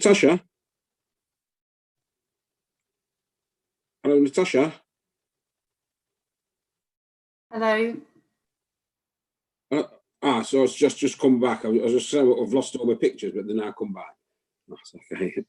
Natasha? Hello, Natasha? Hello. So it's just come back. I was just saying I've lost all my pictures, but they're now come back. That's okay.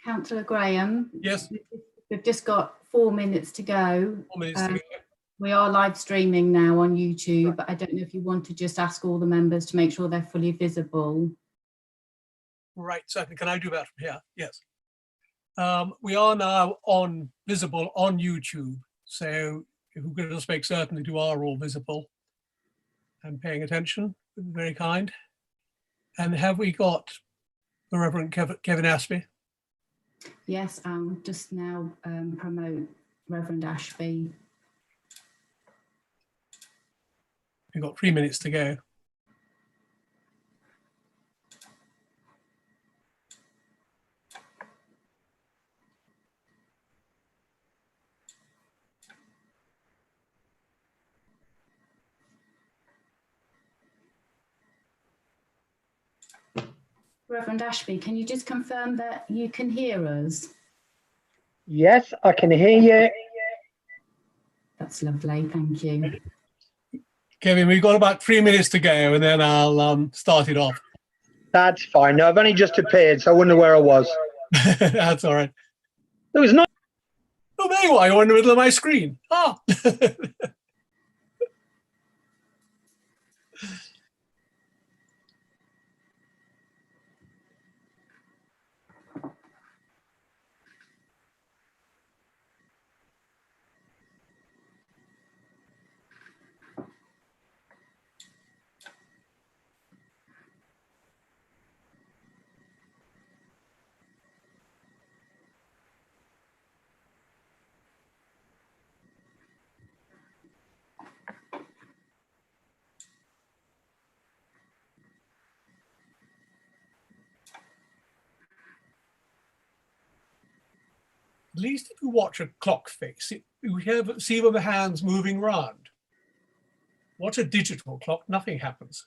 Councillor Graham. Yes. We've just got 4 minutes to go. 4 minutes to go. We are live streaming now on YouTube. I don't know if you want to just ask all the members to make sure they're fully visible. Right, certainly. Can I do that from here? Yes. We are now visible on YouTube. So if we could just make certain that you are all visible and paying attention, very kind. And have we got the Reverend Kevin Ashby? Yes, I'll just now promote Reverend Ashby. We've got 3 minutes to go. Reverend Ashby, can you just confirm that you can hear us? Yes, I can hear you. That's lovely, thank you. Kevin, we've got about 3 minutes to go and then I'll start it off. That's fine. No, I've only just appeared, so I wonder where I was. That's all right. There was no. Oh, there you are. You're in the middle of my screen. Ah. At least if you watch a clock face, you see the hands moving around. Watch a digital clock, nothing happens.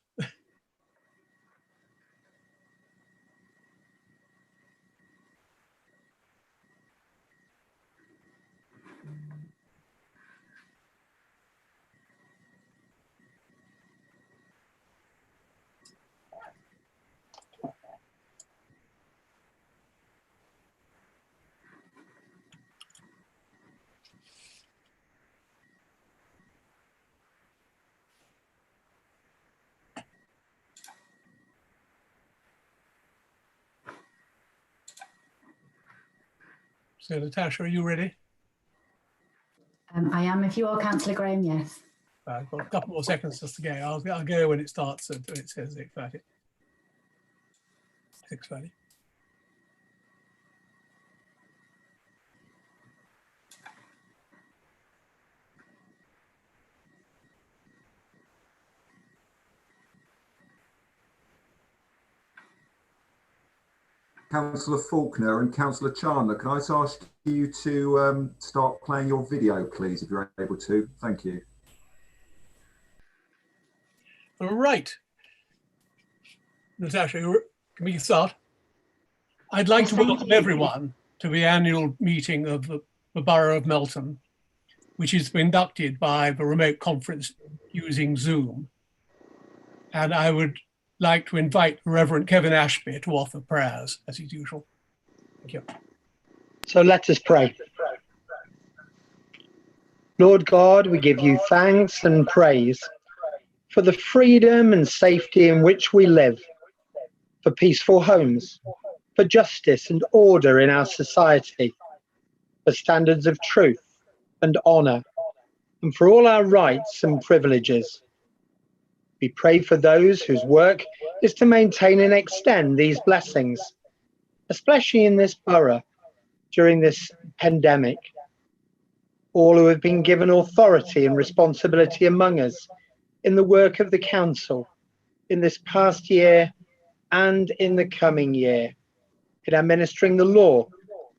So Natasha, are you ready? I am, if you are, Councillor Graham, yes. I've got a couple more seconds just to go. I'll go when it starts, when it says 6:30. 6:30. Councillor Faulkner and Councillor Chandler, can I just ask you to start playing your video, please, if you're able to? Thank you. All right. Natasha, can we start? I'd like to welcome everyone to the annual meeting of the Borough of Melton, which is conducted by the remote conference using Zoom. And I would like to invite Reverend Kevin Ashby to offer prayers, as is usual. Thank you. So let us pray. Lord God, we give you thanks and praise for the freedom and safety in which we live, for peaceful homes, for justice and order in our society, for standards of truth and honour, and for all our rights and privileges. We pray for those whose work is to maintain and extend these blessings, especially in this borough during this pandemic. All who have been given authority and responsibility among us in the work of the council in this past year and in the coming year, in administering the law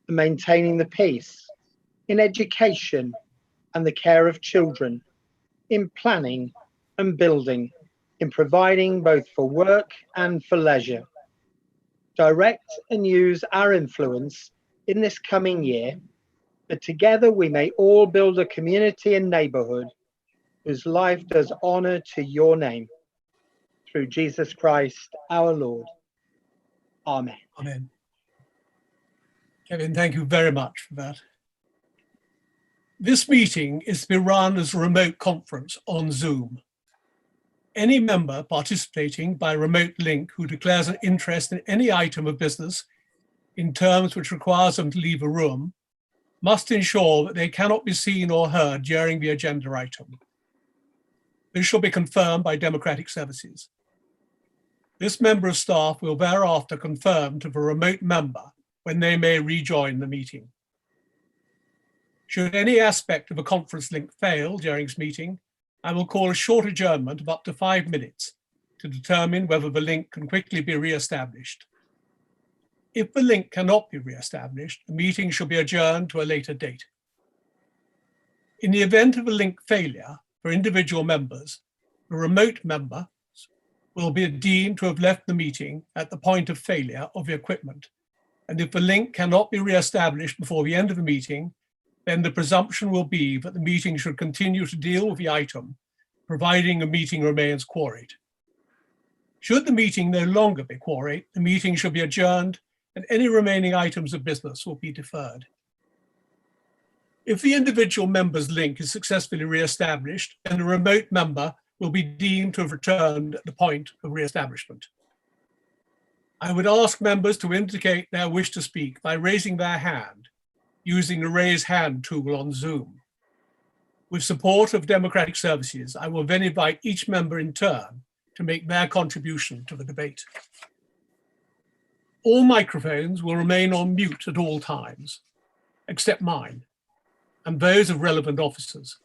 and maintaining the peace, in education and the care of children, in planning and building, in providing both for work and for leisure. Direct and use our influence in this coming year, that together we may all build a community and neighbourhood whose life does honour to your name. Through Jesus Christ our Lord. Amen. Amen. Kevin, thank you very much for that. This meeting is to be run as a remote conference on Zoom. Any member participating by remote link who declares an interest in any item of business in terms which requires them to leave a room must ensure that they cannot be seen or heard during the agenda item. This shall be confirmed by Democratic Services. This member of staff will thereafter confirm to the remote member when they may rejoin the meeting. Should any aspect of a conference link fail during this meeting, I will call a short adjournment of up to 5 minutes to determine whether the link can quickly be re-established. If the link cannot be re-established, the meeting shall be adjourned to a later date. In the event of a link failure for individual members, the remote member will be deemed to have left the meeting at the point of failure of the equipment. And if the link cannot be re-established before the end of the meeting, then the presumption will be that the meeting should continue to deal with the item, providing a meeting remains quorate. Should the meeting no longer be quorate, the meeting should be adjourned and any remaining items of business will be deferred. If the individual member's link is successfully re-established, then the remote member will be deemed to have returned at the point of re-establishment. I would ask members to indicate their wish to speak by raising their hand using the raise hand tool on Zoom. With support of Democratic Services, I will then invite each member in turn to make their contribution to the debate. All microphones will remain on mute at all times, except mine and those of relevant officers.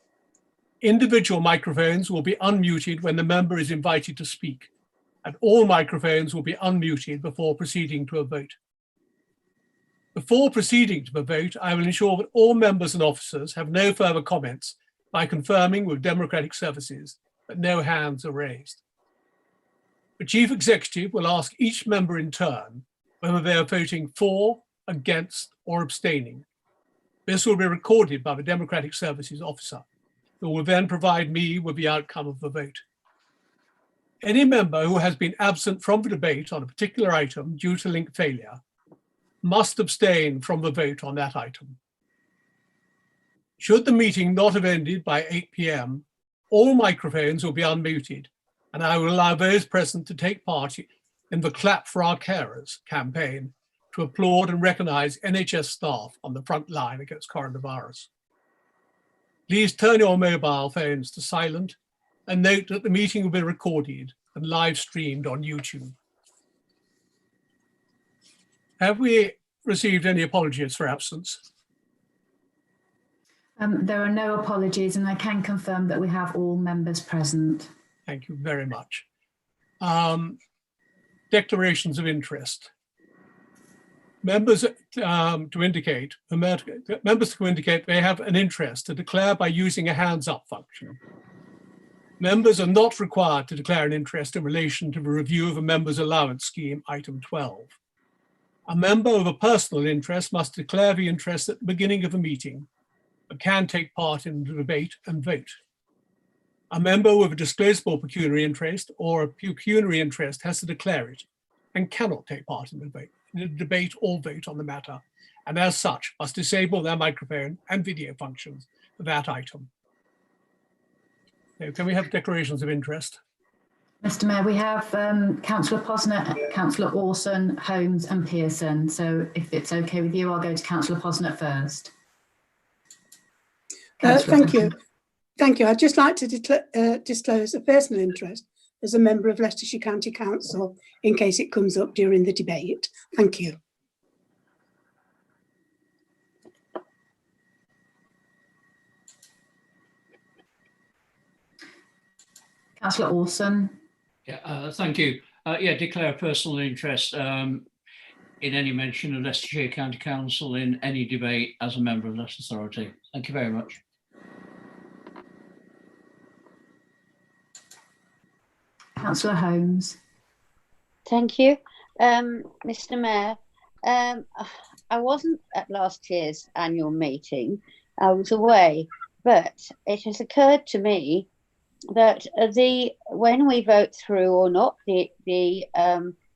Individual microphones will be unmuted when the member is invited to speak, and all microphones will be unmuted before proceeding to a vote. Before proceeding to the vote, I will ensure that all members and officers have no further comments by confirming with Democratic Services that no hands are raised. The Chief Executive will ask each member in turn whether they are voting for, against, or abstaining. This will be recorded by the Democratic Services officer, who will then provide me with the outcome of the vote. Any member who has been absent from the debate on a particular item due to link failure must abstain from the vote on that item. Should the meeting not have ended by 8 p.m, all microphones will be unmuted, and I will allow those present to take part in the Clap for Our Carers campaign to applaud and recognise NHS staff on the front line against coronavirus. Please turn your mobile phones to silent and note that the meeting will be recorded and live streamed on YouTube. Have we received any apologies for absence? There are no apologies, and I can confirm that we have all members present. Thank you very much. Declarations of interest. Members to indicate they have an interest to declare by using a hands up function. Members are not required to declare an interest in relation to the review of a member's allowance scheme, item 12. A member of a personal interest must declare the interest at the beginning of a meeting, but can take part in the debate and vote. A member with a disclosable pecuniary interest or a pecuniary interest has to declare it and cannot take part in the debate or vote on the matter, and as such must disable their microphone and video functions for that item. So can we have declarations of interest? Mr. Mayor, we have Councillor Posnett, Councillor Orson, Holmes and Pearson. So if it's okay with you, I'll go to Councillor Posnett first. Thank you. Thank you. I'd just like to disclose a personal interest as a member of Leicestershire County Council in case it comes up during the debate. Thank you. Councillor Orson. Yeah, thank you. Yeah, declare a personal interest in any mention of Leicestershire County Council in any debate as a member of Leicester Authority. Thank you very much. Councillor Holmes. Thank you. Mr. Mayor, I wasn't at last year's annual meeting. I was away, but it has occurred to me that when we vote through or not the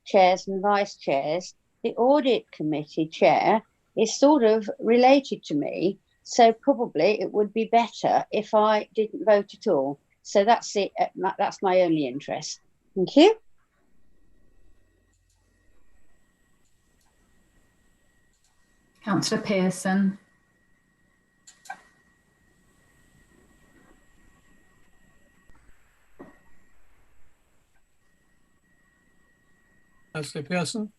chairs and vice chairs, the audit committee chair is sort of related to me. So probably it would be better if I didn't vote at all. So that's it. That's my only interest. Thank you. Councillor Pearson. Councillor Pearson.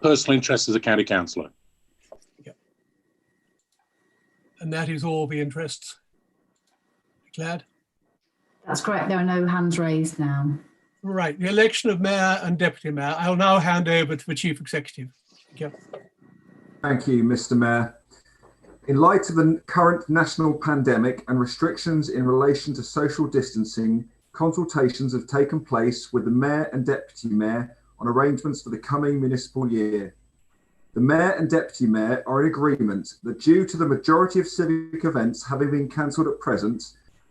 Personal interest as a county councillor. And that is all the interests declared. That's correct. There are no hands raised now. Right, the election of mayor and deputy mayor. I'll now hand over to the chief executive. Thank you. Thank you, Mr. Mayor. In light of the current national pandemic and restrictions in relation to social distancing, consultations have taken place with the mayor and deputy mayor on arrangements for the coming municipal year. The mayor and deputy mayor are in agreement that due to the majority of civic events having been cancelled at present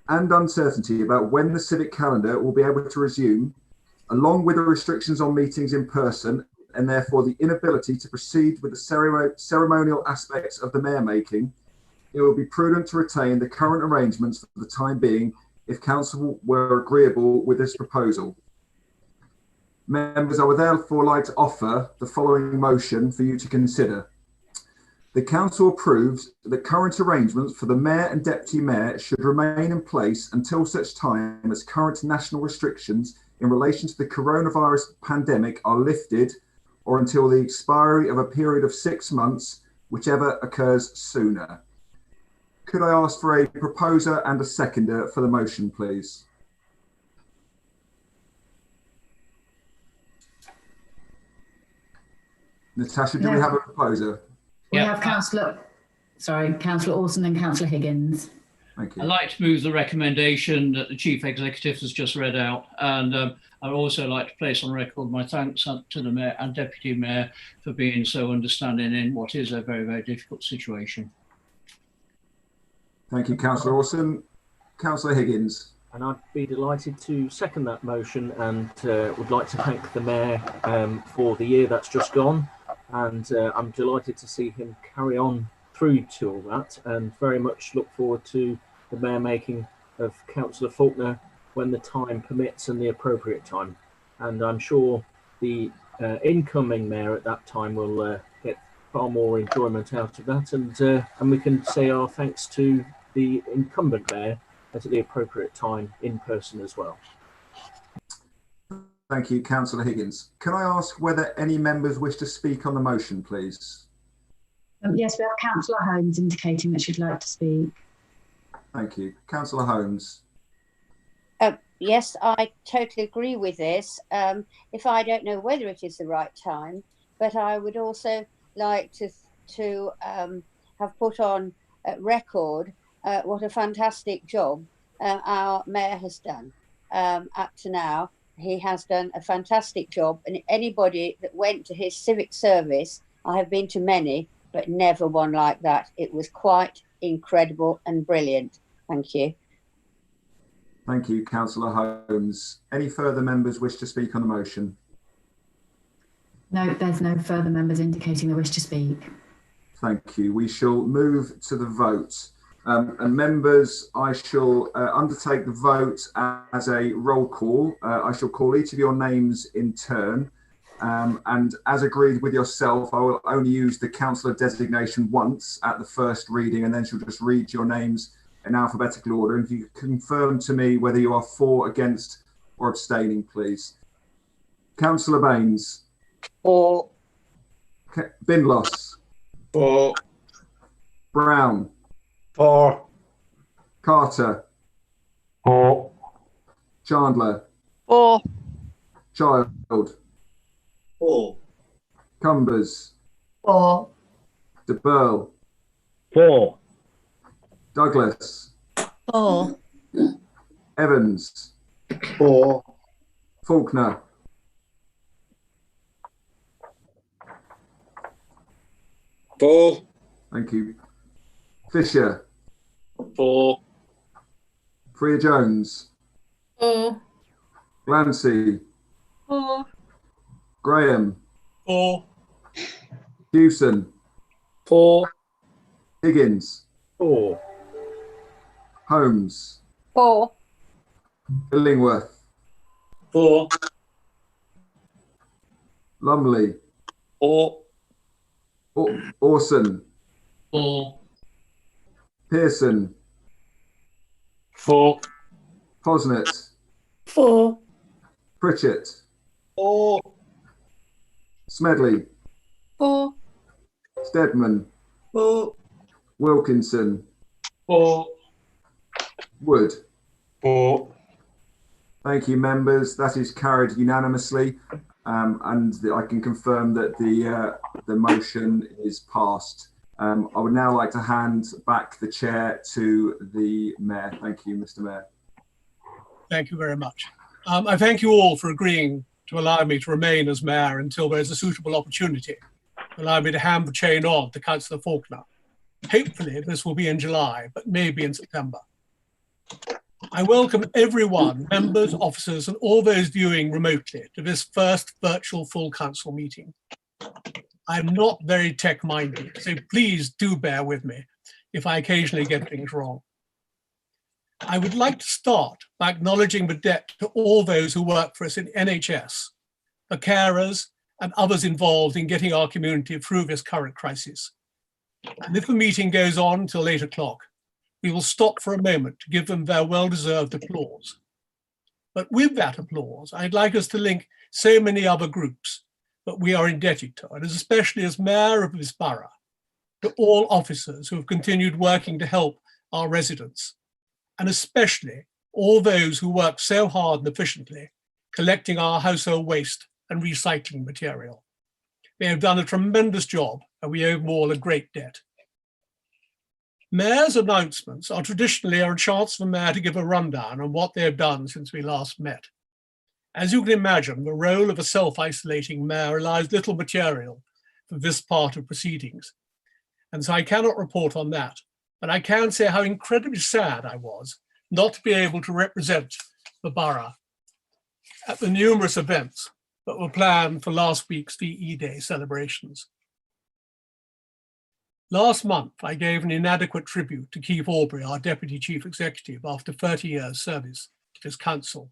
and uncertainty about when the civic calendar will be able to resume, along with the restrictions on meetings in person and therefore the inability to proceed with the ceremonial aspects of the mayor making, it will be prudent to retain the current arrangements for the time being if council were agreeable with this proposal. Members, I would therefore like to offer the following motion for you to consider. The council approves that current arrangements for the mayor and deputy mayor should remain in place until such time as current national restrictions in relation to the coronavirus pandemic are lifted, or until the expiry of a period of 6 months, whichever occurs sooner. Could I ask for a proposer and a seconder for the motion, please? Natasha, do we have a proposer? We Yeah. have Councillor Orson and Councillor Higgins. Thank you. I'd like to move the recommendation that the Chief Executive has just read out, and I'd also like to place on record my thanks to the Mayor and Deputy Mayor for being so understanding in what is a very, very difficult situation. Thank you, Councillor Orson. Councillor Higgins. And I'd be delighted to second that motion, and would like to thank the Mayor for the year that's just gone. And I'm delighted to see him carry on through to all that, and very much look forward to the mayor making of Councillor Faulkner when the time permits and the appropriate time. And I'm sure the incoming mayor at that time will get far more enjoyment out of that, and we can say our thanks to the incumbent mayor at the appropriate time in person as well. Thank you, Councillor Higgins. Can I ask whether any members wish to speak on the motion, please? Yes, we have Councillor Holmes indicating that she'd like to speak. Thank you. Councillor Holmes. Yes, I totally agree with this. If I don't know whether it is the right time, but I would also like to have put on record what a fantastic job our mayor has done up to now. He has done a fantastic job, and anybody that went to his civic service, I have been to many, but never one like that. It was quite incredible and brilliant. Thank you. Thank you, Councillor Holmes. Any further members wish to speak on the motion? No, there's no further members indicating they wish to speak. Thank you. We shall move to the vote. And members, I shall undertake the vote as a roll call. I shall call each of your names in turn. And as agreed with yourself, I will only use the councillor designation once at the first reading, and then she'll just read your names in alphabetical order. And if you confirm to me whether you are for, against, or abstaining, please. Councillor Baines. For. Bindloss. For. Brown. For. Carter. For. Chandler. For. Child. For. Cumbers. For. De Burl. For. Douglas. For. Evans. For. Faulkner. For. Thank you. Fisher. For. Freya Jones. For. Glancy. For. Graham. For. Hewson, 4. Higgins, 4. Holmes, 4. Illingworth, 4. Lumley, 4. Orson, 4. Pearson, 4. Posnett, 4. Pritchett, 4. Smedley, 4. Steadman, 4. Wilkinson, 4. Wood. 4. Thank you, members. That is carried unanimously, and I can confirm that the motion is passed. I would now like to hand back the chair to the Mayor. Thank you, Mr. Mayor. Thank you very much. I thank you all for agreeing to allow me to remain as Mayor until there is a suitable opportunity to allow me to hand the chain on to Councillor Faulkner. Hopefully this will be in July, but maybe in September. I welcome everyone, members, officers, and all those viewing remotely to this first virtual full council meeting. I'm not very tech-minded, so please do bear with me if I occasionally get things wrong. I would like to start by acknowledging the debt to all those who work for us in NHS, the carers, and others involved in getting our community through this current crisis. And if the meeting goes on till 8 o'clock, we will stop for a moment to give them their well-deserved applause. But with that applause, I'd like us to link so many other groups that we are indebted to, and especially as Mayor of this borough, to all officers who have continued working to help our residents, and especially all those who work so hard and efficiently collecting our household waste and recycling material. They have done a tremendous job, and we owe them all a great debt. Mayor's announcements are traditionally a chance for the Mayor to give a rundown on what they have done since we last met. As you can imagine, the role of a self-isolating Mayor allows little material for this part of proceedings, and so I cannot report on that, but I can say how incredibly sad I was not to be able to represent the borough at the numerous events that were planned for last week's VE Day celebrations. Last month, I gave an inadequate tribute to Keith Aubrey, our Deputy Chief Executive, after 30 years' service to this council,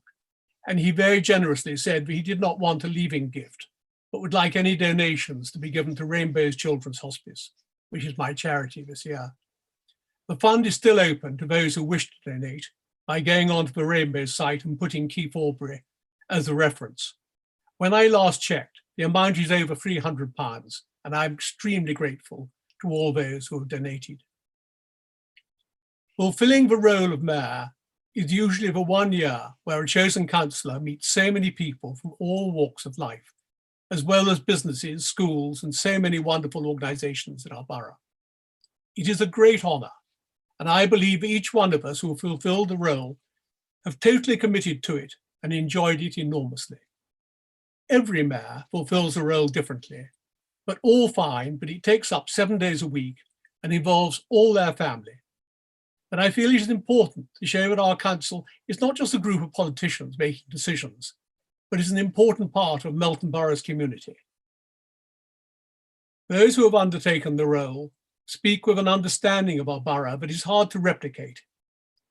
and he very generously said that he did not want a leaving gift, but would like any donations to be given to Rainbows Children's Hospice, which is my charity this year. The fund is still open to those who wish to donate by going onto the Rainbows site and putting Keith Aubrey as a reference. When I last checked, the amount is over £300, and I'm extremely grateful to all those who have donated. Fulfilling the role of Mayor is usually the 1 year where a chosen councillor meets so many people from all walks of life, as well as businesses, schools, and so many wonderful organisations in our borough. It is a great honour, and I believe each one of us who fulfilled the role have totally committed to it and enjoyed it enormously. Every Mayor fulfills the role differently, but all fine, but it takes up 7 days a week and involves all their family. But I feel it is important to show that our council is not just a group of politicians making decisions, but is an important part of Melton Borough's community. Those who have undertaken the role speak with an understanding of our borough that is hard to replicate.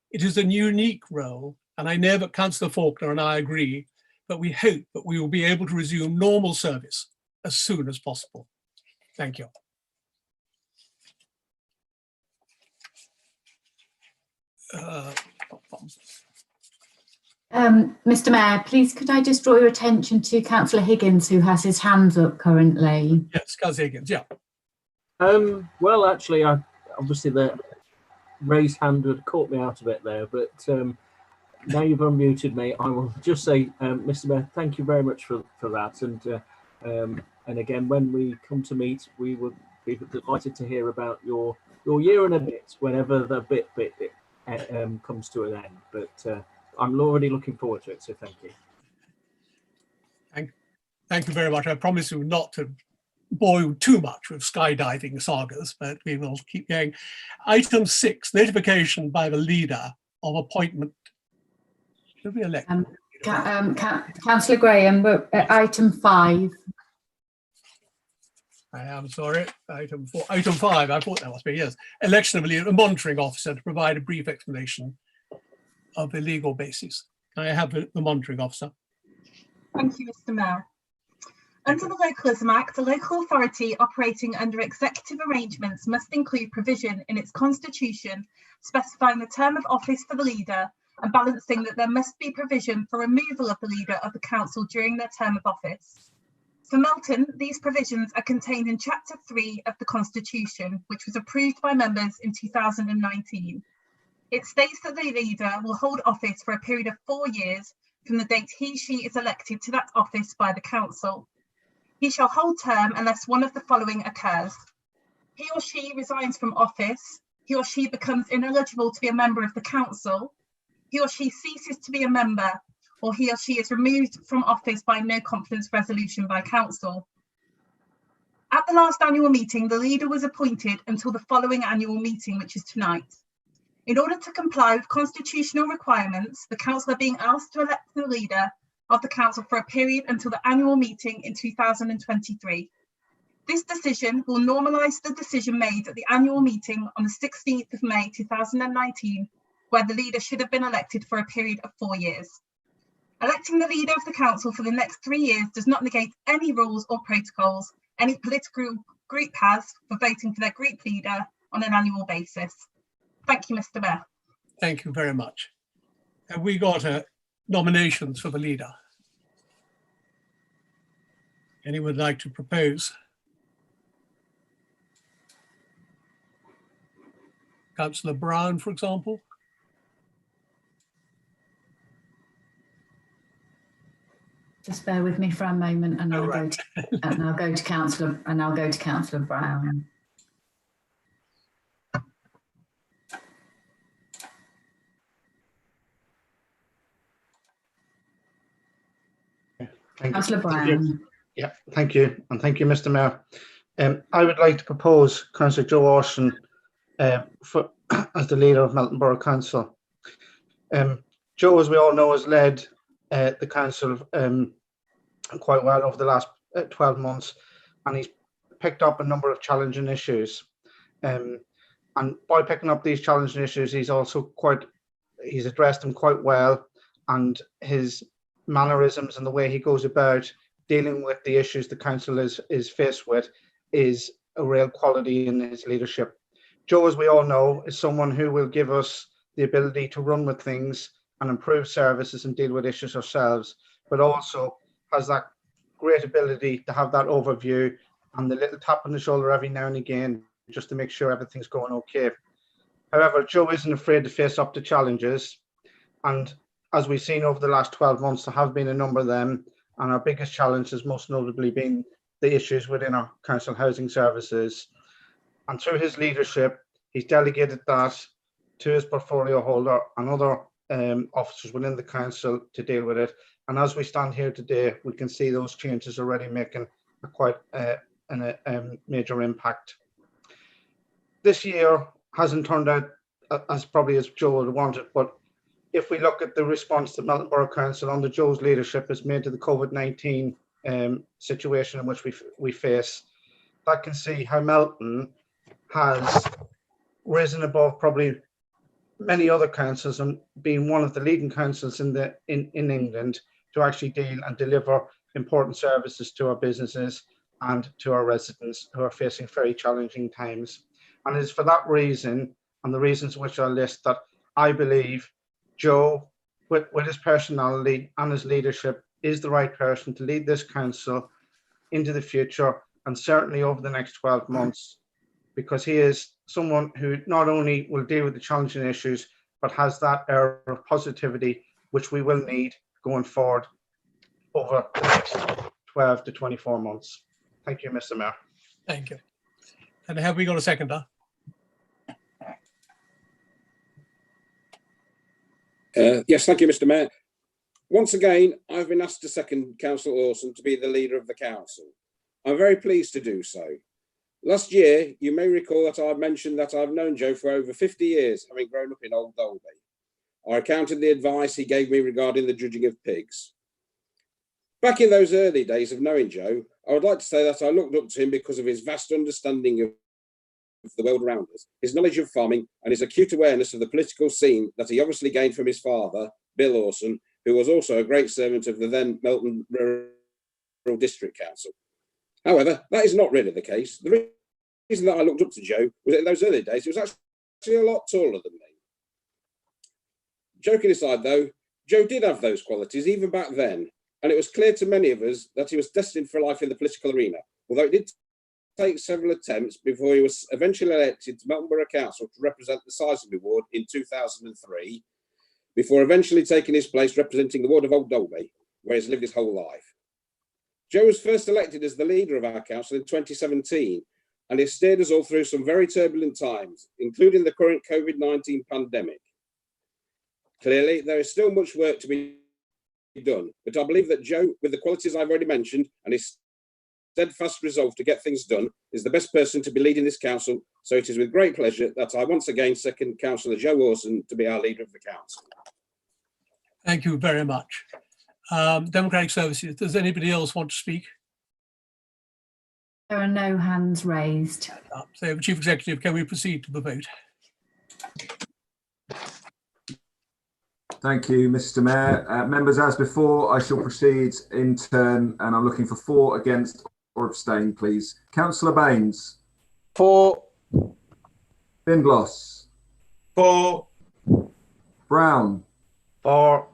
It is a unique role, and I know that Councillor Faulkner and I agree, but we hope that we will be able to resume normal service as soon as possible. Thank you. Mr. Mayor, please could I just draw your attention to Councillor Higgins, who has his hands up currently? Yes, Councillor Higgins, yeah. Well, actually, obviously the raised hand had caught me out a bit there, but now you've unmuted me, I will just say, Mr. Mayor, thank you very much for that. And again, when we come to meet, we would be delighted to hear about your year and a bit, whenever the bit comes to an end. But I'm already looking forward to it, so thank you. Thank you very much. I promise you not to bore you too much with skydiving sagas, but we will keep going. Item 6, notification by the leader of appointment. Should we elect? Councillor Graham, item 5. I am sorry. Item 5. I thought that must be, yes. Election of a monitoring officer to provide a brief explanation of the legal basis. Can I have the monitoring officer? Thank you, Mr. Mayor. Under the Localism Act, a local authority operating under executive arrangements must include provision in its constitution specifying the term of office for the leader and balancing that there must be provision for removal of the leader of the council during their term of office. For Melton, these provisions are contained in Chapter 3 of the Constitution, which was approved by members in 2019. It states that the leader will hold office for a period of 4 years from the date he/she is elected to that office by the council. He shall hold term unless one of the following occurs. He or she resigns from office, he or she becomes ineligible to be a member of the council, he or she ceases to be a member, or he or she is removed from office by no confidence resolution by council. At the last annual meeting, the leader was appointed until the following annual meeting, which is tonight. In order to comply with constitutional requirements, the council are being asked to elect the leader of the council for a period until the annual meeting in 2023. This decision will normalise the decision made at the annual meeting on the 16th of May 2019, where the leader should have been elected for a period of 4 years. Electing the leader of the council for the next 3 years does not negate any rules or protocols any political group has for voting for their group leader on an annual basis. Thank you, Mr. Mayor. Thank you very much. Have we got nominations for the leader? Anyone would like to propose? Councillor Brown, for example. Just bear with me for a moment, and I'll go to Councillor Brown. Councillor Brown. Yeah, thank you, and thank you, Mr. Mayor. I would like to propose Councillor Joe Orson as the leader of Melton Borough Council. Joe, as we all know, has led the council quite well over the last 12 months, and he's picked up a number of challenging issues. And by picking up these challenging issues, he's addressed them quite well, and his mannerisms and the way he goes about dealing with the issues the council is faced with is a real quality in his leadership. Joe, as we all know, is someone who will give us the ability to run with things and improve services and deal with issues ourselves, but also has that great ability to have that overview and the little tap on the shoulder every now and again just to make sure everything's going okay. However, Joe isn't afraid to face up to challenges, and as we've seen over the last 12 months, there have been a number of them, and our biggest challenge has most notably been the issues within our council housing services. And through his leadership, he's delegated that to his portfolio holder and other officers within the council to deal with it. And as we stand here today, we can see those changes already making a major impact. This year hasn't turned out as probably as Joe would have wanted, but if we look at the response that Melton Borough Council under Joe's leadership has made to the COVID-19 situation in which we face, that can see how Melton has risen above probably many other councils and being one of the leading councils in England to actually deal and deliver important services to our businesses and to our residents who are facing very challenging times. And it is for that reason and the reasons which I list that I believe Joe, with his personality and his leadership, is the right person to lead this council into the future and certainly over the next 12 months, because he is someone who not only will deal with the challenging issues, but has that air of positivity which we will need going forward over the next 12 to 24 months. Thank you, Mr. Mayor. Thank you. And have we got a seconder? Yes, thank you, Mr. Mayor. Once again, I've been asked to second Councillor Orson to be the leader of the council. I'm very pleased to do so. Last year, you may recall that I mentioned that I've known Joe for over 50 years, having grown up in Old Dolby. I recounted the advice he gave me regarding the judging of pigs. Back in those early days of knowing Joe, I would like to say that I looked up to him because of his vast understanding of the world around us, his knowledge of farming, and his acute awareness of the political scene that he obviously gained from his father, Bill Orson, who was also a great servant of the then Melton Rural District Council. However, that is not really the case. The reason that I looked up to Joe was that in those early days, he was actually a lot taller than me. Joking aside, though, Joe did have those qualities even back then, and it was clear to many of us that he was destined for life in the political arena, although it did take several attempts before he was eventually elected to Melton Borough Council to represent the Sizemore ward in 2003, before eventually taking his place representing the ward of Old Dolby, where he's lived his whole life. Joe was first elected as the leader of our council in 2017, and has steered us all through some very turbulent times, including the current COVID-19 pandemic. Clearly, there is still much work to be done, but I believe that Joe, with the qualities I've already mentioned and his steadfast resolve to get things done, is the best person to be leading this council. So it is with great pleasure that I once again second Councillor Joe Orson to be our leader of the council. Thank you very much. Democratic Services, does anybody else want to speak? There are no hands raised. So, Chief Executive, can we proceed to the vote? Thank you, Mr. Mayor. Members, as before, I shall proceed in turn, and I'm looking for for, against or abstain, please. Councillor Baines. For. Finglas. For. Brown. For.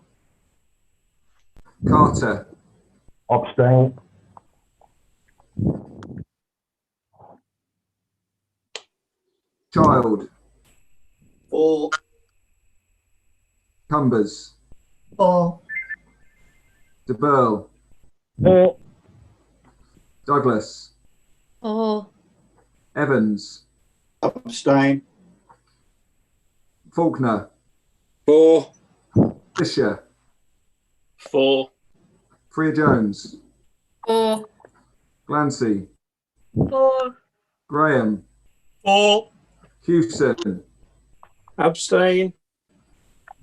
Carter. Abstain. Child. For. Cumbers. For. De Burl. For. Douglas. For. Evans. Abstain. Faulkner. For. Fisher. For. Freer Jones. For. Glancy. For. Graham. For. Hewson. Abstain.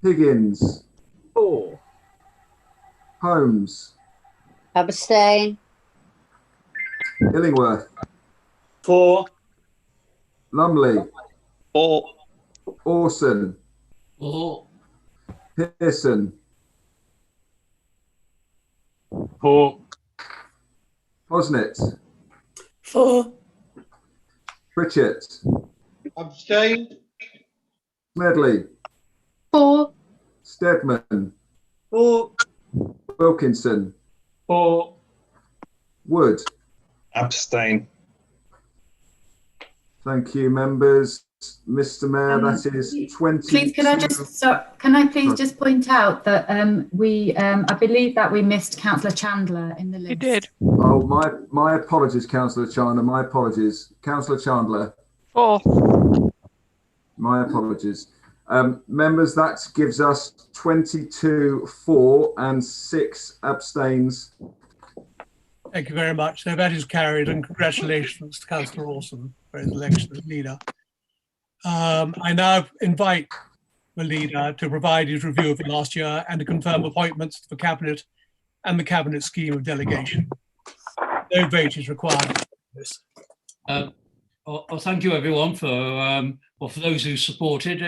Higgins. For. Holmes. Abstain. Illingworth. For. Lumley. For. Orson. For. Pearson. For. Posnett. For. Pritchett. Abstain. Smedley. For. Stedman. For. Wilkinson. For. Wood. Abstain. Thank you, members. Mr. Mayor, that is 20. Please, can I please just point out that I believe that we missed Councillor Chandler in the list. You did. Oh, my apologies, Councillor Chandler. My apologies. Councillor Chandler. For. My apologies. Members, that gives us 22 for and 6 abstains. Thank you very much. So that is carried, and congratulations to Councillor Orson for his election as leader. I now invite the leader to provide his review of the last year and to confirm appointments to the Cabinet and the Cabinet scheme of delegation. No vote is required for this. Well, thank you everyone for those who supported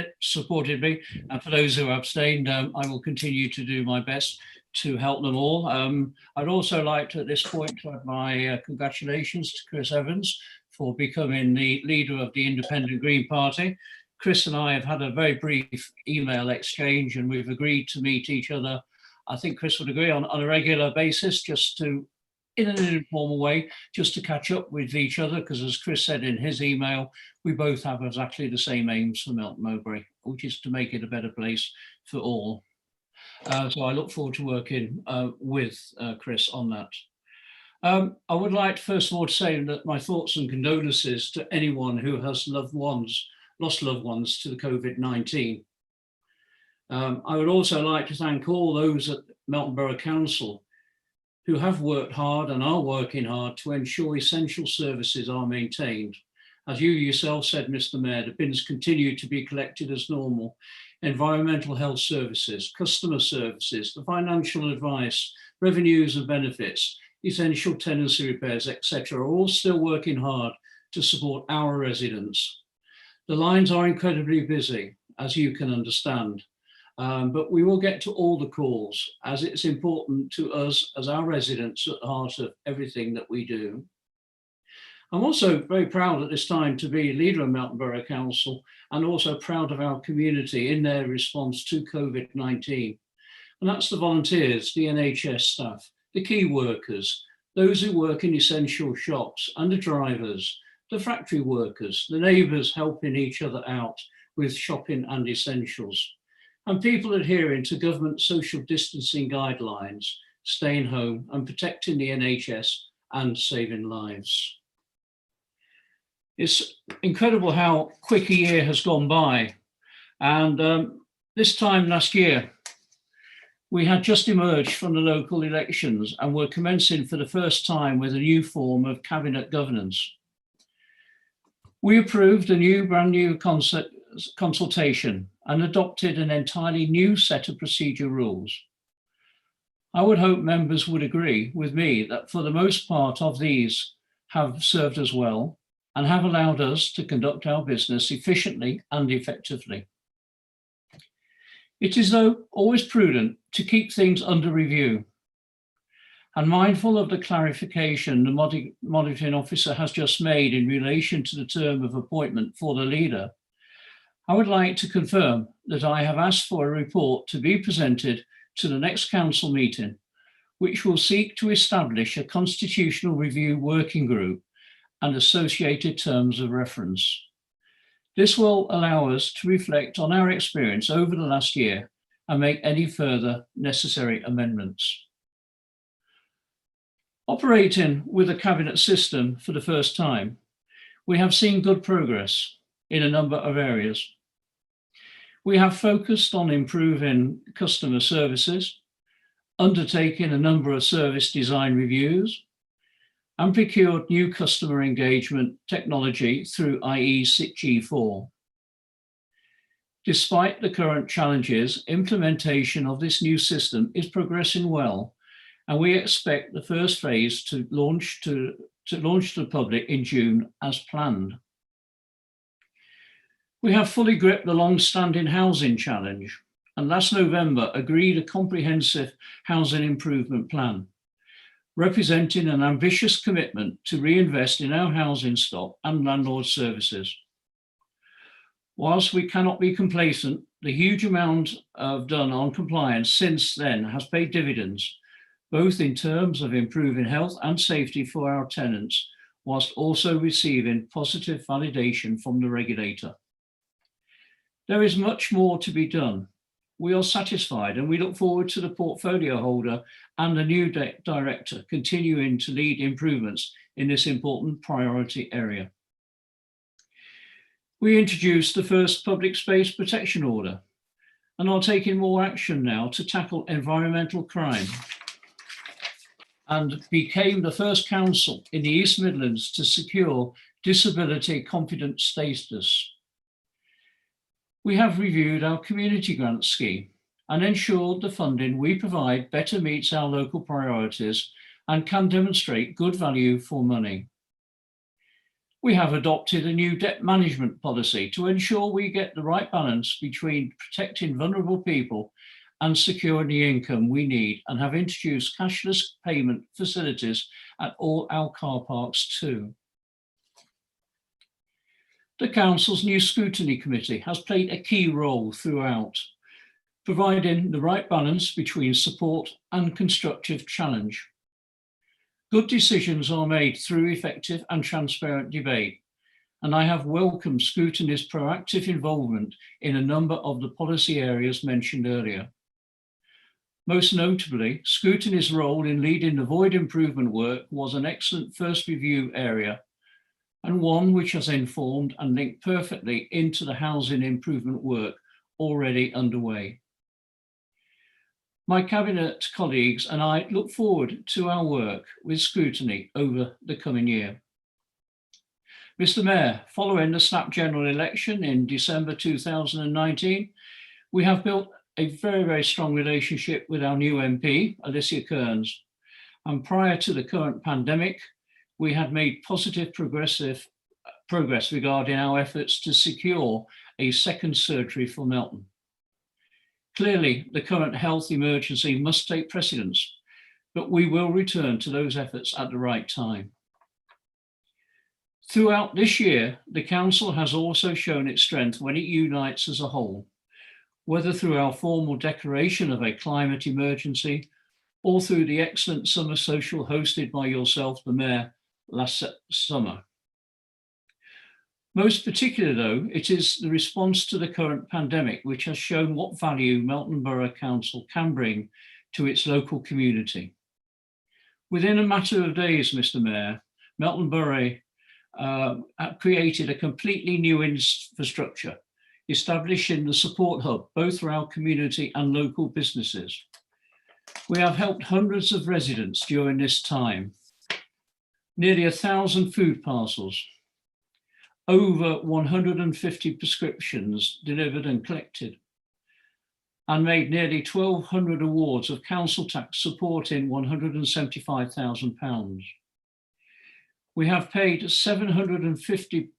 me, and for those who abstained. I will continue to do my best to help them all. I'd also like to, at this point, to add my congratulations to Chris Evans for becoming the leader of the Independent Green Party. Chris and I have had a very brief email exchange, and we've agreed to meet each other. I think Chris would agree on a regular basis, just to, in an informal way, just to catch up with each other, because as Chris said in his email, we both have exactly the same aims for Melton Mowbray, which is to make it a better place for all. So I look forward to working with Chris on that. I would like to first of all to say that my thoughts and condolences to anyone who has lost loved ones to the COVID-19. I would also like to thank all those at Melton Borough Council who have worked hard and are working hard to ensure essential services are maintained. As you yourself said, Mr. Mayor, the bins continue to be collected as normal. Environmental health services, customer services, the financial advice, revenues and benefits, essential tenancy repairs, etc., are all still working hard to support our residents. The lines are incredibly busy, as you can understand, but we will get to all the calls as it's important to us as our residents at the heart of everything that we do. I'm also very proud at this time to be leader of Melton Borough Council and also proud of our community in their response to COVID-19. And that's the volunteers, the NHS staff, the key workers, those who work in essential shops, and the drivers, the factory workers, the neighbours helping each other out with shopping and essentials, and people adhering to government social distancing guidelines, staying home and protecting the NHS and saving lives. It's incredible how quick a year has gone by. And this time last year, we had just emerged from the local elections and were commencing for the first time with a new form of cabinet governance. We approved a brand new consultation and adopted an entirely new set of procedure rules. I would hope members would agree with me that for the most part of these have served us well and have allowed us to conduct our business efficiently and effectively. It is, though, always prudent to keep things under review. And mindful of the clarification the monitoring officer has just made in relation to the term of appointment for the leader, I would like to confirm that I have asked for a report to be presented to the next council meeting, which will seek to establish a constitutional review working group and associated terms of reference. This will allow us to reflect on our experience over the last year and make any further necessary amendments. Operating with a cabinet system for the first time, we have seen good progress in a number of areas. We have focused on improving customer services, undertaking a number of service design reviews, and procured new customer engagement technology through IE-G4. Despite the current challenges, implementation of this new system is progressing well, and we expect the first phase to launch to the public in June as planned. We have fully gripped the long-standing housing challenge, and last November agreed a comprehensive housing improvement plan, representing an ambitious commitment to reinvest in our housing stock and landlord services. Whilst we cannot be complacent, the huge amount done on compliance since then has paid dividends, both in terms of improving health and safety for our tenants, whilst also receiving positive validation from the regulator. There is much more to be done. We are satisfied and we look forward to the portfolio holder and the new director continuing to lead improvements in this important priority area. We introduced the first public space protection order and are taking more action now to tackle environmental crime, and became the first council in the East Midlands to secure disability confident status. We have reviewed our community grant scheme and ensured the funding we provide better meets our local priorities and can demonstrate good value for money. We have adopted a new debt management policy to ensure we get the right balance between protecting vulnerable people and securing the income we need, and have introduced cashless payment facilities at all our car parks too. The Council's new scrutiny committee has played a key role throughout, providing the right balance between support and constructive challenge. Good decisions are made through effective and transparent debate, and I have welcomed scrutiny's proactive involvement in a number of the policy areas mentioned earlier. Most notably, scrutiny's role in leading the void improvement work was an excellent first review area, and one which has informed and linked perfectly into the housing improvement work already underway. My cabinet colleagues and I look forward to our work with scrutiny over the coming year. Mr. Mayor, following the snap general election in December 2019, we have built a very, very strong relationship with our new MP, Alicia Kearns, And prior to the current pandemic, we had made positive progress regarding our efforts to secure a second surgery for Melton. Clearly, the current health emergency must take precedence, but we will return to those efforts at the right time. Throughout this year, the Council has also shown its strength when it unites as a whole, whether through our formal declaration of a climate emergency or through the excellent summer social hosted by yourself, the Mayor, last summer. Most particularly, though, it is the response to the current pandemic which has shown what value Melton Borough Council can bring to its local community. Within a matter of days, Mr. Mayor, Melton Borough created a completely new infrastructure, establishing the support hub both for our community and local businesses. We have helped hundreds of residents during this time, nearly 1,000 food parcels, over 150 prescriptions delivered and collected, and made nearly 1,200 awards of council tax supporting £175,000. We have paid 750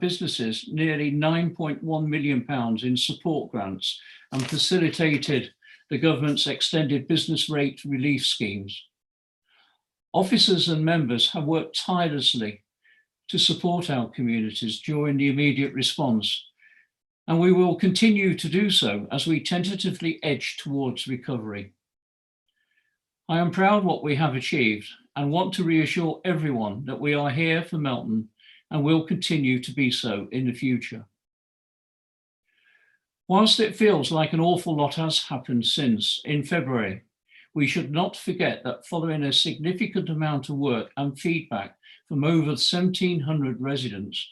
businesses nearly £9.1 million in support grants and facilitated the government's extended business rate relief schemes. Officers and members have worked tirelessly to support our communities during the immediate response, and we will continue to do so as we tentatively edge towards recovery. I am proud of what we have achieved and want to reassure everyone that we are here for Melton and will continue to be so in the future. Whilst it feels like an awful lot has happened since in February, we should not forget that following a significant amount of work and feedback from over 1,700 residents,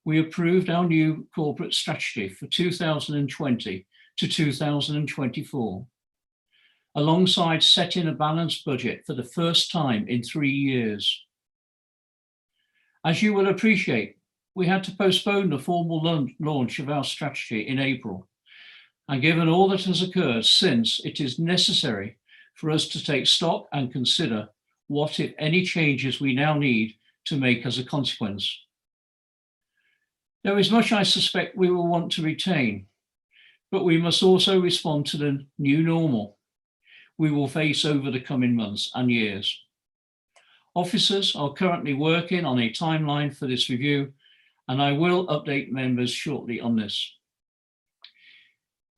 we approved our new corporate strategy for 2020 to 2024, alongside setting a balanced budget for the first time in 3 years. As you will appreciate, we had to postpone the formal launch of our strategy in April. And given all that has occurred since, it is necessary for us to take stock and consider what, if any, changes we now need to make as a consequence. There is much I suspect we will want to retain, but we must also respond to the new normal we will face over the coming months and years. Officers are currently working on a timeline for this review, and I will update members shortly on this.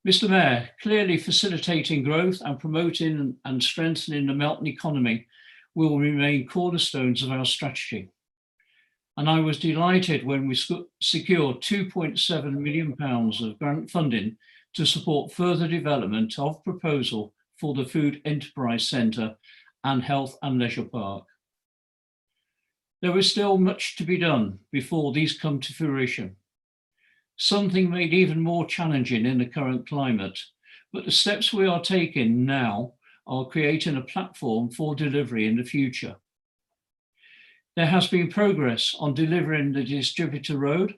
Mr. Mayor, clearly facilitating growth and promoting and strengthening the Melton economy will remain cornerstones of our strategy. And I was delighted when we secured £2.7 million of grant funding to support further development of proposal for the Food Enterprise Centre and Health and Leisure Park. There is still much to be done before these come to fruition. Something made even more challenging in the current climate, but the steps we are taking now are creating a platform for delivery in the future. There has been progress on delivering the Distributor Road,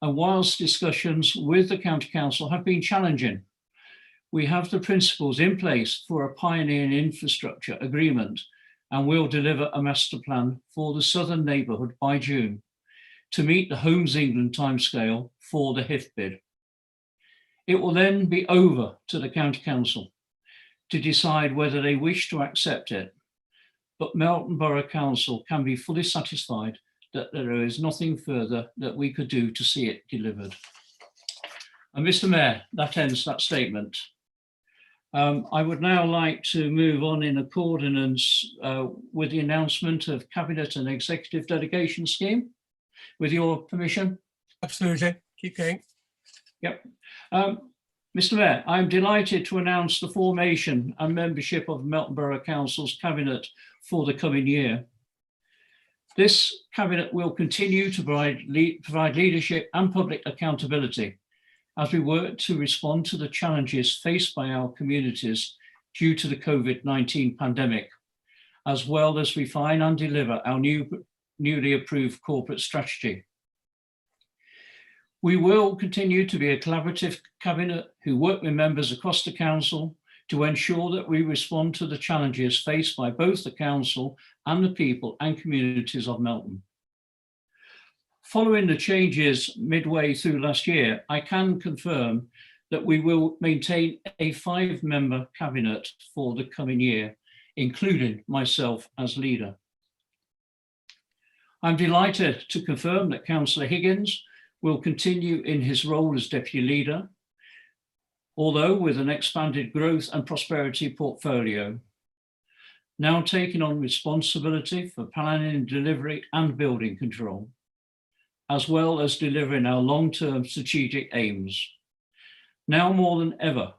and whilst discussions with the County Council have been challenging, we have the principles in place for a pioneering infrastructure agreement and will deliver a master plan for the southern neighbourhood by June to meet the Homes England timescale for the HIF bid. It will then be over to the County Council to decide whether they wish to accept it, but Melton Borough Council can be fully satisfied that there is nothing further that we could do to see it delivered. And Mr. Mayor, that ends that statement. I would now like to move on in accordance with the announcement of Cabinet and Executive Delegation Scheme, with your permission. Absolutely, keep going. Yep. Mr. Mayor, I'm delighted to announce the formation and membership of Melton Borough Council's Cabinet for the coming year. This Cabinet will continue to provide leadership and public accountability as we work to respond to the challenges faced by our communities due to the COVID-19 pandemic, as well as refine and deliver our newly approved corporate strategy. We will continue to be a collaborative Cabinet who work with members across the Council to ensure that we respond to the challenges faced by both the council and the people and communities of Melton. Following the changes midway through last year, I can confirm that we will maintain a 5-member cabinet for the coming year, including myself as leader. I'm delighted to confirm that Councillor Higgins will continue in his role as deputy leader, although with an expanded growth and prosperity portfolio, now taking on responsibility for planning, delivery and building control, as well as delivering our long-term strategic aims. Now more than ever,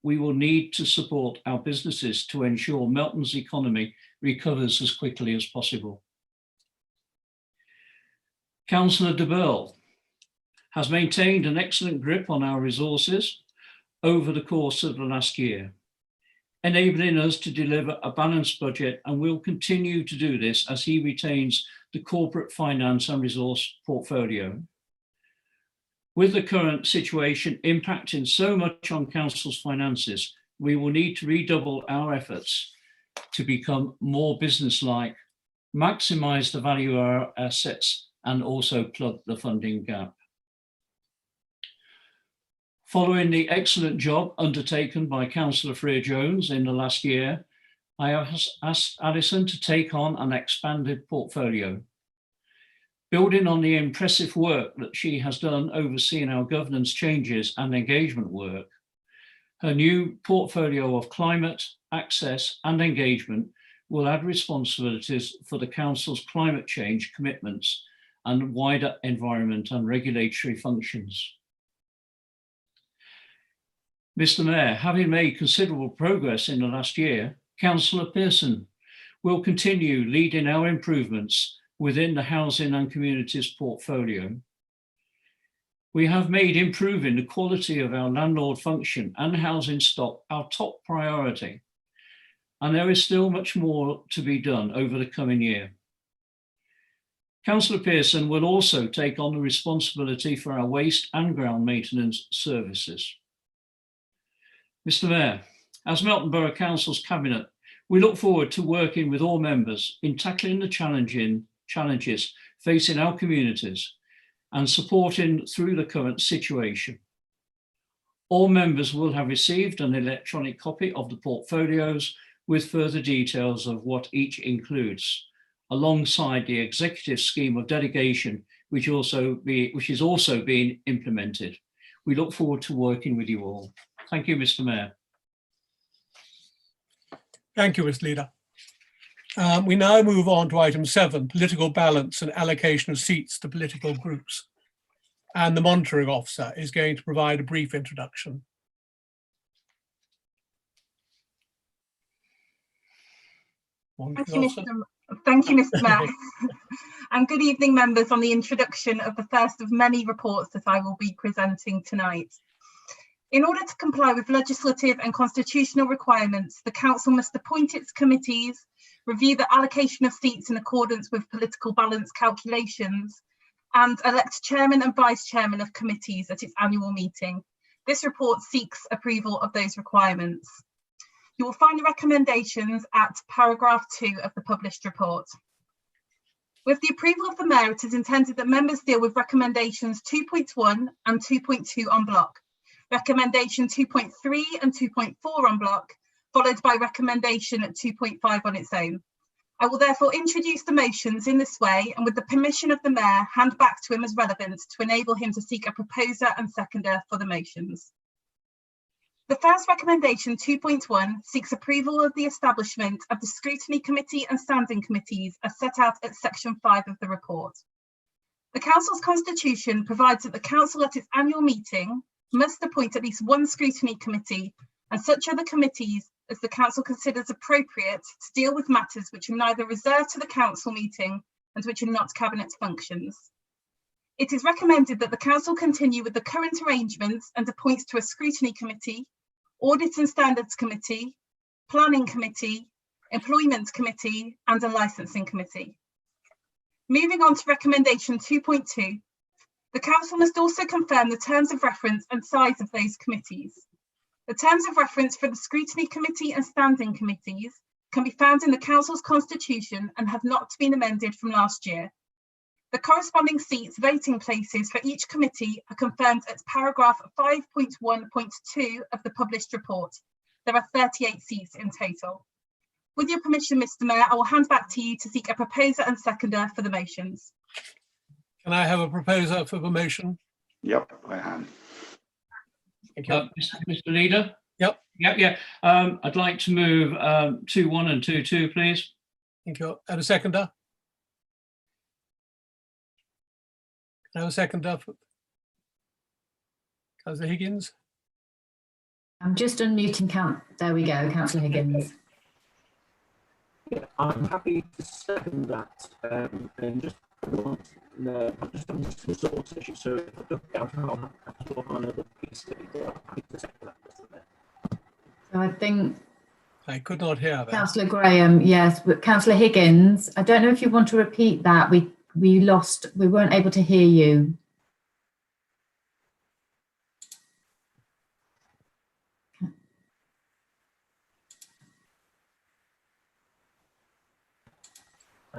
we will need to support our businesses to ensure Melton's economy recovers as quickly as possible. Councillor de Burgh has maintained an excellent grip on our resources over the course of the last year, enabling us to deliver a balanced budget, and will continue to do this as he retains the corporate finance and resource portfolio. With the current situation impacting so much on council's finances, we will need to redouble our efforts to become more businesslike, maximise the value of our assets, and also plug the funding gap. Following the excellent job undertaken by Councillor Freer-Jones in the last year, I have asked Alison to take on an expanded portfolio. Building on the impressive work that she has done overseeing our governance changes and engagement work, her new portfolio of climate, access and engagement will add responsibilities for the Council's climate change commitments and wider environment and regulatory functions. Mr. Mayor, having made considerable progress in the last year, Councillor Pearson will continue leading our improvements within the housing and communities portfolio. We have made improving the quality of our landlord function and housing stock our top priority, and there is still much more to be done over the coming year. Councillor Pearson will also take on the responsibility for our waste and ground maintenance services. Mr. Mayor, as Melton Borough Council's Cabinet, we look forward to working with all members in tackling the challenges facing our communities and supporting through the current situation. All members will have received an electronic copy of the portfolios with further details of what each includes, alongside the executive scheme of delegation, which is also being implemented. We look forward to working with you all. Thank you, Mr. Mayor. Thank you, Mr. Leader. We now move on to item 7, political balance and allocation of seats to political groups. And the monitoring officer is going to provide a brief introduction. Thank you, Mr. Mayor. And good evening, members, on the introduction of the first of many reports that I will be presenting tonight. In order to comply with legislative and constitutional requirements, the Council must appoint its committees, review the allocation of seats in accordance with political balance calculations, and elect chairman and vice chairman of committees at its annual meeting. This report seeks approval of those requirements. You will find the recommendations at paragraph 2 of the published report. With the approval of the Mayor, it is intended that members deal with recommendations 2.1 and 2.2 en bloc, recommendation 2.3 and 2.4 en bloc, followed by recommendation 2.5 on its own. I will therefore introduce the motions in this way, and with the permission of the Mayor, hand back to him as relevant to enable him to seek a proposer and seconder for the motions. The first recommendation, 2.1, seeks approval of the establishment of the Scrutiny Committee and Standing Committees as set out at section 5 of the report. The Council's constitution provides that the Council at its annual meeting must appoint at least one Scrutiny Committee and such other committees as the Council considers appropriate to deal with matters which are neither reserved to the Council meeting and which are not Cabinet functions. It is recommended that the Council continue with the current arrangements and appoints to a Scrutiny Committee, Audit and Standards Committee, Planning Committee, Employment Committee and a Licensing Committee. Moving on to recommendation 2.2, the Council must also confirm the terms of reference and size of those committees. The terms of reference for the Scrutiny Committee and Standing Committees can be found in the Council's constitution and have not been amended from last year. The corresponding seats voting places for each committee are confirmed at paragraph 5.1.2 of the published report. There are 38 seats in total. With your permission, Mr. Mayor, I will hand back to you to seek a proposer and seconder for the motions. Can I have a proposer for the motion? Yep, I am. Thank you. Mr. Leader? Yep. Yeah. I'd like to move 2.1 and 2.2, please. Thank you. And a seconder? Can I have a seconder for Councillor Higgins? I'm just unmuting there we go, Councillor Higgins. Yeah, I'm happy to second that. And just I'm just having some sort of issue, so if I don't get out, I'll have to talk on another piece. I'm happy to second that. So I think I could not hear that. Councillor Graham, yes, but Councillor Higgins, I don't know if you want to repeat that. We weren't able to hear you.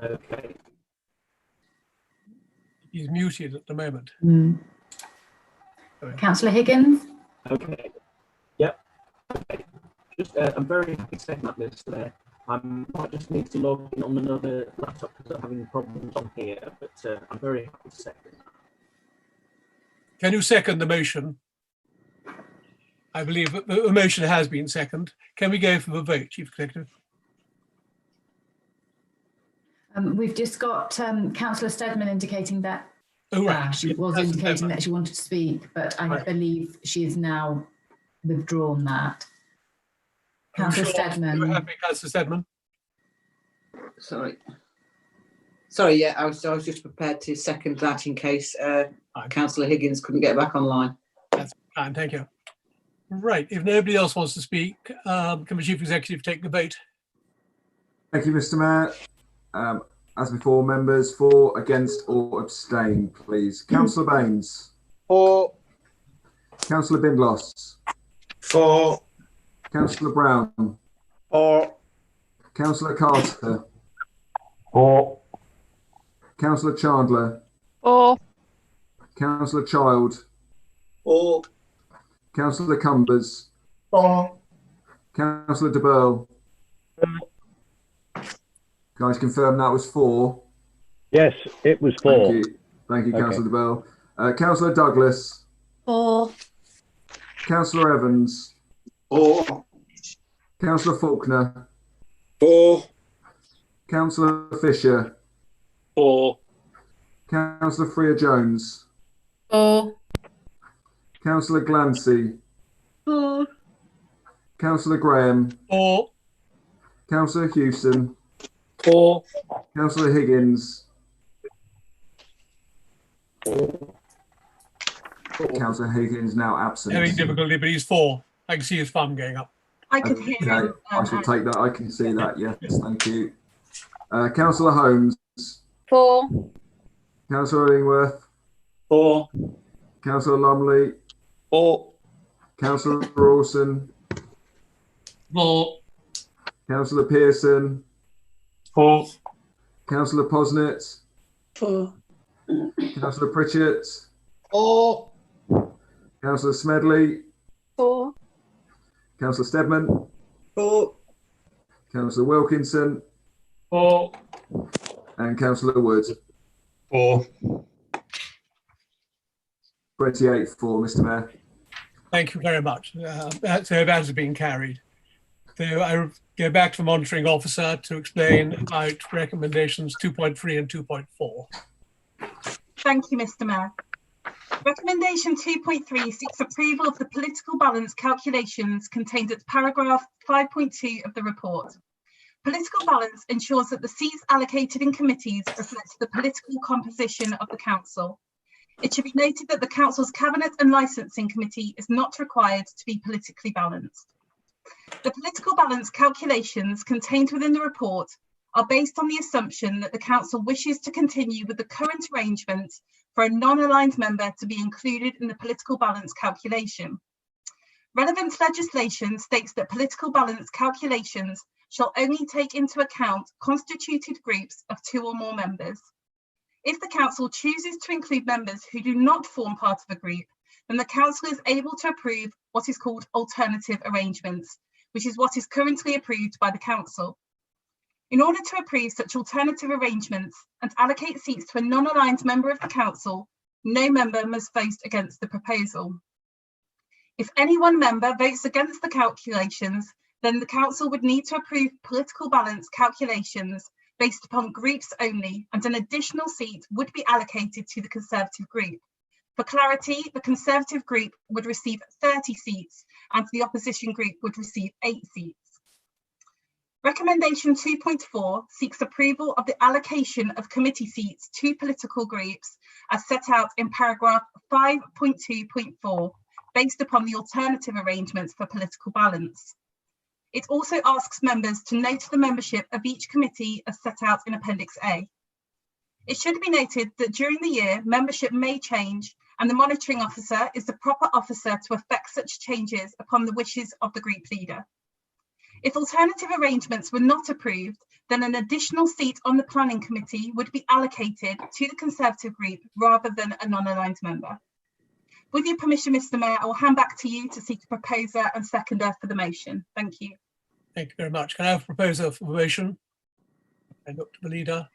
Okay. He's muted at the moment. Councillor Higgins? Okay. Yep. Okay. Just, I'm very happy to second that list there. I might just need to log in on another laptop because I'm having problems on here, but I'm very happy to second that. Can you second the motion? I believe that the motion has been seconded. Can we go for the vote, Chief Executive? We've just got Councillor Steadman indicating that she was indicating that she wanted to speak, but I believe she has now withdrawn that. Councillor Steadman. You're happy, Councillor Steadman? Sorry, yeah, I was just prepared to second that in case Councillor Higgins couldn't get back online. That's fine, thank you. Right, if nobody else wants to speak, can the Chief Executive take the vote? Thank you, Mr. Mayor. As before, members for, against or abstain, please. Councillor Baines. For. Councillor Bindloss. For. Councillor Brown. For. Councillor Carter. For. Councillor Chandler. For. Councillor Child. For. Councillor Cumbers. For. Councillor de Burl. Guys, confirm that was 4. Yes, it was 4. Thank you, Councillor de Burl. Councillor Douglas. 4. Councillor Evans. 4. Councillor Faulkner. 4. Councillor Fisher. 4. Councillor Freer Jones. 4. Councillor Glancy. 4. Councillor Graham. 4. Councillor Hewson. 4. Councillor Higgins. 4. Councillor Higgins now absent. Having difficulty, but he's 4. I can see his thumb going up. I could hear him. I shall take that. I can see that. Yes, thank you. Councillor Holmes. 4. Councillor Illingworth. 4. Councillor Lumley. 4. Councillor Rawson. 4. Councillor Pearson. 4. Councillor Posnett. 4. Councillor Pritchett. 4. Councillor Smedley. 4. Councillor Steadman. 4. Councillor Wilkinson. 4. And Councillor Wood. 4. 28 for, Mr. Mayor. Thank you very much. So that has been carried. So I go back to the monitoring officer to explain about recommendations 2.3 and 2.4. Thank you, Mr. Mayor. Recommendation 2.3 seeks approval of the political balance calculations contained at paragraph 5.2 of the report. Political balance ensures that the seats allocated in committees reflect the political composition of the council. It should be noted that the council's cabinet and licensing committee is not required to be politically balanced. The political balance calculations contained within the report are based on the assumption that the council wishes to continue with the current arrangement for a non-aligned member to be included in the political balance calculation. Relevant legislation states that political balance calculations shall only take into account constituted groups of 2 or more members. If the council chooses to include members who do not form part of a group, then the council is able to approve what is called alternative arrangements, which is what is currently approved by the council. In order to approve such alternative arrangements and allocate seats to a non-aligned member of the council, no member must vote against the proposal. If any one member votes against the calculations, then the council would need to approve political balance calculations based upon groups only, and an additional seat would be allocated to the Conservative group. For clarity, the Conservative group would receive 30 seats and the opposition group would receive 8 seats. Recommendation 2.4 seeks approval of the allocation of committee seats to political groups as set out in paragraph 5.2.4, based upon the alternative arrangements for political balance. It also asks members to note the membership of each committee as set out in Appendix A. It should be noted that during the year, membership may change, and the monitoring officer is the proper officer to effect such changes upon the wishes of the group leader. If alternative arrangements were not approved, then an additional seat on the planning committee would be allocated to the Conservative group rather than a non-aligned member. With your permission, Mr. Mayor, I will hand back to you to seek a proposer and seconder for the motion. Thank you. Thank you very much. Can I have a proposer for the motion? I look to the leader.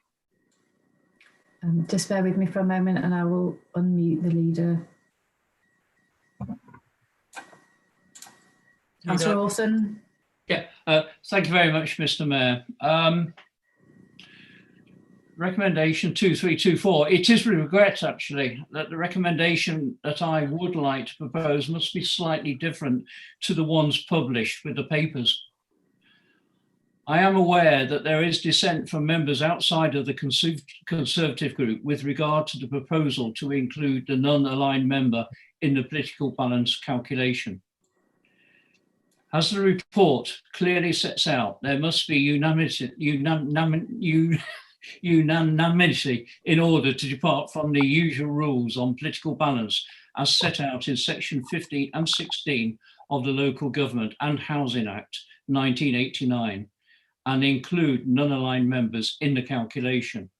Just bear with me for a moment and I will unmute the leader. Councillor Orson. Yeah, thank you very much, Mr. Mayor. Recommendation 2324. It is with regret, actually, that the recommendation that I would like to propose must be slightly different to the ones published with the papers. I am aware that there is dissent from members outside of the Conservative group with regard to the proposal to include the non-aligned member in the political balance calculation. As the report clearly sets out, there must be unanimity in order to depart from the usual rules on political balance as set out in section 15 and 16 of the Local Government and Housing Act 1989 and include non-aligned members in the calculation.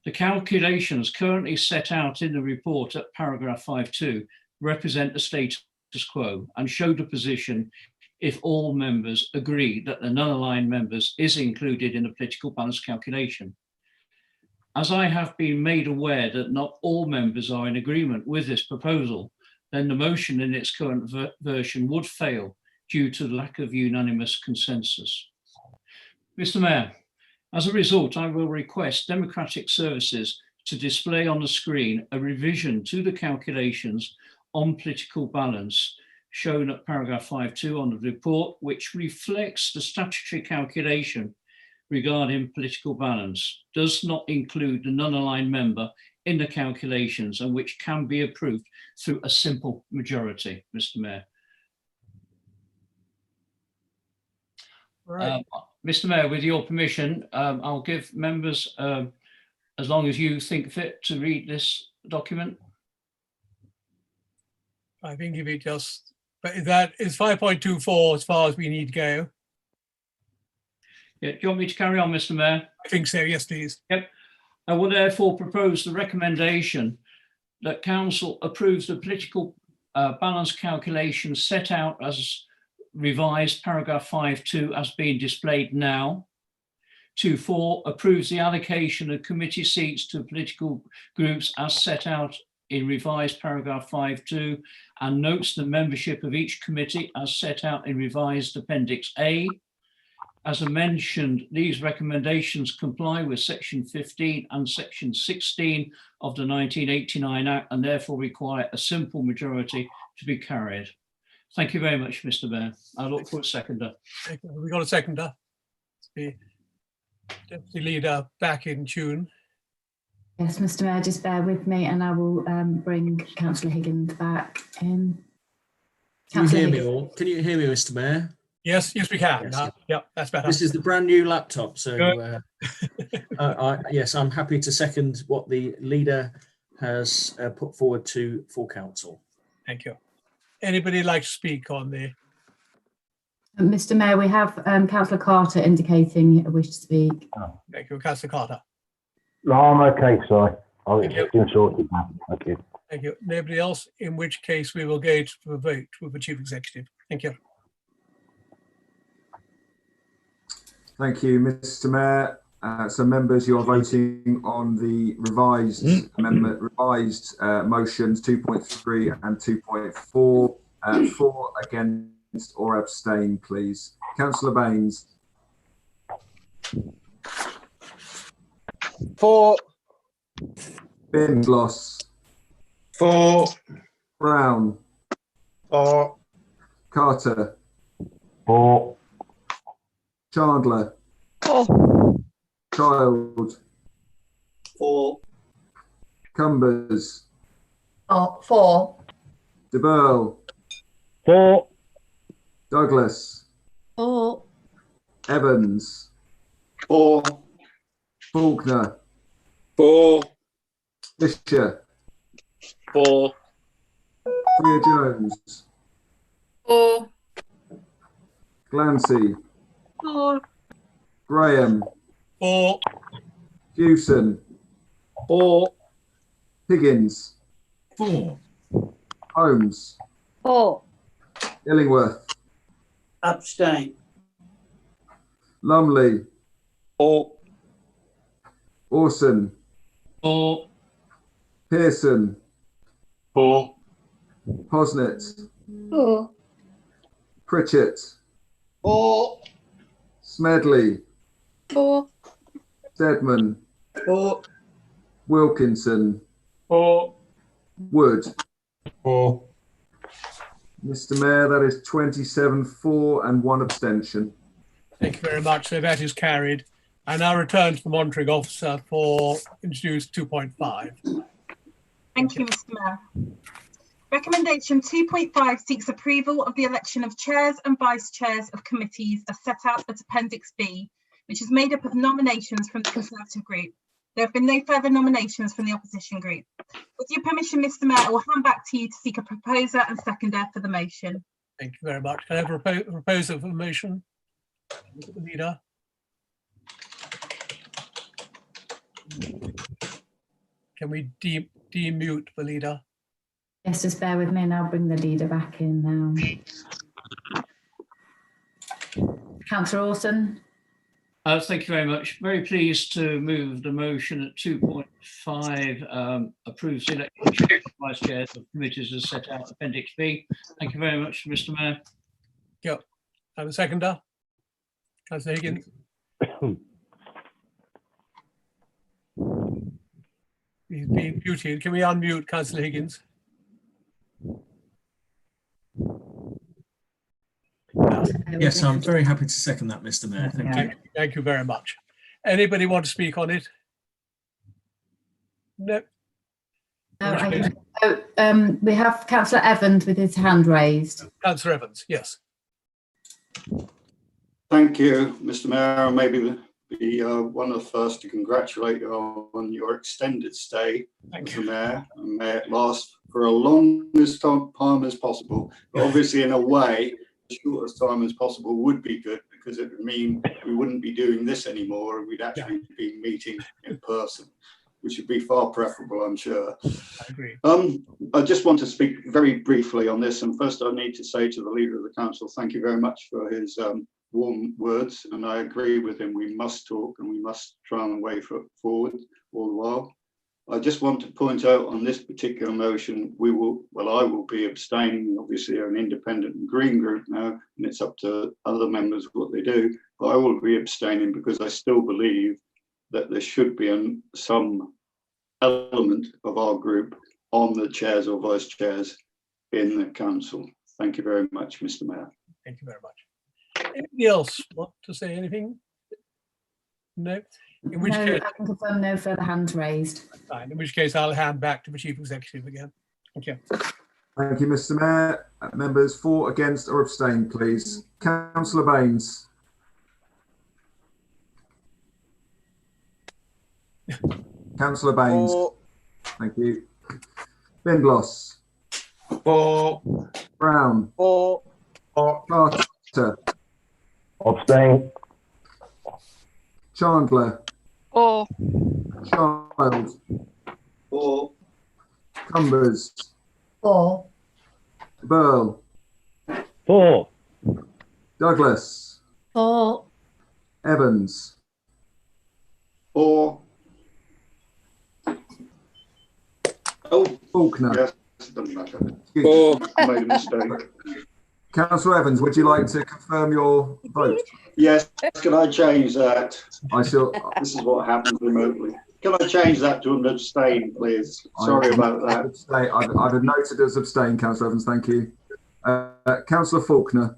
The calculations currently set out in the report at paragraph 5.2 represent the status quo and show the position if all members agree that the non-aligned members is included in the political balance calculation. As I have been made aware that not all members are in agreement with this proposal, then the motion in its current version would fail due to the lack of unanimous consensus. Mr. Mayor, as a result, I will request Democratic Services to display on the screen a revision to the calculations on political balance shown at paragraph 5.2 on the report, which reflects the statutory calculation regarding political balance, does not include the non-aligned member in the calculations and which can be approved through a simple majority, Mr. Mayor. Right. Mr. Mayor, with your permission, I'll give members, as long as you think fit, to read this document. I think if it just, but that is 5.24 as far as we need to go. Yeah, do you want me to carry on, Mr. Mayor? I think so, yes, please. Yep. I will therefore propose the recommendation that Council approves the political balance calculation set out as revised paragraph 5.2 as being displayed now. 2.4 approves the allocation of committee seats to political groups as set out in revised paragraph 5.2 and notes the membership of each committee as set out in revised appendix A. As I mentioned, these recommendations comply with section 15 and section 16 of the 1989 Act and therefore require a simple majority to be carried. Thank you very much, Mr. Mayor. I look for a seconder. We got a seconder. The Deputy Leader back in tune. Yes, Mr. Mayor, just bear with me and I will bring Councillor Higgins back in. Can you hear me all? Can you hear me, Mr. Mayor? Yes, yes, we can. Yes. Yeah, that's better. This is the brand new laptop, so yes, I'm happy to second what the leader has put forward to full council. Thank you. Anybody like to speak on the? Mr. Mayor, we have Councillor Carter indicating a wish to speak. Thank you, Councillor Carter. No, I'm okay, sorry. I'll get sorted now. Thank you. Thank you. Nobody else, in which case we will go to a vote with the Chief Executive. Thank you. Thank you, Mr. Mayor. So members, you are voting on the revised amendment, motions 2.3 and 2.4. For, against or abstain, please. Councillor Baines. For. Bindloss. For. Brown. For. Carter. For. Chandler. For. Child. For. Cumbers. For. De Burl. For. Douglas. For. Evans. For. Faulkner. For. Fisher. For. Freer Jones. For. Glancy. For. Graham. For. Hewson. For. Higgins. For. Holmes. For. Illingworth. Abstain. Lumley. For. Orson. For. Pearson. For. Posnett. For. Pritchett. For. Smedley. For. Stedman. For. Wilkinson. For. Wood. For. Mr. Mayor, that is 27 for and 1 abstention. Thank you very much. So that is carried. I now return to the monitoring officer for introduce 2.5. Thank you, Mr. Mayor. Recommendation 2.5 seeks approval of the election of chairs and vice chairs of committees as set out at Appendix B, which is made up of nominations from the Conservative group. There have been no further nominations from the opposition group. With your permission, Mr. Mayor, I will hand back to you to seek a proposer and seconder for the motion. Thank you very much. Can I have a proposer for the motion? Leader. Can we demute the leader? Yes, just bear with me and I'll bring the leader back in now. Councillor Orson. Thank you very much. Very pleased to move the motion at 2.5, approves the election of vice chairs of committees as set out Appendix B. Thank you very much, Mr. Mayor. Yep. Have a seconder? Councillor Higgins. He's being muted. Can we unmute Councillor Higgins? Yes, I'm very happy to second that, Mr. Mayor. Thank you. Thank you very much. Anybody want to speak on it? No. We have Councillor Evans with his hand raised. Councillor Evans, yes. Thank you, Mr. Mayor. Maybe be one of the first to congratulate you on your extended stay as the Mayor, and may it last for a longest time as possible. But obviously, in a way, the shortest time as possible would be good, because it would mean we wouldn't be doing this anymore and we'd actually be meeting in person, which would be far preferable, I'm sure. I agree. I just want to speak very briefly on this. And first I need to say to the Leader of the Council, thank you very much for his warm words. And I agree with him. We must talk and we must try and way forward all the while. I just want to point out on this particular motion, I will be abstaining. Obviously, an independent and green group now, and it's up to other members what they do. But I will be abstaining because I still believe that there should be some element of our group on the chairs or vice chairs in the council. Thank you very much, Mr. Mayor. Thank you very much. Anybody else want to say anything? No. In which case, I can confirm no further hands raised. fine. In which case, I'll hand back to the Chief Executive again. Thank you. Thank you, Mr. Mayor. Members for, against or abstain, please. Councillor Baines. Councillor Baines. Thank you. Bindloss. For. Brown. Four. Carter. Abstain. Chandler. Four. Child. Four. Cumbers. 4. Burl. 4. Douglas. 4. Evans. 4. Oh, Faulkner. yes, it doesn't matter. Four. I made a mistake. Councillor Evans, would you like to confirm your vote? Yes, can I change that? I shall. This is what happens remotely. Can I change that to an abstain, please? Sorry about that. Abstain. I've noted as abstain, Councillor Evans. Thank you. Councillor Faulkner.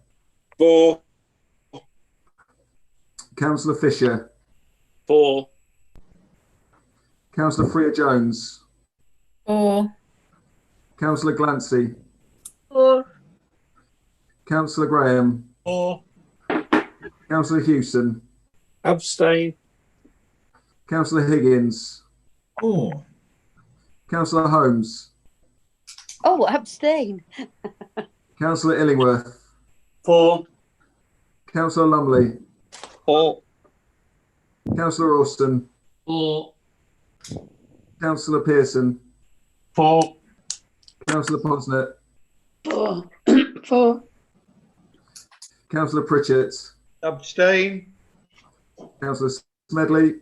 4. Councillor Fisher. 4. Councillor Freer-Jones. 4. Councillor Glancy. 4. Councillor Graham. 4. Councillor Hewson. Abstain. Councillor Higgins. 4. Councillor Holmes. Oh, abstain. Councillor Illingworth. 4. Councillor Lumley. 4. Councillor Austin. 4. Councillor Pearson. 4. Councillor Posnett. 4. 4. Councillor Pritchett. Abstain. Councillor Smedley.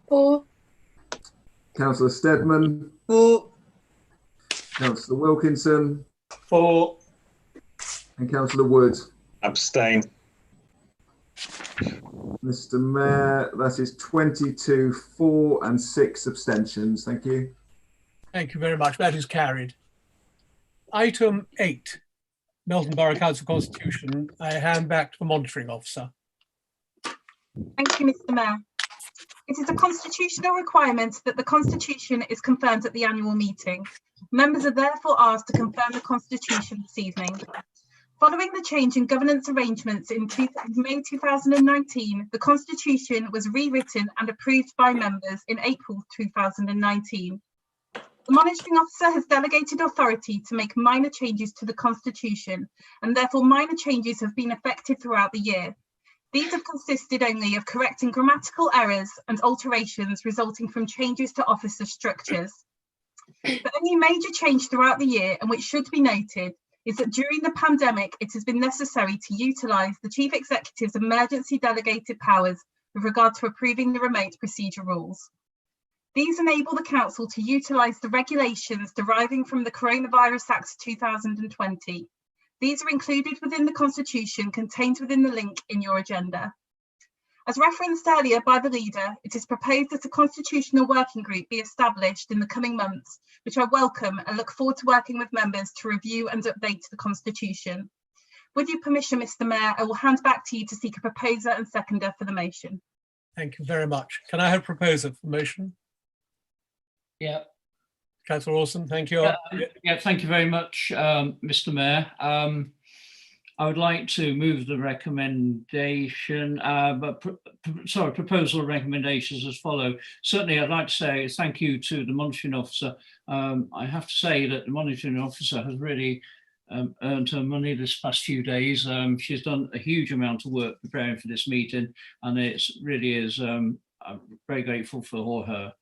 4. Councillor Steadman. 4. Councillor Wilkinson. 4. And Councillor Wood. Abstain. Mr. Mayor, that is 22, 4 and 6 abstentions. Thank you. Thank you very much. That is carried. Item 8, Melton Borough Council Constitution. I hand back to the monitoring officer. Thank you, Mr. Mayor. It is a constitutional requirement that the Constitution is confirmed at the annual meeting. Members are therefore asked to confirm the Constitution this evening. Following the change in governance arrangements in May 2019, the Constitution was rewritten and approved by members in April 2019. The monitoring officer has delegated authority to make minor changes to the Constitution, and therefore minor changes have been effected throughout the year. These have consisted only of correcting grammatical errors and alterations resulting from changes to officer structures. The only major change throughout the year, and which should be noted, is that during the pandemic, it has been necessary to utilise the Chief Executive's emergency delegated powers with regard to approving the remote procedure rules. These enable the Council to utilise the regulations deriving from the Coronavirus Act 2020. These are included within the Constitution contained within the link in your agenda. As referenced earlier by the leader, it is proposed that a constitutional working group be established in the coming months, which I welcome and look forward to working with members to review and update the Constitution. With your permission, Mr. Mayor, I will hand back to you to seek a proposer and seconder for the motion. Thank you very much. Can I have a proposer for the motion? Yeah. Councillor Orson, thank you. Yeah, thank you very much, Mr. Mayor. I would like to move the recommendation, proposal and recommendations as follow. Certainly, I'd like to say thank you to the monitoring officer. I have to say that the monitoring officer has really earned her money this past few days. She's done a huge amount of work preparing for this meeting, and it really is, I'm very grateful for her.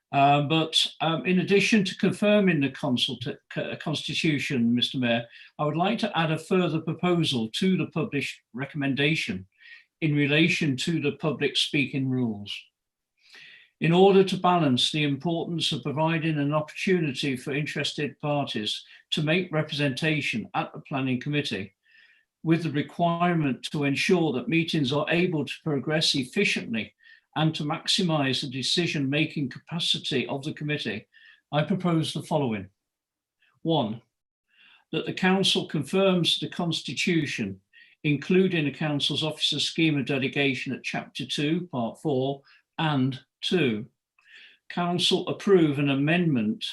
But in addition to confirming the Constitution, Mr. Mayor, I would like to add a further proposal to the published recommendation in relation to the public speaking rules. In order to balance the importance of providing an opportunity for interested parties to make representation at the Planning Committee, with the requirement to ensure that meetings are able to progress efficiently and to maximise the decision-making capacity of the committee, I propose the following. 1, that the Council confirms the Constitution, including the Council's Officer Scheme of Delegation at Chapter 2, Part 4, and 2. Council approve an amendment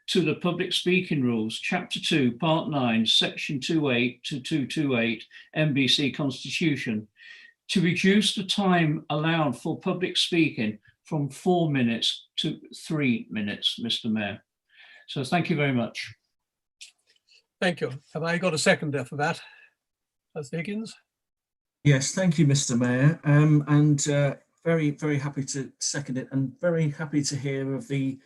to the Public Speaking Rules, Chapter 2, Part 9, Section 28 to 228, MBC Constitution, to reduce the time allowed for public speaking from 4 minutes to 3 minutes, Mr. Mayor. So thank you very much. Thank you. Have I got a seconder for that? Councillor Higgins? Yes, thank you, Mr. Mayor. Very, very happy to second it, and very happy to hear of the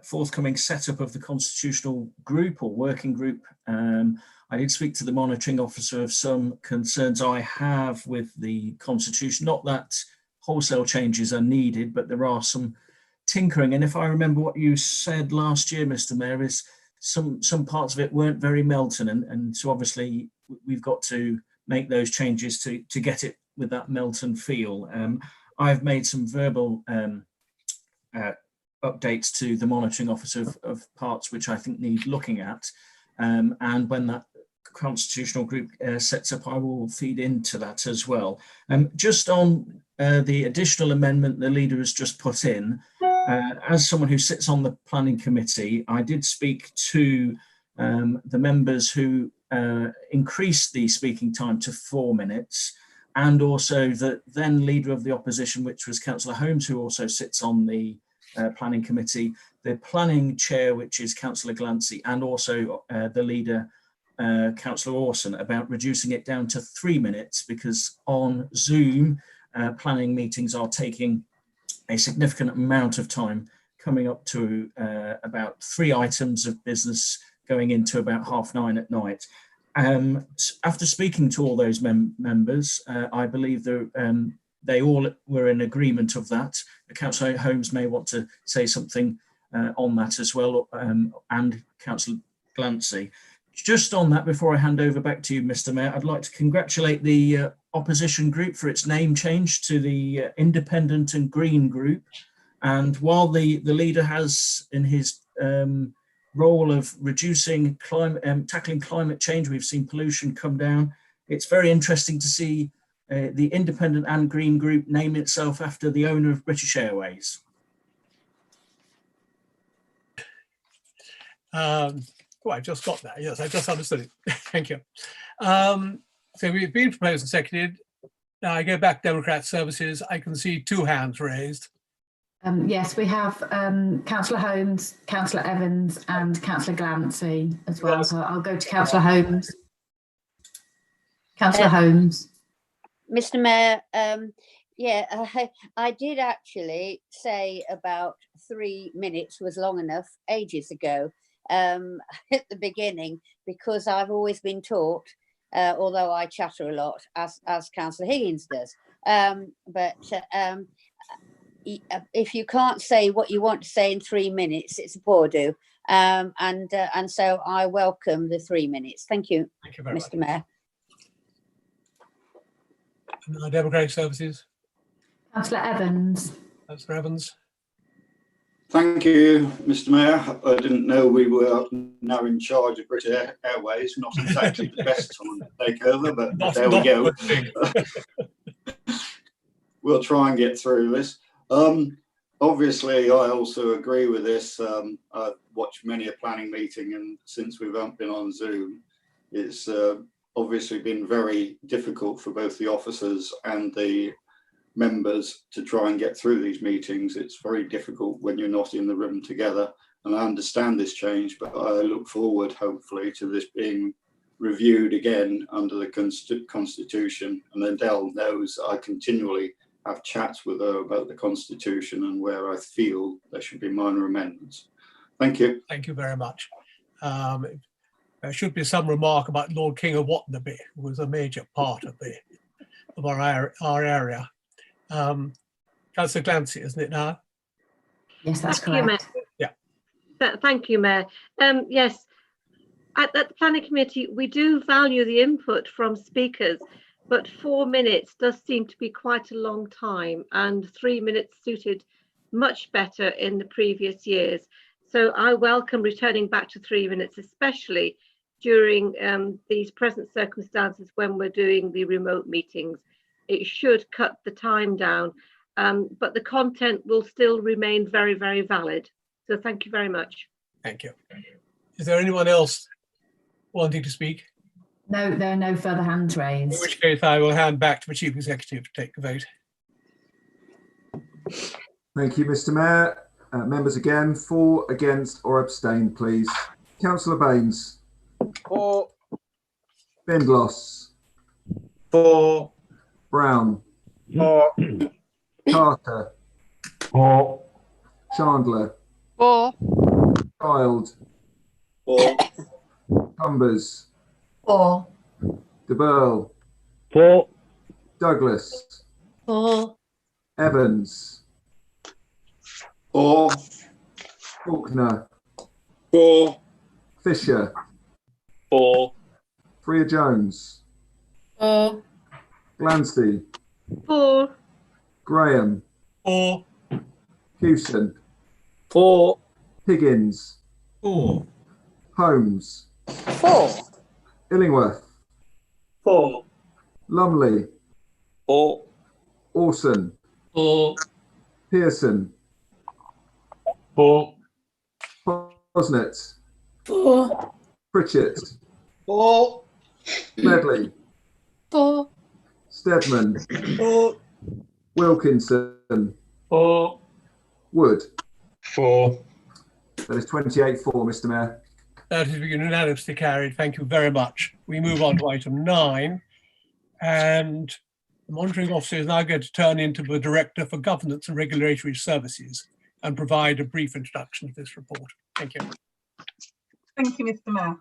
forthcoming setup of the constitutional group or working group. I did speak to the monitoring officer of some concerns I have with the constitution. Not that wholesale changes are needed, but there are some tinkering. And if I remember what you said last year, Mr. Mayor, is some parts of it weren't very Melton, and so obviously we've got to make those changes to get it with that Melton feel. I've made some verbal updates to the monitoring officer of parts which I think need looking at, and when that constitutional group sets up, I will feed into that as well. Just on the additional amendment the leader has just put in, as someone who sits on the planning committee, I did speak to the members who increased the speaking time to 4 minutes, and also the then leader of the opposition, which was Councillor Holmes, who also sits on the planning committee, the planning chair, which is Councillor Glancy, and also the leader, Councillor Orson, about reducing it down to 3 minutes, because on Zoom, planning meetings are taking a significant amount of time, coming up to about 3 items of business going into about 9:30 at night. After speaking to all those members, I believe they all were in agreement of that. Councillor Holmes may want to say something on that as well, and Councillor Glancy. Just on that, before I hand over back to you, Mr. Mayor, I'd like to congratulate the opposition group for its name change to the Independent and Green group. And while the leader has in his role of reducing tackling climate change, we've seen pollution come down. It's very interesting to see the Independent and Green group name itself after the owner of British Airways. Oh, I just got that. Yes, I just understood it. Thank you. So we've been proposed and seconded. Now I go back to Democrat Services. I can see 2 hands raised. Yes, we have Councillor Holmes, Councillor Evans and Councillor Glancy as well. So I'll go to Councillor Holmes. Councillor Holmes. Mr. Mayor, I did actually say about 3 minutes was long enough ages ago at the beginning, because I've always been taught, although I chatter a lot, as Councillor Higgins does, if you can't say what you want to say in 3 minutes, it's a poor do. And so I welcome the 3 minutes. Thank you, Mr. Mayor. Democratic Services. Councillor Evans. Councillor Evans. Thank you, Mr. Mayor. I didn't know we were now in charge of British Airways. Not exactly the best time to take over, but there we go. We'll try and get through this. Obviously, I also agree with this. I've watched many a planning meeting, and since we've been on Zoom, it's obviously been very difficult for both the officers and the members to try and get through these meetings. It's very difficult when you're not in the room together, and I understand this change, but I look forward hopefully to this being reviewed again under the Constitution. And Adele knows I continually have chats with her about the Constitution and where I feel there should be minor amendments. Thank you. Thank you very much. There should be some remark about Lord King of Watanabe, who was a major part of our area. Councillor Glancy, isn't it now? Yes, that's correct. correct. Yeah. Thank you, Mayor. Yes, at the planning committee, we do value the input from speakers, but 4 minutes does seem to be quite a long time, and 3 minutes suited much better in the previous years. So I welcome returning back to 3 minutes, especially during these present circumstances when we're doing the remote meetings. It should cut the time down, but the content will still remain very, very valid. So thank you very much. Thank you. Is there anyone else wanting to speak? No, there are no further hands raised. In which case I will hand back to the Chief Executive to take the vote. Thank you, Mr. Mayor. Members again, for, against or abstain, please. Councillor Baines. For. Bindloss. For. Brown. For. Carter. For. Chandler. For. Child. For. Cumbers. For. De Burl. For. Douglas. For. Evans. For. Faulkner. For. Fisher. For. Freer Jones. For. Glansby. For. Graham. For. Hewson. For. Higgins. For. Holmes. For. Illingworth. For. Lumley. For. Orson. For. Pearson. For. Posnett. For. Pritchett. For. Medley. For. Stedman. For. Wilkinson. For. Wood. For. That is 28 for, Mr. Mayor. That is unanimously carried. Thank you very much. We move on to item 9. And the monitoring officer is now going to turn into the Director for Governance and Regulatory Services and provide a brief introduction to this report. Thank you. Thank you, Mr. Mayor.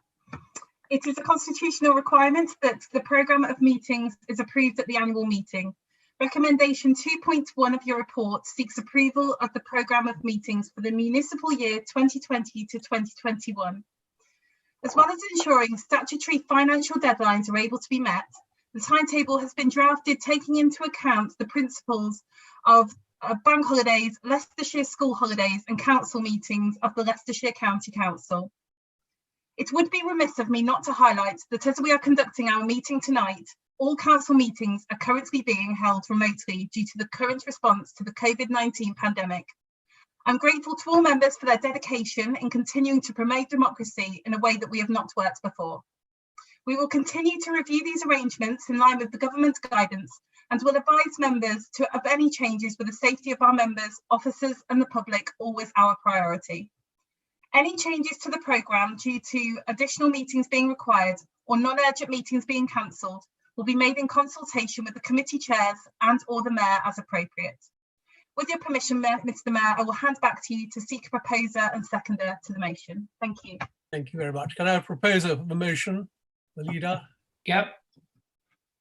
It is a constitutional requirement that the programme of meetings is approved at the annual meeting. Recommendation 2.1 of your report seeks approval of the programme of meetings for the municipal year 2020 to 2021. As well as ensuring statutory financial deadlines are able to be met, the timetable has been drafted taking into account the principles of bank holidays, Leicestershire school holidays and council meetings of the Leicestershire County Council. It would be remiss of me not to highlight that as we are conducting our meeting tonight, all council meetings are currently being held remotely due to the current response to the COVID-19 pandemic. I'm grateful to all members for their dedication in continuing to promote democracy in a way that we have not worked before. We will continue to review these arrangements in line with the government's guidance and will advise members of any changes for the safety of our members, officers and the public, always our priority. Any changes to the programme due to additional meetings being required or non-urgent meetings being cancelled will be made in consultation with the committee chairs and or the Mayor as appropriate. With your permission, Mr. Mayor, I will hand back to you to seek a proposer and seconder to the motion. Thank you. Thank you very much. Can I have a proposer for the motion? The leader? Yep.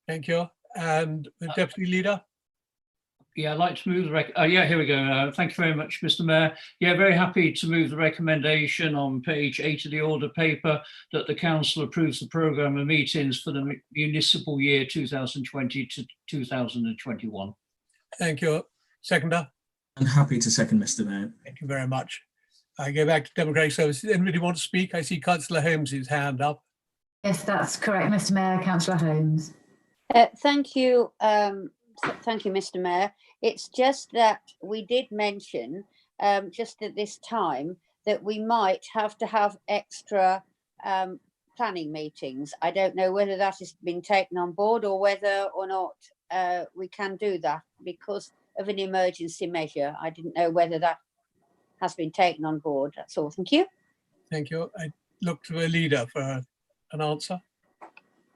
Thank you. And the deputy leader? Yeah, I'd like to move the yeah, here we go. Thank you very much, Mr. Mayor. Yeah, very happy to move the recommendation on page 8 of the order paper that the council approves the programme of meetings for the municipal year 2020 to 2021. Thank you. Seconder? I'm happy to second, Mr. Mayor. Thank you very much. I go back to Democratic Services. Anybody want to speak? I see Councillor Holmes' hand up. Yes, that's correct, Mr. Mayor. Councillor Holmes. Thank you. Thank you, Mr. Mayor. It's just that we did mention just at this time that we might have to have extra planning meetings. I don't know whether that has been taken on board or whether or not we can do that because of an emergency measure. I didn't know whether that has been taken on board. That's all. Thank you. Thank you. I look to a leader for an answer.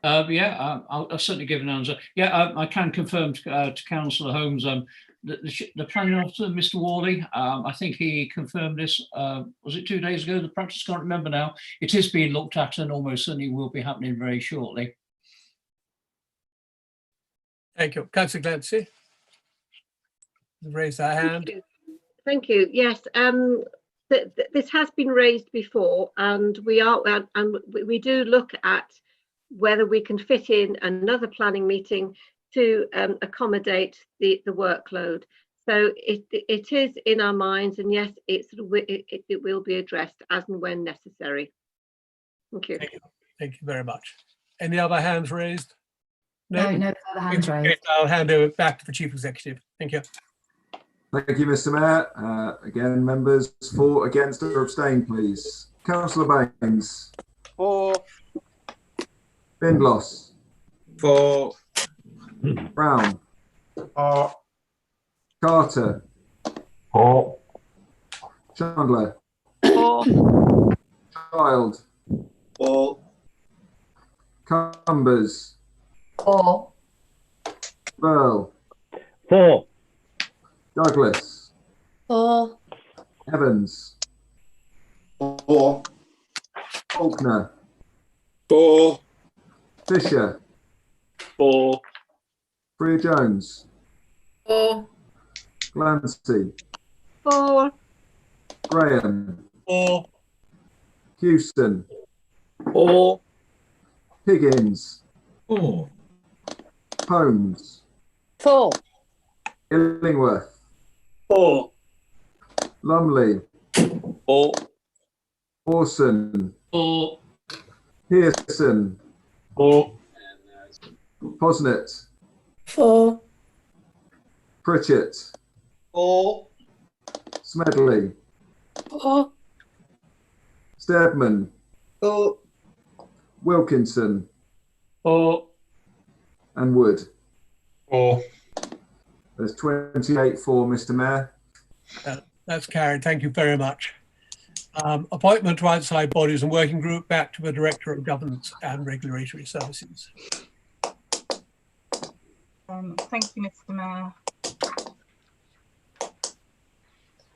Yeah, I'll certainly give an answer. Yeah, I can confirm to Councillor Holmes, the planning officer, Mr. Worley, I think he confirmed this, was it 2 days ago? The practice, can't remember now. It is being looked at and almost certainly will be happening very shortly. Thank you. Councillor Clancy. Raise their hand. Thank you. Yes, this has been raised before, and we do look at whether we can fit in another planning meeting to accommodate the workload. So it is in our minds, and yes, it will be addressed as and when necessary. Thank you. Thank you. Thank you very much. Any other hands raised? No, no further hands raised. I'll hand over back to the Chief Executive. Thank you. Thank you, Mr. Mayor. Again, members for, against or abstain, please. Councillor Baines. For. Bindloss. For. Brown. For. Carter. For. Chandler. For. Child. For. Cumbers, 4. Burl, 4. Douglas, 4. Evans, 4. Faulkner, 4. Fisher, 4. Freer Jones, 4. Glancy, 4. Graham, 4. Houston, 4. Higgins, 4. Holmes, 4. Illingworth, 4. Lumley, 4. Orson, 4. Pearson, 4. Posnett, 4. Pritchett, 4. Smedley, 4. Steadman, 4. Wilkinson, 4. and Wood. 4. There's 28 for, Mr. Mayor. That's carried. Thank you very much. Appointment to outside bodies and working group, back to the Director of Governance and Regulatory Services. Thank you, Mr. Mayor.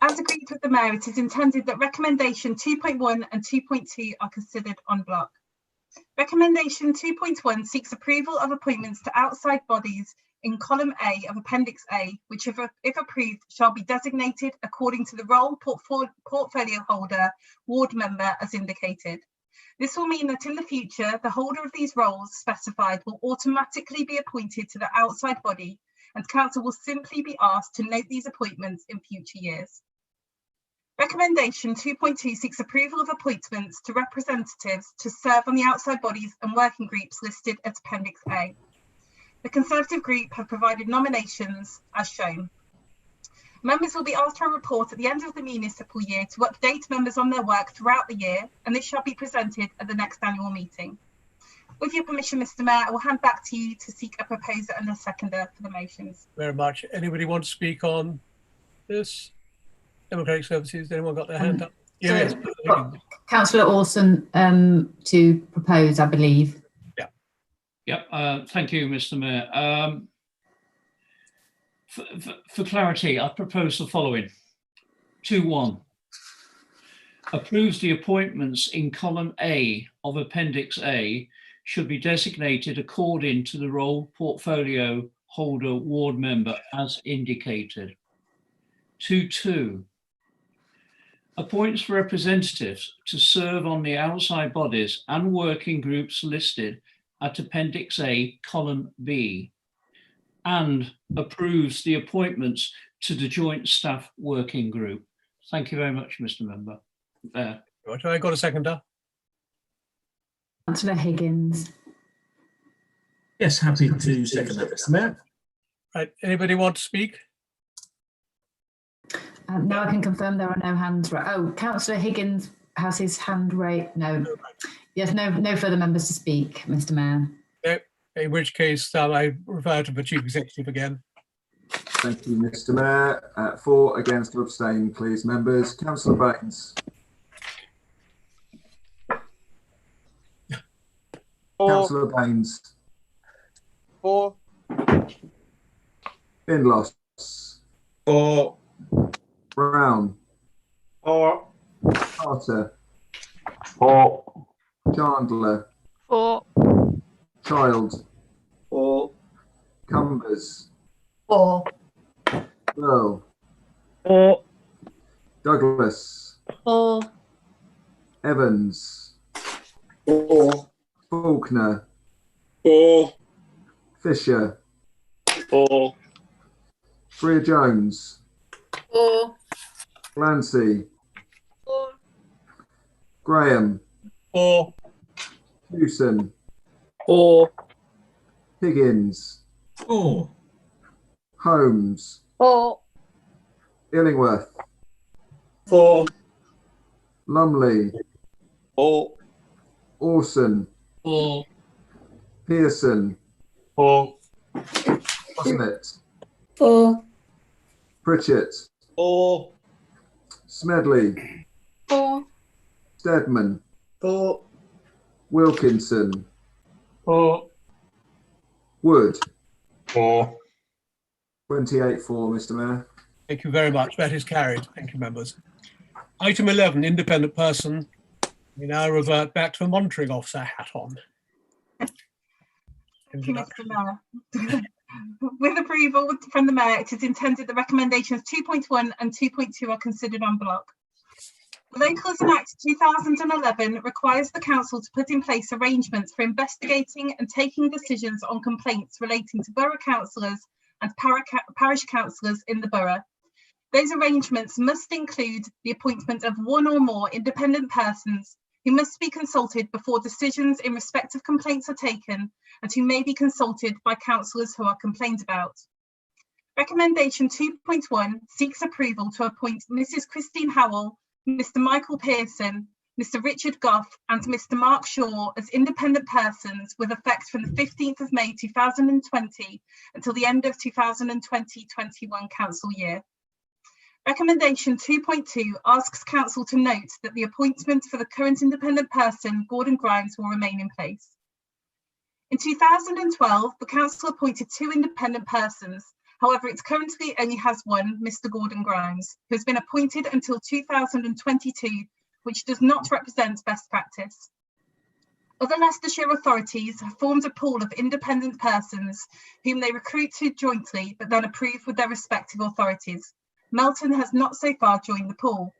As agreed with the Mayor, it is intended that recommendation 2.1 and 2.2 are considered en bloc. Recommendation 2.1 seeks approval of appointments to outside bodies in column A of Appendix A, which if approved shall be designated according to the role portfolio holder, ward member as indicated. This will mean that in the future, the holder of these roles specified will automatically be appointed to the outside body, and Council will simply be asked to note these appointments in future years. Recommendation 2.2 seeks approval of appointments to representatives to serve on the outside bodies and working groups listed at Appendix A. The Conservative group have provided nominations as shown. Members will be asked for a report at the end of the municipal year to update members on their work throughout the year, and this shall be presented at the next annual meeting. With your permission, Mr. Mayor, I will hand back to you to seek a proposer and a seconder for the motions. Very much. Anybody want to speak on this? Democratic Services, anyone got their hand up? Yes. Councillor Orson to propose, I believe. Yep. Thank you, Mr. Mayor. For clarity, I propose the following. 2.1. Approves the appointments in column A of Appendix A should be designated according to the role portfolio holder ward member as indicated. 2.2. Appoints representatives to serve on the outside bodies and working groups listed at Appendix A, column B, and approves the appointments to the Joint Staff Working Group. Thank you very much, Mr. Member. Right, I got a seconder. Councillor Higgins. Yes, happy to second that, Mr. Mayor. Right, anybody want to speak? Now I can confirm there are no hands. Oh, Councillor Higgins has his hand raised. No, yes, no further members to speak, Mr. Mayor. No, in which case I refer to the Chief Executive again. Thank you, Mr. Mayor. For, against, or abstain, please, members. Councillor Baines. 4. Councillor Baines. 4. Findloss. 4. Brown. 4. Carter. 4. Chandler. 4. Child. 4. Cumbers. 4. Earl. 4. Douglas. 4. Evans. 4. Faulkner. 4. Fisher. 4. Freer Jones. 4. Glancy. 4. Graham. 4. Hewson. 4. Higgins. 4. Holmes. 4. Illingworth. 4. Lumley. 4. Orson. 4. Pearson. 4. Posnett. 4. Pritchett. 4. Smedley. 4. Steadman. 4. Wilkinson. 4. Wood. 4. 28 for, Mr. Mayor. Thank you very much. That is carried. Thank you, members. Item 11, independent person. We now revert back to a monitoring officer hat on. Thank you, Mr. Mayor. With approval from the Mayor, it is intended that recommendations 2.1 and 2.2 are considered en bloc. The Localism Act 2011 requires the council to put in place arrangements for investigating and taking decisions on complaints relating to borough councillors and parish councillors in the borough. Those arrangements must include the appointment of one or more independent persons who must be consulted before decisions in respect of complaints are taken and who may be consulted by councillors who are complained about. Recommendation 2.1 seeks approval to appoint Mrs. Christine Howell, Mr. Michael Pearson, Mr. Richard Goff and Mr. Mark Shaw as independent persons with effect from the 15th of May 2020 until the end of 2020-21 council year. Recommendation 2.2 asks council to note that the appointment for the current independent person, Gordon Grimes, will remain in place. In 2012, the council appointed 2 independent persons. However, it currently only has one, Mr. Gordon Grimes, who has been appointed until 2022, which does not represent best practice. Other Leicestershire authorities have formed a pool of independent persons whom they recruited jointly, but then approve with their respective authorities. Melton has not so far joined the pool.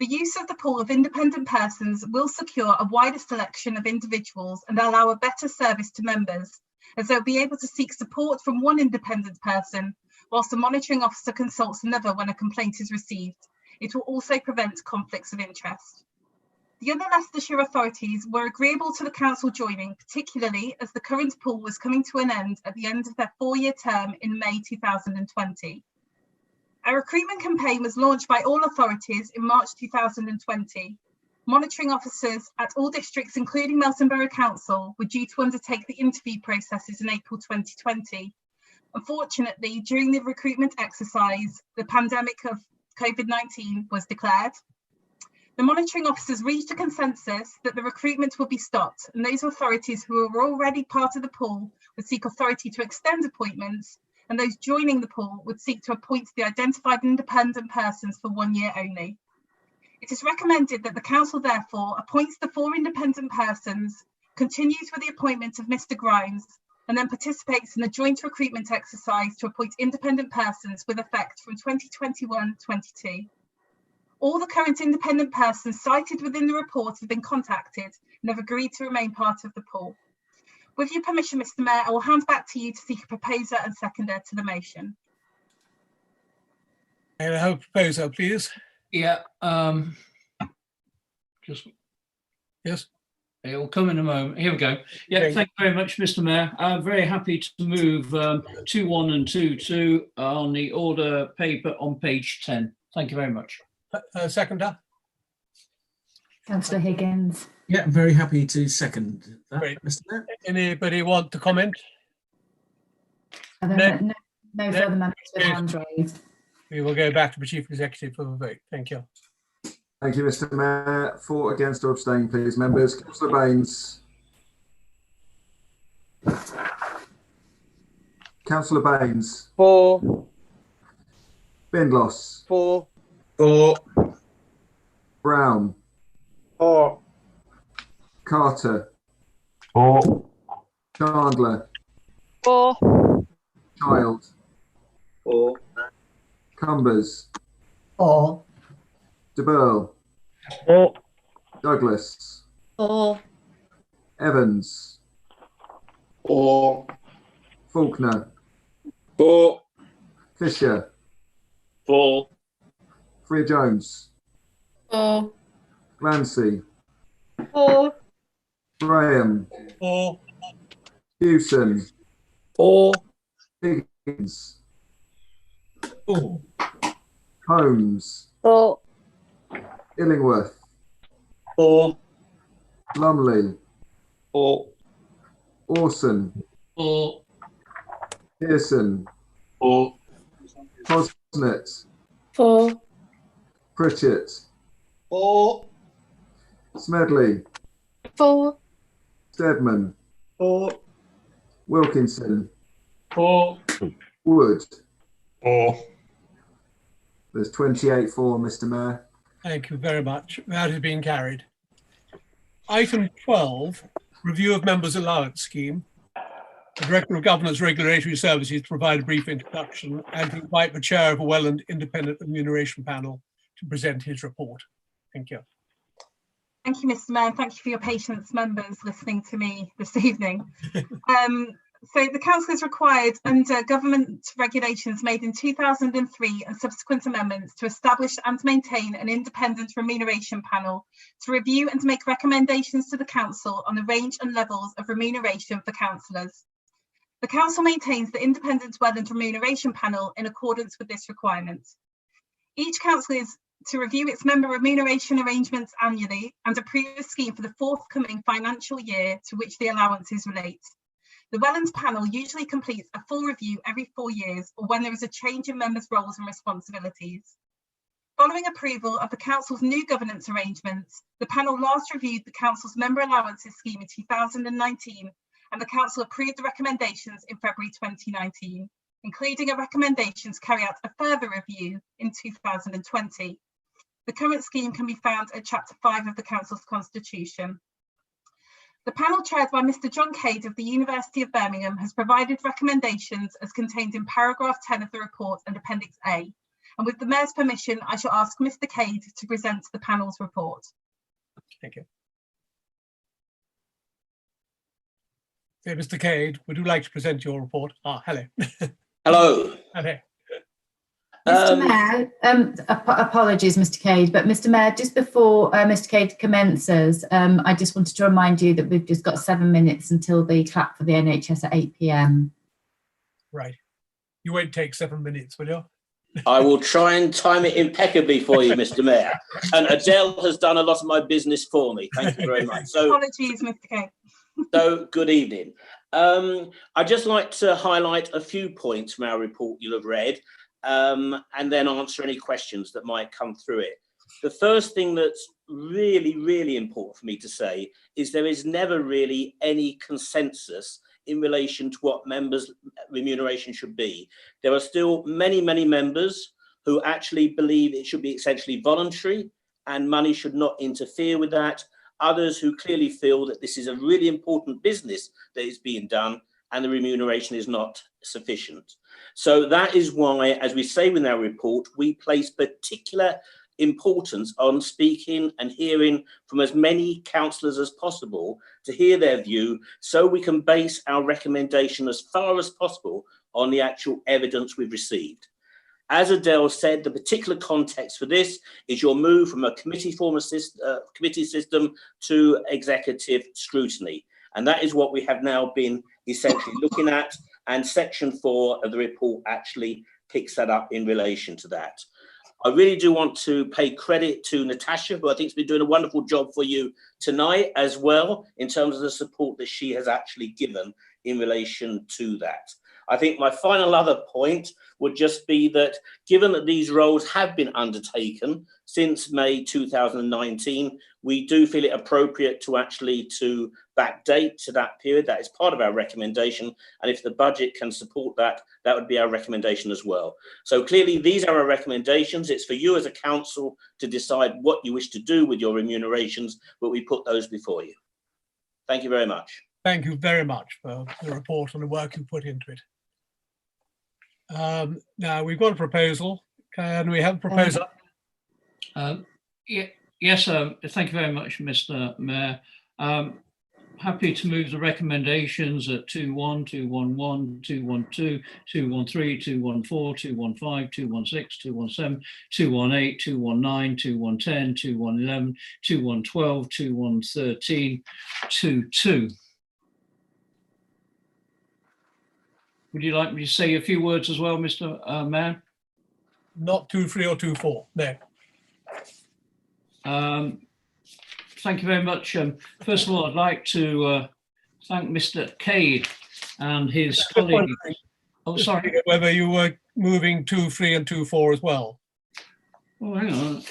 The use of the pool of independent persons will secure a wider selection of individuals and allow a better service to members, as they'll be able to seek support from one independent person, whilst the monitoring officer consults another when a complaint is received. It will also prevent conflicts of interest. The other Leicestershire authorities were agreeable to the council joining, particularly as the current pool was coming to an end at the end of their 4-year term in May 2020. A recruitment campaign was launched by all authorities in March 2020. Monitoring officers at all districts, including Melton Borough Council, were due to undertake the interview processes in April 2020. Unfortunately, during the recruitment exercise, the pandemic of COVID-19 was declared. The monitoring officers reached a consensus that the recruitment would be stopped, and those authorities who were already part of the pool would seek authority to extend appointments, and those joining the pool would seek to appoint the identified independent persons for 1 year only. It is recommended that the council therefore appoints the 4 independent persons, continues with the appointment of Mr. Grimes, and then participates in the joint recruitment exercise to appoint independent persons with effect from 2021-22. All the current independent persons cited within the report have been contacted and have agreed to remain part of the pool. With your permission, Mr. Mayor, I will hand back to you to seek a proposer and seconder to the motion. May I have a proposer, please? Yeah, just yes. It will come in a moment. Here we go. Yeah, thank you very much, Mr. Mayor. I'm very happy to move 2.1 and 2.2 on the order paper on page 10. Thank you very much. Seconder? Councillor Higgins. Yeah, I'm very happy to second that, Great. Mr. Mayor. Anybody want to comment? Are there no further members with hands raised? We will go back to the Chief Executive for the vote. Thank you. Thank you, Mr. Mayor. For, against or abstain, please, members. Councillor Baines. Councillor Baines. 4. Bindloss. 4. 4. Brown. 4. Carter. 4. Chandler. 4. Child. 4. Cumbers. 4. De Burl. 4. Douglas. 4. Evans. 4. Faulkner. 4. Fisher. 4. Freer Jones. 4. Clancy. 4. Graham. 4. Hewson. 4. Higgins. 4. Holmes. 4. Illingworth. 4. Lumley. 4. Orson. 4. Pearson. 4. Posnett. 4. Pritchett. 4. Smedley. 4. Stedman. 4. Wilkinson. 4. Wood. 4. There's 28 for, Mr. Mayor. Thank you very much. That has been carried. Item 12, review of members' allowance scheme. The Director of Governance Regulatory Services to provide a brief introduction and to invite the chair of a Welland Independent Remuneration Panel to present his report. Thank you. Thank you, Mr. Mayor. Thank you for your patience, members listening to me this evening. So the Council is required under government regulations made in 2003 and subsequent amendments to establish and maintain an independent remuneration panel to review and make recommendations to the Council on the range and levels of remuneration for councillors. The Council maintains the independent Welland remuneration panel in accordance with this requirement. Each council is to review its member remuneration arrangements annually and approve a scheme for the forthcoming financial year to which the allowances relate. The Welland panel usually completes a full review every 4 years or when there is a change in members' roles and responsibilities. Following approval of the Council's new governance arrangements, the panel last reviewed the Council's member allowances scheme in 2019 and the Council approved the recommendations in February 2019, including a recommendation to carry out a further review in 2020. The current scheme can be found at Chapter 5 of the Council's Constitution. The panel chaired by Mr. John Cade of the University of Birmingham has provided recommendations as contained in paragraph 10 of the report and Appendix A. And with the Mayor's permission, I shall ask Mr. Cade to present the panel's report. Thank you. So, Mr. Cade, would you like to present your report? Hello. Hello. Hello. Mr. Mayor, apologies, Mr. Cade, but Mr. Mayor, just before Mr. Cade commences, I just wanted to remind you that we've just got 7 minutes until the clap for the NHS at 8 p.m. Right. You won't take 7 minutes, will you? I will try and time it impeccably for you, Mr. Mayor. And Adele has done a lot of my business for me. Thank you very much. So, apologies, Mr. Cade. So, good evening. I'd just like to highlight a few points from our report you'll have read. And then answer any questions that might come through it. The first thing that's really, really important for me to say is there is never really any consensus in relation to what members' remuneration should be. There are still many, many members who actually believe it should be essentially voluntary and money should not interfere with that. Others who clearly feel that this is a really important business that is being done and the remuneration is not sufficient. So that is why, as we say in our report, we place particular importance on speaking and hearing from as many councillors as possible to hear their view, so we can base our recommendation as far as possible on the actual evidence we've received. As Adele said, the particular context for this is your move from a committee system to executive scrutiny. And that is what we have now been essentially looking at. And section 4 of the report actually picks that up in relation to that. I really do want to pay credit to Natasha, who I think has been doing a wonderful job for you tonight as well, in terms of the support that she has actually given in relation to that. I think my final other point would just be that given that these roles have been undertaken since May 2019, we do feel it appropriate to actually to backdate to that period. That is part of our recommendation. And if the budget can support that, that would be our recommendation as well. So clearly these are our recommendations. It's for you as a council to decide what you wish to do with your remunerations, but we put those before you. Thank you very much. Thank you very much for the report and the work you put into it. Now we've got a proposal. Can we have a proposal? Yes, thank you very much, Mr. Mayor. Happy to move the recommendations at 2.1, 2.11, 2.12, 2.13, 2.14, 2.15, 2.16, 2.17, 2.18, 2.19, 2.10, 2.11, 2.12, 2.13, 2.2. Would you like me to say a few words as well, Mr. Mayor? Not 2.3 or 2.4, no. Thank you very much. First of all, I'd like to thank Mr. Cade and his colleagues. Oh, sorry. Whether you were moving 2.3 and 2.4 as well. Oh, hang on.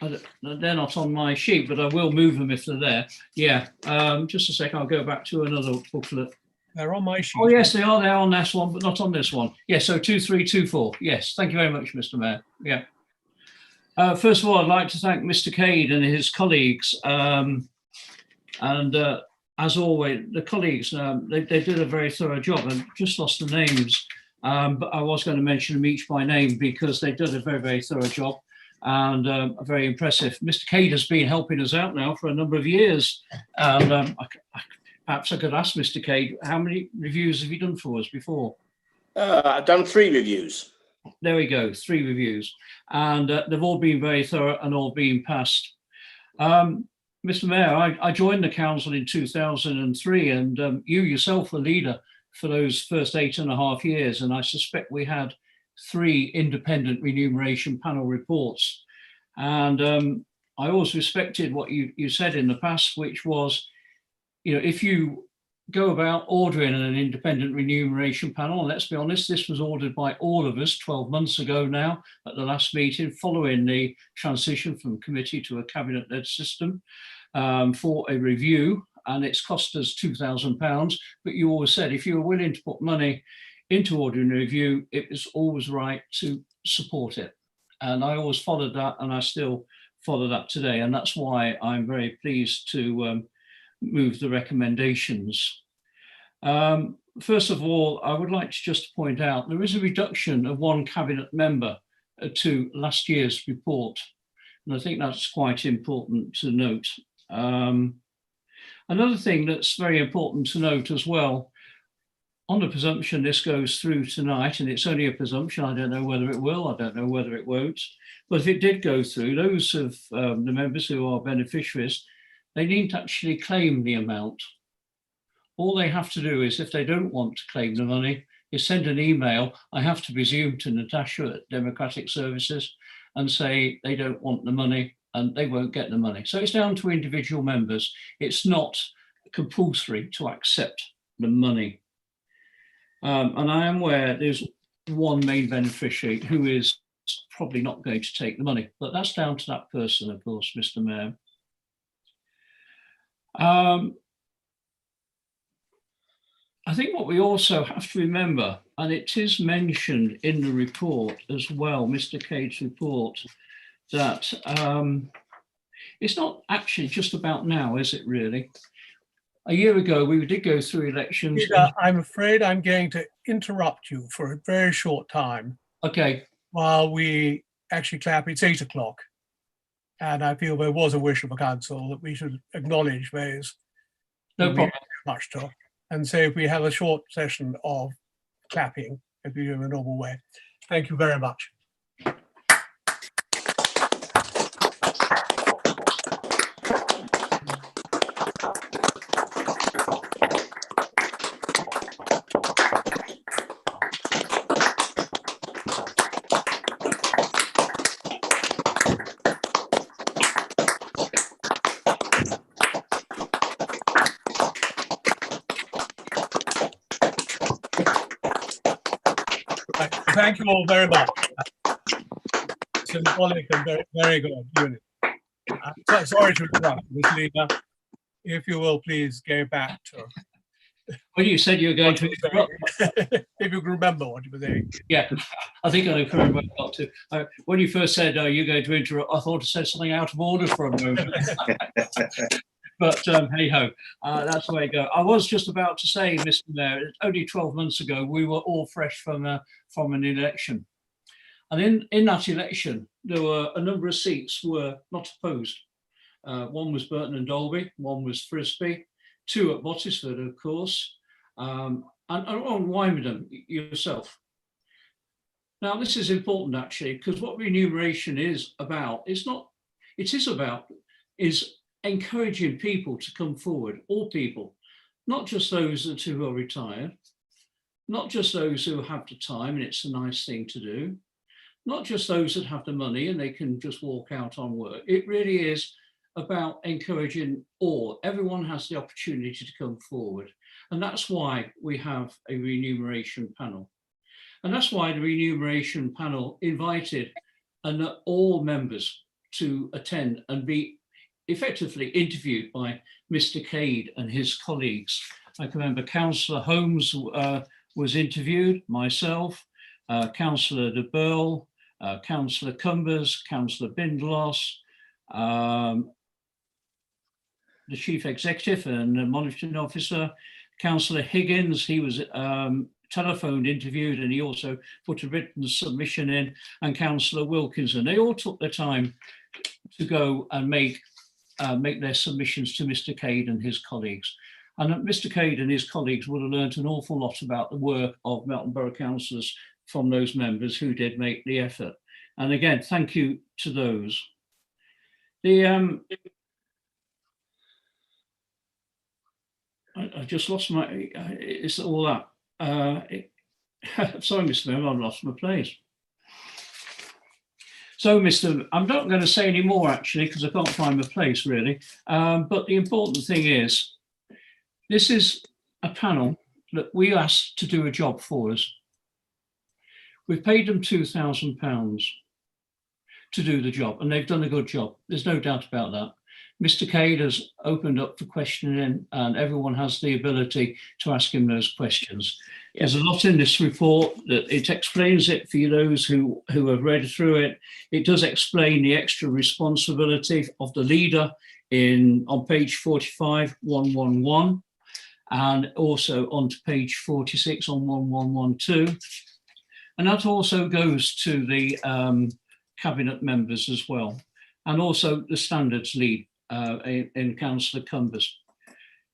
They're not on my sheet, but I will move them if they're there. Yeah, just a second. I'll go back to another booklet. They're on my sheet. Oh, yes, they are. They're on this one, but not on this one. Yes, so 2324. Yes, thank you very much, Mr. Mayor. Yeah. First of all, I'd like to thank Mr. Cade and his colleagues. As always, the colleagues, they did a very thorough job. I've just lost the names, but I was going to mention them each by name because they did a very, very thorough job and very impressive. Mr. Cade has been helping us out now for a number of years. And perhaps I could ask Mr. Cade, how many reviews have you done for us before? I've done 3 reviews. There we go, 3 reviews. And they've all been very thorough and all been passed. Mr. Mayor, I joined the council in 2003 and you yourself were leader for those first 8.5 years. And I suspect we had 3 independent remuneration panel reports. And I always respected what you said in the past, which was, you know, if you go about ordering an independent remuneration panel, and let's be honest, this was ordered by all of us 12 months ago now at the last meeting following the transition from committee to a cabinet-led system for a review, and it's cost us £2,000, but you always said if you were willing to put money into ordering a review, it was always right to support it. And I always followed that, and I still follow that today, and that's why I'm very pleased to move the recommendations. First of all, I would like to just point out there is a reduction of 1 cabinet member to last year's report. And I think that's quite important to note. Another thing that's very important to note as well, on the presumption this goes through tonight, and it's only a presumption, I don't know whether it will, I don't know whether it won't, but if it did go through, those of the members who are beneficiaries, they needn't actually claim the amount. All they have to do is, if they don't want to claim the money, is send an email, I have to presume to Natasha at Democratic Services, and say they don't want the money and they won't get the money. So it's down to individual members. It's not compulsory to accept the money. And I am aware there's 1 main beneficiary who is probably not going to take the money, but that's down to that person, of course, Mr. Mayor. I think what we also have to remember, and it is mentioned in the report as well, Mr. Cade's report, that it's not actually just about now, is it really? A year ago, we did go through elections. Peter, I'm afraid I'm going to interrupt you for a very short time. Okay. While we actually clap, it's 8 o'clock. And I feel there was a wish of the council that we should acknowledge those. No problem. Much to. And so if we have a short session of clapping, if we do in a normal way. Thank you very much. Thank you all very much. Symbolic and very, very good unit. Sorry to interrupt, Ms. Leader. If you will, please go back to. Well, you said you were going to interrupt. If you can remember what you were saying. Yeah, I think I can remember what I got to. When you first said, "Are you going to interrupt?" I thought I said something out of order for a moment. But hey ho, that's the way it goes. I was just about to say, Mr. Mayor, only 12 months ago, we were all fresh from an election. And in that election, there were a number of seats were not opposed. One was Burton and Dalby, one was Frisbee, 2 at Bottisford, of course, and on Wymondham yourself. Now, this is important actually, because what remuneration is about, is encouraging people to come forward, all people, not just those who are retired, not just those who have the time and it's a nice thing to do, not just those that have the money and they can just walk out on work. It really is about encouraging all. Everyone has the opportunity to come forward. And that's why we have a remuneration panel. And that's why the remuneration panel invited all members to attend and be effectively interviewed by Mr. Cade and his colleagues. I can remember Councillor Holmes was interviewed, myself, Councillor de Burle, Councillor Cumbers, Councillor Bindlos, the Chief Executive and the Monitoring Officer, Councillor Higgins, he was telephoned interviewed, and he also put a written submission in, and Councillor Wilkinson. They all took the time to go and make their submissions to Mr. Cade and his colleagues. And Mr. Cade and his colleagues would have learnt an awful lot about the work of Melton Borough Councillors from those members who did make the effort. And again, thank you to those. I just lost my, it's all that. Sorry, Mr. Mayor, I've lost my place. So, I'm not going to say any more actually, because I can't find my place really. But the important thing is, this is a panel that we asked to do a job for us. We've paid them £2,000 to do the job, and they've done a good job. There's no doubt about that. Mr. Cade has opened up for questioning, and everyone has the ability to ask him those questions. There's a lot in this report that it explains it for you, those who have read through it. It does explain the extra responsibility of the leader on page 45, 111, and also on to page 46 on 1112. And that also goes to the cabinet members as well, and also the standards lead in Councillor Cumbers.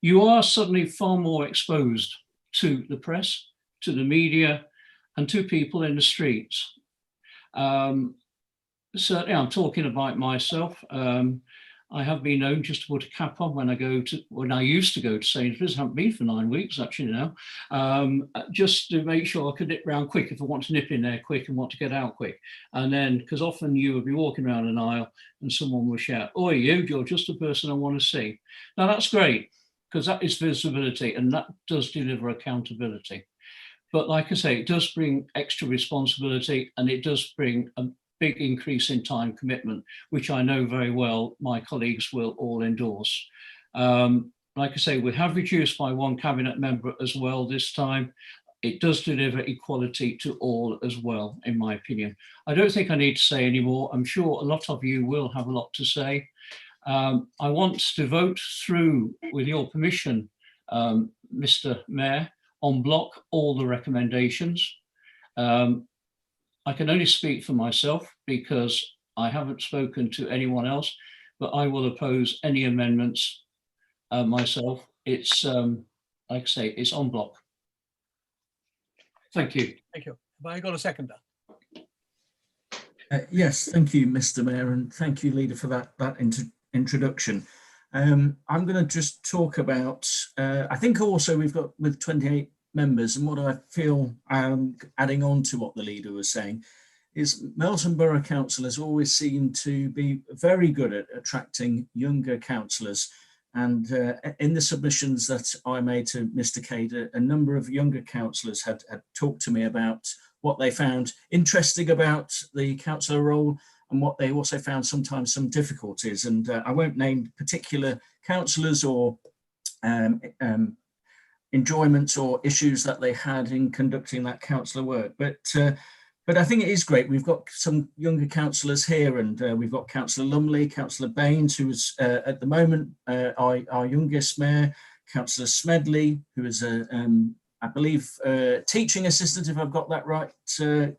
You are suddenly far more exposed to the press, to the media, and to people in the streets. Certainly, I'm talking about myself. I have been known just to put a cap on when I used to go to Sainsbury's. I haven't been for 9 weeks actually now, just to make sure I could nip round quick if I want to nip in there quick and want to get out quick. And then, because often you would be walking around an aisle and someone will shout, "Oi, you're just the person I want to see." Now that's great, because that is visibility and that does deliver accountability. But like I say, it does bring extra responsibility, and it does bring a big increase in time commitment, which I know very well my colleagues will all endorse. Like I say, we have reduced by one cabinet member as well this time. It does deliver equality to all as well, in my opinion. I don't think I need to say any more. I'm sure a lot of you will have a lot to say. I want to vote through, with your permission, Mr. Mayor, en bloc all the recommendations. I can only speak for myself because I haven't spoken to anyone else, but I will oppose any amendments myself. It's, like I say, it's en bloc. Thank you. Thank you. Have I got a seconder? Yes, thank you, Mr. Mayor, and thank you, Leader, for that introduction. I'm going to just talk about, I think also we've got with 28 members, and what I feel, adding on to what the leader was saying, is Melton Borough Council has always seemed to be very good at attracting younger councillors. And in the submissions that I made to Mr. Cade, a number of younger councillors had talked to me about what they found interesting about the councillor role, and what they also found sometimes some difficulties. And I won't name particular councillors or enjoyments or issues that they had in conducting that councillor work, but I think it is great. We've got some younger councillors here, and we've got Councillor Lumley, Councillor Baines, who is at the moment our youngest mayor, Councillor Smedley, who is I believe teaching assistant, if I've got that right,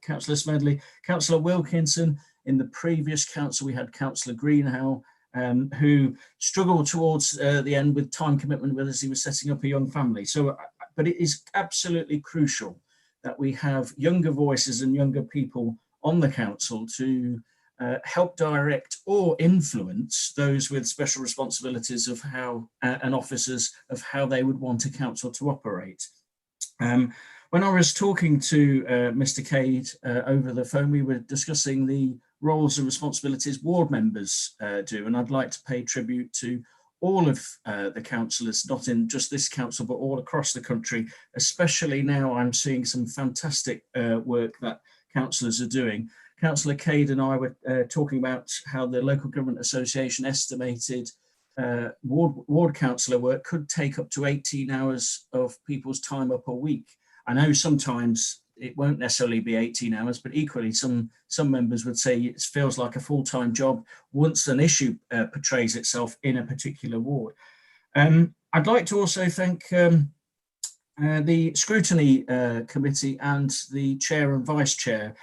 Councillor Smedley, Councillor Wilkinson. In the previous council we had Councillor Greenhow, who struggled towards the end with time commitment as he was setting up a young family. So, but it is absolutely crucial that we have younger voices and younger people on the council to help direct or influence those with special responsibilities of how and officers of how they would want a council to operate. When I was talking to Mr. Cade over the phone, we were discussing the roles and responsibilities ward members do, and I'd like to pay tribute to all of the councillors, not in just this council, but all across the country. Especially now I'm seeing some fantastic work that councillors are doing. Councillor Cade and I were talking about how the Local Government Association estimated ward councillor work could take up to 18 hours of people's time up a week. I know sometimes it won't necessarily be 18 hours, but equally some members would say it feels like a full-time job once an issue portrays itself in a particular ward. I'd like to also thank the Scrutiny Committee and the Chair and Vice Chair,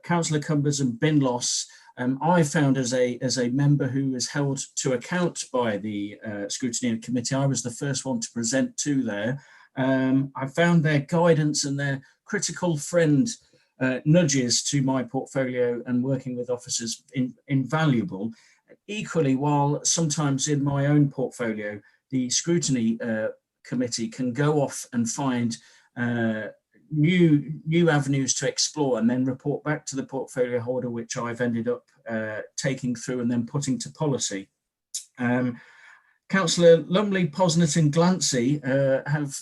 Councillor Cumbers and Binlos. I found as a member who is held to account by the Scrutiny Committee, I was the first one to present to there. I found their guidance and their critical friend nudges to my portfolio and working with officers invaluable. Equally, while sometimes in my own portfolio, the Scrutiny Committee can go off and find new avenues to explore and then report back to the portfolio holder, which I've ended up taking through and then putting to policy. Councillor Lumley, Posnett and Glancy have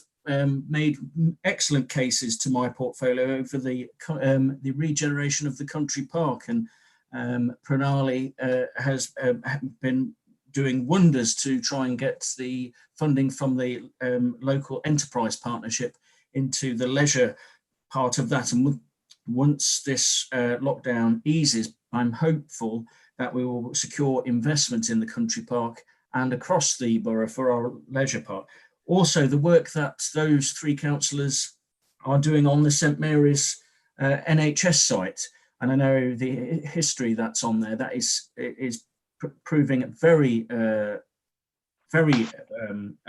made excellent cases to my portfolio over the regeneration of the country park, and Pranali has been doing wonders to try and get the funding from the local enterprise partnership into the leisure part of that. And once this lockdown eases, I'm hopeful that we will secure investment in the country park and across the borough for our leisure park. Also, the work that those three councillors are doing on the St Mary's NHS site, and I know the history that's on there, that is proving very, a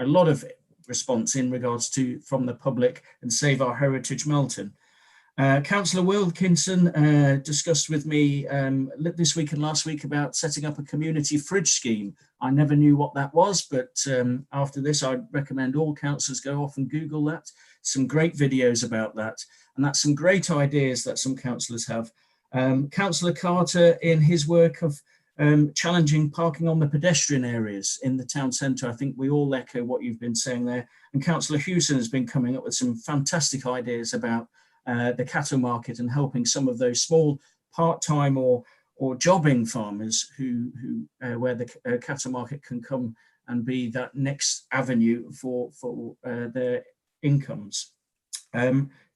lot of response in regards to from the public and Save Our Heritage Melton. Councillor Wilkinson discussed with me this week and last week about setting up a community fridge scheme. I never knew what that was, but after this, I'd recommend all councillors go off and Google that. Some great videos about that, and that's some great ideas that some councillors have. Councillor Carter, in his work of challenging parking on the pedestrian areas in the town centre, I think we all echo what you've been saying there. And Councillor Hewson has been coming up with some fantastic ideas about the cattle market and helping some of those small part-time or jobbing farmers who where the cattle market can come and be that next avenue for their incomes.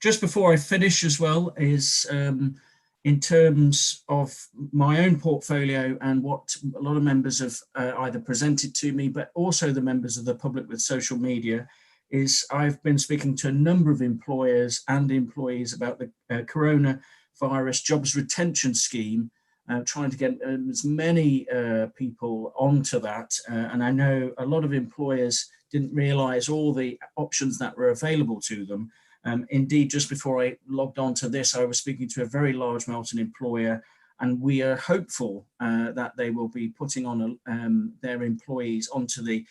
Just before I finish as well is in terms of my own portfolio and what a lot of members have either presented to me, but also the members of the public with social media, is I've been speaking to a number of employers and employees about the coronavirus jobs retention scheme, trying to get as many people onto that. And I know a lot of employers didn't realise all the options that were available to them. Indeed, just before I logged on to this, I was speaking to a very large Melton employer, and we are hopeful that they will be putting on their employees onto the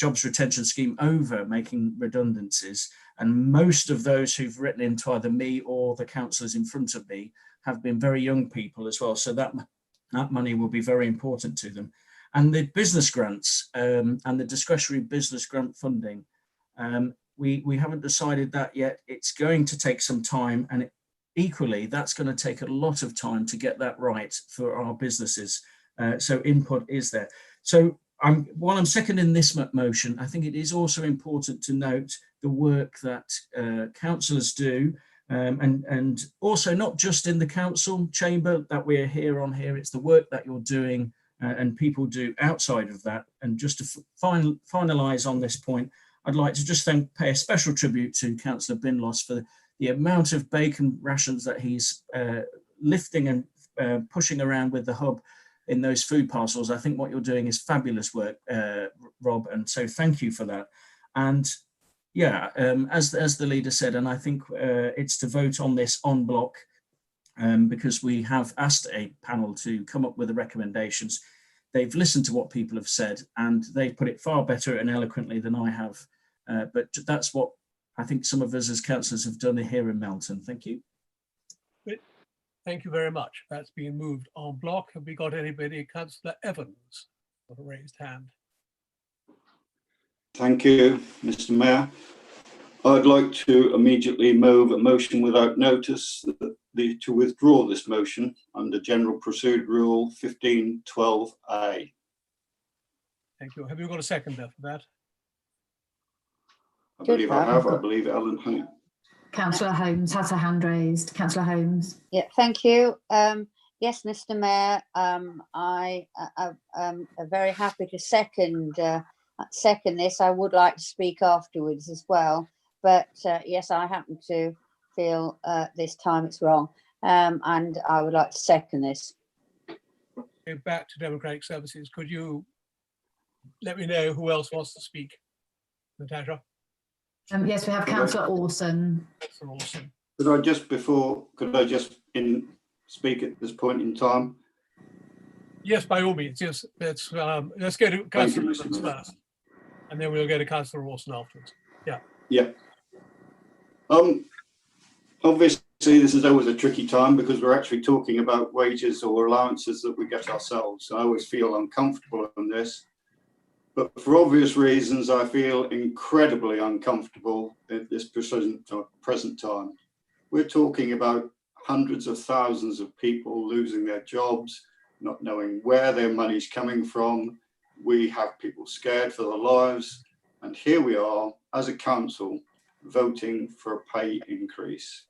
jobs retention scheme over making redundancies. And most of those who've written into either me or the councillors in front of me have been very young people as well. So that money will be very important to them. And the business grants and the discretionary business grant funding, we haven't decided that yet. It's going to take some time, and equally that's going to take a lot of time to get that right for our businesses. So input is there. So while I'm seconding this motion, I think it is also important to note the work that councillors do, and also not just in the council chamber that we're here on here, it's the work that you're doing and people do outside of that. And just to finalise on this point, I'd like to just pay a special tribute to Councillor Binlos for the amount of bacon rations that he's lifting and pushing around with the hub in those food parcels. I think what you're doing is fabulous work, Rob, and so thank you for that. And yeah, as the leader said, and I think it's to vote on this en bloc, because we have asked a panel to come up with the recommendations. They've listened to what people have said, and they put it far better and eloquently than I have. But that's what I think some of us as councillors have done here in Melton. Thank you. Thank you very much. That's been moved en bloc. Have we got anybody? Councillor Evans got a raised hand. Thank you, Mr. Mayor. I'd like to immediately move a motion without notice to withdraw this motion under General Procedure Rule 1512A. Thank you. Have you got a seconder for that? I believe I have. I believe Ellen Hunt. Councillor Holmes has her hand raised. Councillor Holmes. Yeah, thank you. Yes, Mr. Mayor, I am very happy to second this. I would like to speak afterwards as well, but yes, I happen to feel this time it's wrong, and I would like to second this. Back to Democratic Services. Could you let me know who else wants to speak? Natasha? Yes, we have Councillor Orson. Councillor Orson. Could I just speak at this point in time? Yes, by all means. Yes, let's go to Councillor Evans first, and then we'll go to Councillor Orson afterwards. Yeah. Yeah. Obviously, this is always a tricky time because we're actually talking about wages or allowances that we get ourselves. I always feel uncomfortable in this. But for obvious reasons, I feel incredibly uncomfortable at this present time. We're talking about hundreds of thousands of people losing their jobs, not knowing where their money's coming from. We have people scared for their lives. And here we are, as a council, voting for a pay increase.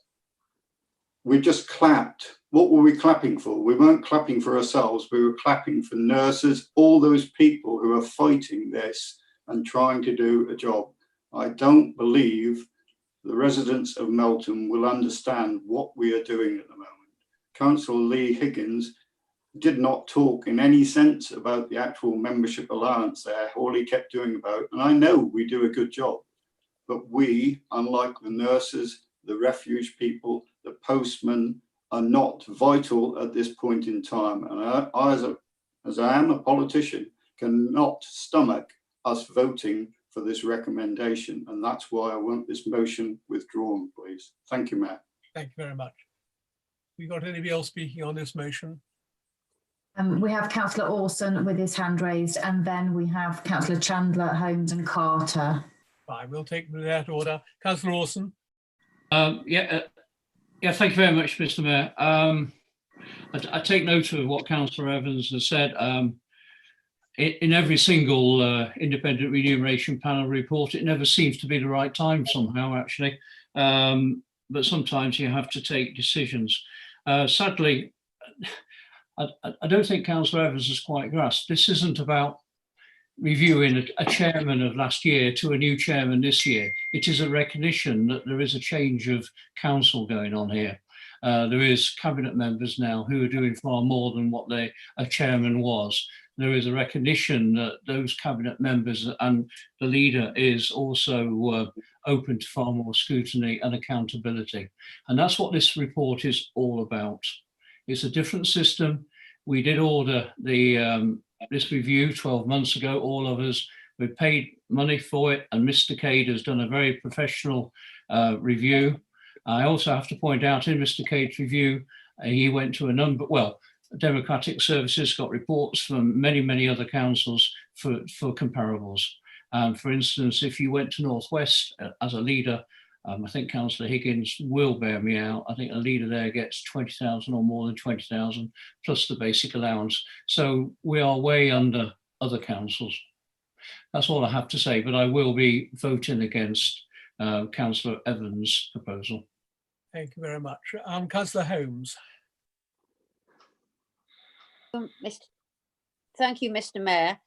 We just clapped. What were we clapping for? We weren't clapping for ourselves. We were clapping for nurses, all those people who are fighting this and trying to do a job. I don't believe the residents of Melton will understand what we are doing at the moment. Councillor Lee Higgins did not talk in any sense about the actual membership allowance there. All he kept doing about, and I know we do a good job, but we, unlike the nurses, the refuge people, the postmen, are not vital at this point in time. And I, as I am a politician, cannot stomach us voting for this recommendation. And that's why I want this motion withdrawn, please. Thank you, Mayor. Thank you very much. We got anybody else speaking on this motion? We have Councillor Orson with his hand raised, and then we have Councillor Chandler, Holmes and Carter. Fine, we'll take them in that order. Councillor Orson. Yeah, thank you very much, Mr. Mayor. I take note of what Councillor Evans has said. In every single independent remuneration panel report, it never seems to be the right time somehow, actually. But sometimes you have to take decisions. Sadly, I don't think Councillor Evans has quite grasped. This isn't about reviewing a chairman of last year to a new chairman this year. It is a recognition that there is a change of council going on here. There is cabinet members now who are doing far more than what a chairman was. There is a recognition that those cabinet members and the leader is also open to far more scrutiny and accountability. And that's what this report is all about. It's a different system. We did order this review 12 months ago, all of us. We paid money for it, and Mr. Cade has done a very professional review. I also have to point out in Mr. Cade's review, he went to a number, Democratic Services got reports from many, many other councils for comparables. For instance, if you went to Northwest as a leader, I think Councillor Higgins will bear me out. I think a leader there gets 20,000 or more than 20,000 plus the basic allowance. So we are way under other councils. That's all I have to say, but I will be voting against Councillor Evans' proposal. Thank you very much. Councillor Holmes. Thank you, Mr. Mayor.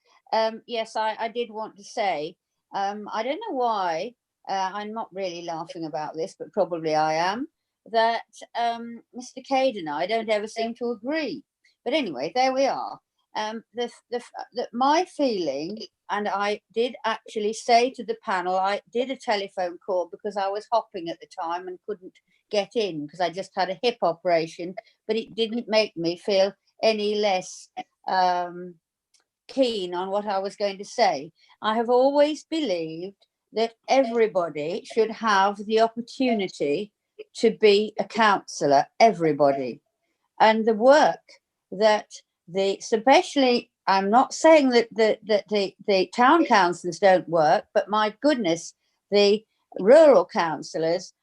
Yes, I did want to say, I don't know why, I'm not really laughing about this, but probably I am, that Mr. Cade and I don't ever seem to agree. But anyway, there we are. My feeling, and I did actually say to the panel, I did a telephone call because I was hopping at the time and couldn't get in because I just had a hip operation, but it didn't make me feel any less keen on what I was going to say. I have always believed that everybody should have the opportunity to be a councillor, everybody. And the work that especially, I'm not saying that the town councillors don't work, but my goodness, the rural councillors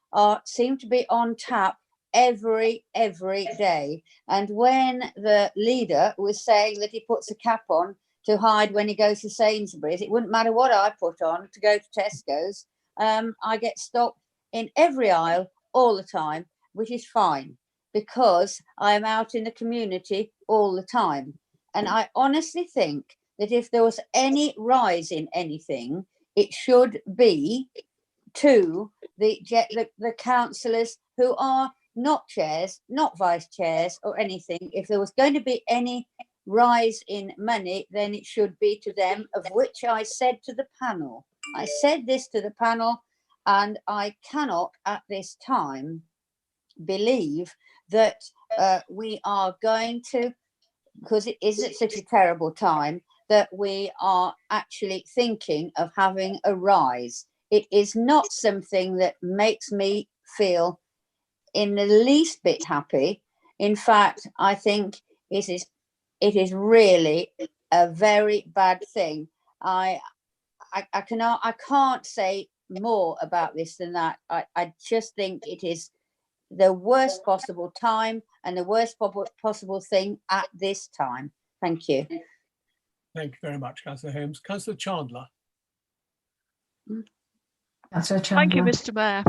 seem to be on tap every day. And when the leader was saying that he puts a cap on to hide when he goes to Sainsbury's, it wouldn't matter what I put on to go to Tesco's. I get stopped in every aisle all the time, which is fine because I am out in the community all the time. And I honestly think that if there was any rise in anything, it should be to the councillors who are not chairs, not vice chairs or anything. If there was going to be any rise in money, then it should be to them, of which I said to the panel. I said this to the panel, and I cannot at this time believe that we are going to, because it is at such a terrible time, that we are actually thinking of having a rise. It is not something that makes me feel in the least bit happy. In fact, I think it is really a very bad thing. I can't say more about this than that. I just think it is the worst possible time and the worst possible thing at this time. Thank you. Thank you very much, Councillor Holmes. Councillor Chandler. Thank you, Mr. Mayor.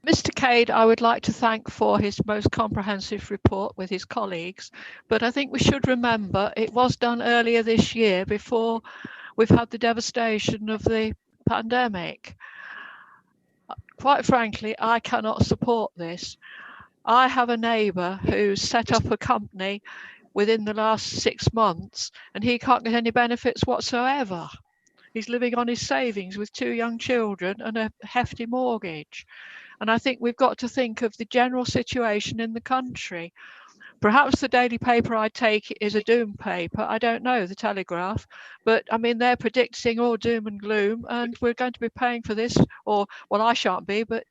Mr. Cade, I would like to thank for his most comprehensive report with his colleagues, but I think we should remember it was done earlier this year before we've had the devastation of the pandemic. Quite frankly, I cannot support this. I have a neighbour who's set up a company within the last 6 months and he can't get any benefits whatsoever. He's living on his savings with 2 young children and a hefty mortgage. And I think we've got to think of the general situation in the country. Perhaps the daily paper I take is a doom paper. I don't know, the Telegraph, but I mean, they're predicting all doom and gloom and we're going to be paying for this, or well, I shan't be, but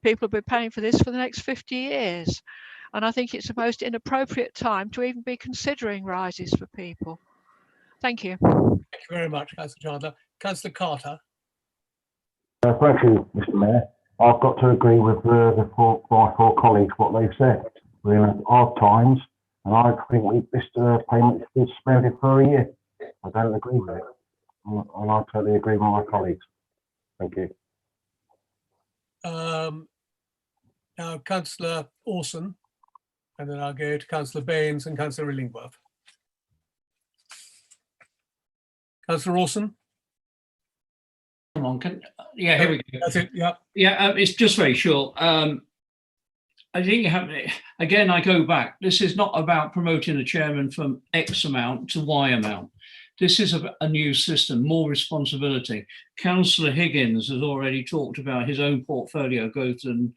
people will be paying for this for the next 50 years. And I think it's the most inappropriate time to even be considering rises for people. Thank you. Thank you very much, Councillor Chandler. Councillor Carter. Thank you, Mr. Mayor. I've got to agree with my four colleagues what they've said. We're in hard times, and I think this payment is suspended for a year. I don't agree with it, and I totally agree with my colleagues. Thank you. Now, Councillor Orson, and then I'll go to Councillor Baines and Councillor Illingworth. Councillor Orson. Come on, yeah, here we go. That's it, yeah. Yeah, it's just very short. I think you have, again, I go back. This is not about promoting a chairman from X amount to Y amount. This is a new system, more responsibility. Councillor Higgins has already talked about his own portfolio growth and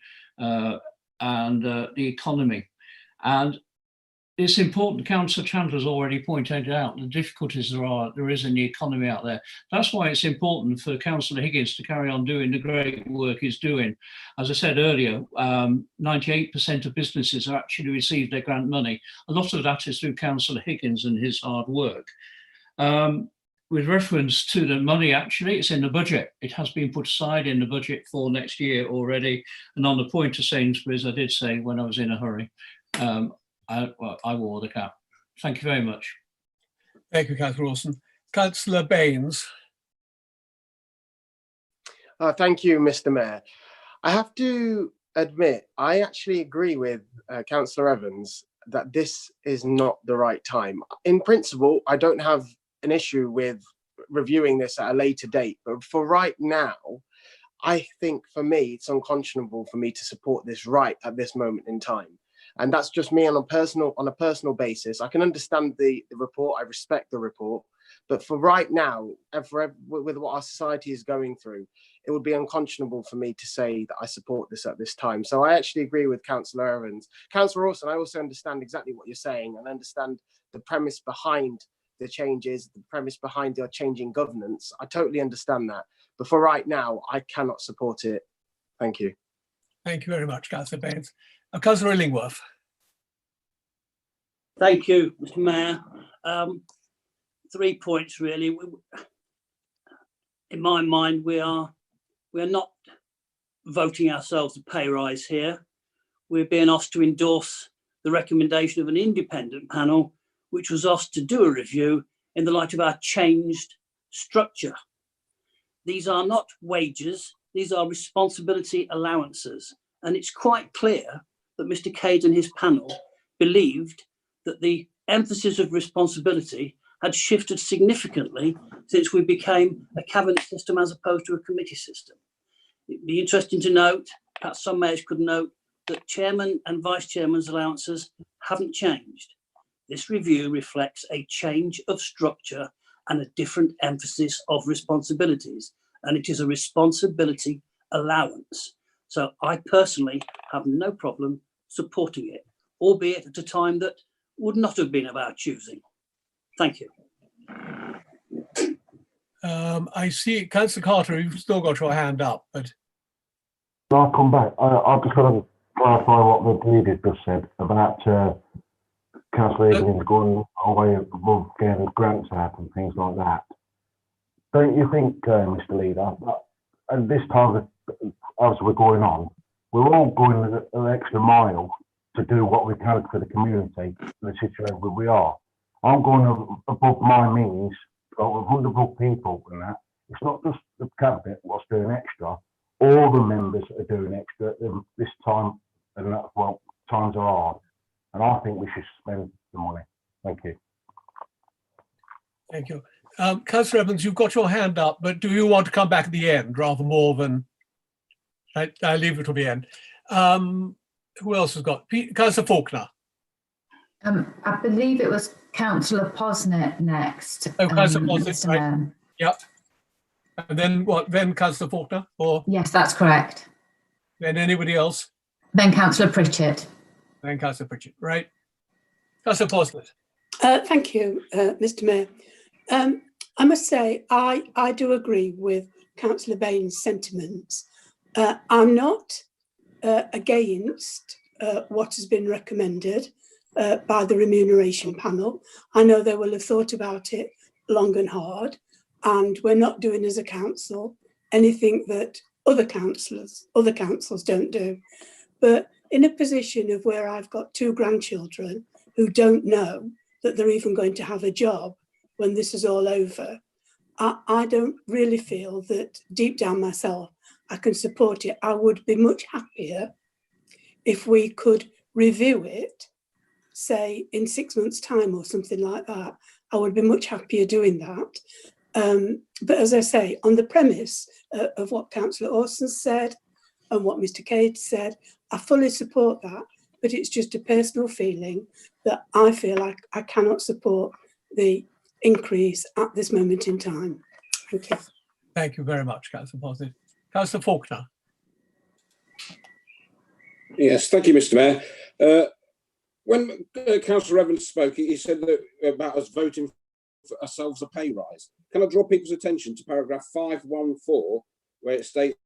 the economy. And it's important, Councillor Chandler has already pointed out the difficulties there is in the economy out there. That's why it's important for Councillor Higgins to carry on doing the great work he's doing. As I said earlier, 98% of businesses have actually received their grant money. A lot of that is through Councillor Higgins and his hard work. With reference to the money, actually, it's in the budget. It has been put aside in the budget for next year already. And on the point of Sainsbury's, I did say when I was in a hurry, I wore the cap. Thank you very much. Thank you, Councillor Orson. Councillor Baines. Thank you, Mr. Mayor. I have to admit, I actually agree with Councillor Evans that this is not the right time. In principle, I don't have an issue with reviewing this at a later date, but for right now, I think for me, it's unconscionable for me to support this right at this moment in time. And that's just me on a personal basis. I can understand the report, I respect the report, but for right now, with what our society is going through, it would be unconscionable for me to say that I support this at this time. So I actually agree with Councillor Evans. Councillor Orson, I also understand exactly what you're saying and understand the premise behind the changes, the premise behind your changing governance. I totally understand that. But for right now, I cannot support it. Thank you. Thank you very much, Councillor Baines. Councillor Illingworth. Thank you, Mr. Mayor. 3 points really. In my mind, we are we're not voting ourselves a pay rise here. We're being asked to endorse the recommendation of an independent panel, which was asked to do a review in the light of our changed structure. These are not wages, these are responsibility allowances. And it's quite clear that Mr. Cade and his panel believed that the emphasis of responsibility had shifted significantly since we became a cabinet system as opposed to a committee system. It'd be interesting to note, perhaps some mayors could note, that chairman and vice chairman's allowances haven't changed. This review reflects a change of structure and a different emphasis of responsibilities, and it is a responsibility allowance. So I personally have no problem supporting it, albeit at a time that would not have been of our choosing. Thank you. I see, Councillor Carter, you've still got your hand up, but I'll come back. I've just got to clarify what the leader just said about Councillor Higgins going away above getting grants out and things like that. Don't you think, Mr. Leader, at this time as we're going on, we're all going an extra mile to do what we can for the community, the situation where we are. I'm going above my means, got vulnerable people and that. It's not just the cabinet what's doing extra. All the members are doing extra this time, and that's well, times are hard. And I think we should spend the money. Thank you. thank you. Councillor Evans, you've got your hand up, but do you want to come back at the end rather more than I leave it to the end? Who else has got? Councillor Faulkner. I believe it was Councillor Posnett next. Oh, Councillor Mr. Posnett, right. Mayor. Yep. And then what? Then Councillor Faulkner, or Yes, that's correct. then anybody else? Then Councillor Pritchett. Then Councillor Pritchett, right? Councillor Posnett. Thank you, Mr. Mayor. I must say, I do agree with Councillor Bain's sentiments. I'm not against what has been recommended by the remuneration panel. I know they will have thought about it long and hard, and we're not doing as a council anything that other councils don't do. But in a position of where I've got 2 grandchildren who don't know that they're even going to have a job when this is all over, I don't really feel that deep down myself I can support it. I would be much happier if we could review it, say in 6 months' time or something like that. I would be much happier doing that. But as I say, on the premise of what Councillor Orson said and what Mr. Cade said, I fully support that, but it's just a personal feeling that I feel like I cannot support the increase at this moment in time. Thank you. Thank you very much, Councillor Posnett. Councillor Faulkner. Yes, thank you, Mr. Mayor. When Councillor Evans spoke, he said that about us voting for ourselves a pay rise. Can I draw people's attention to paragraph 514, where it states,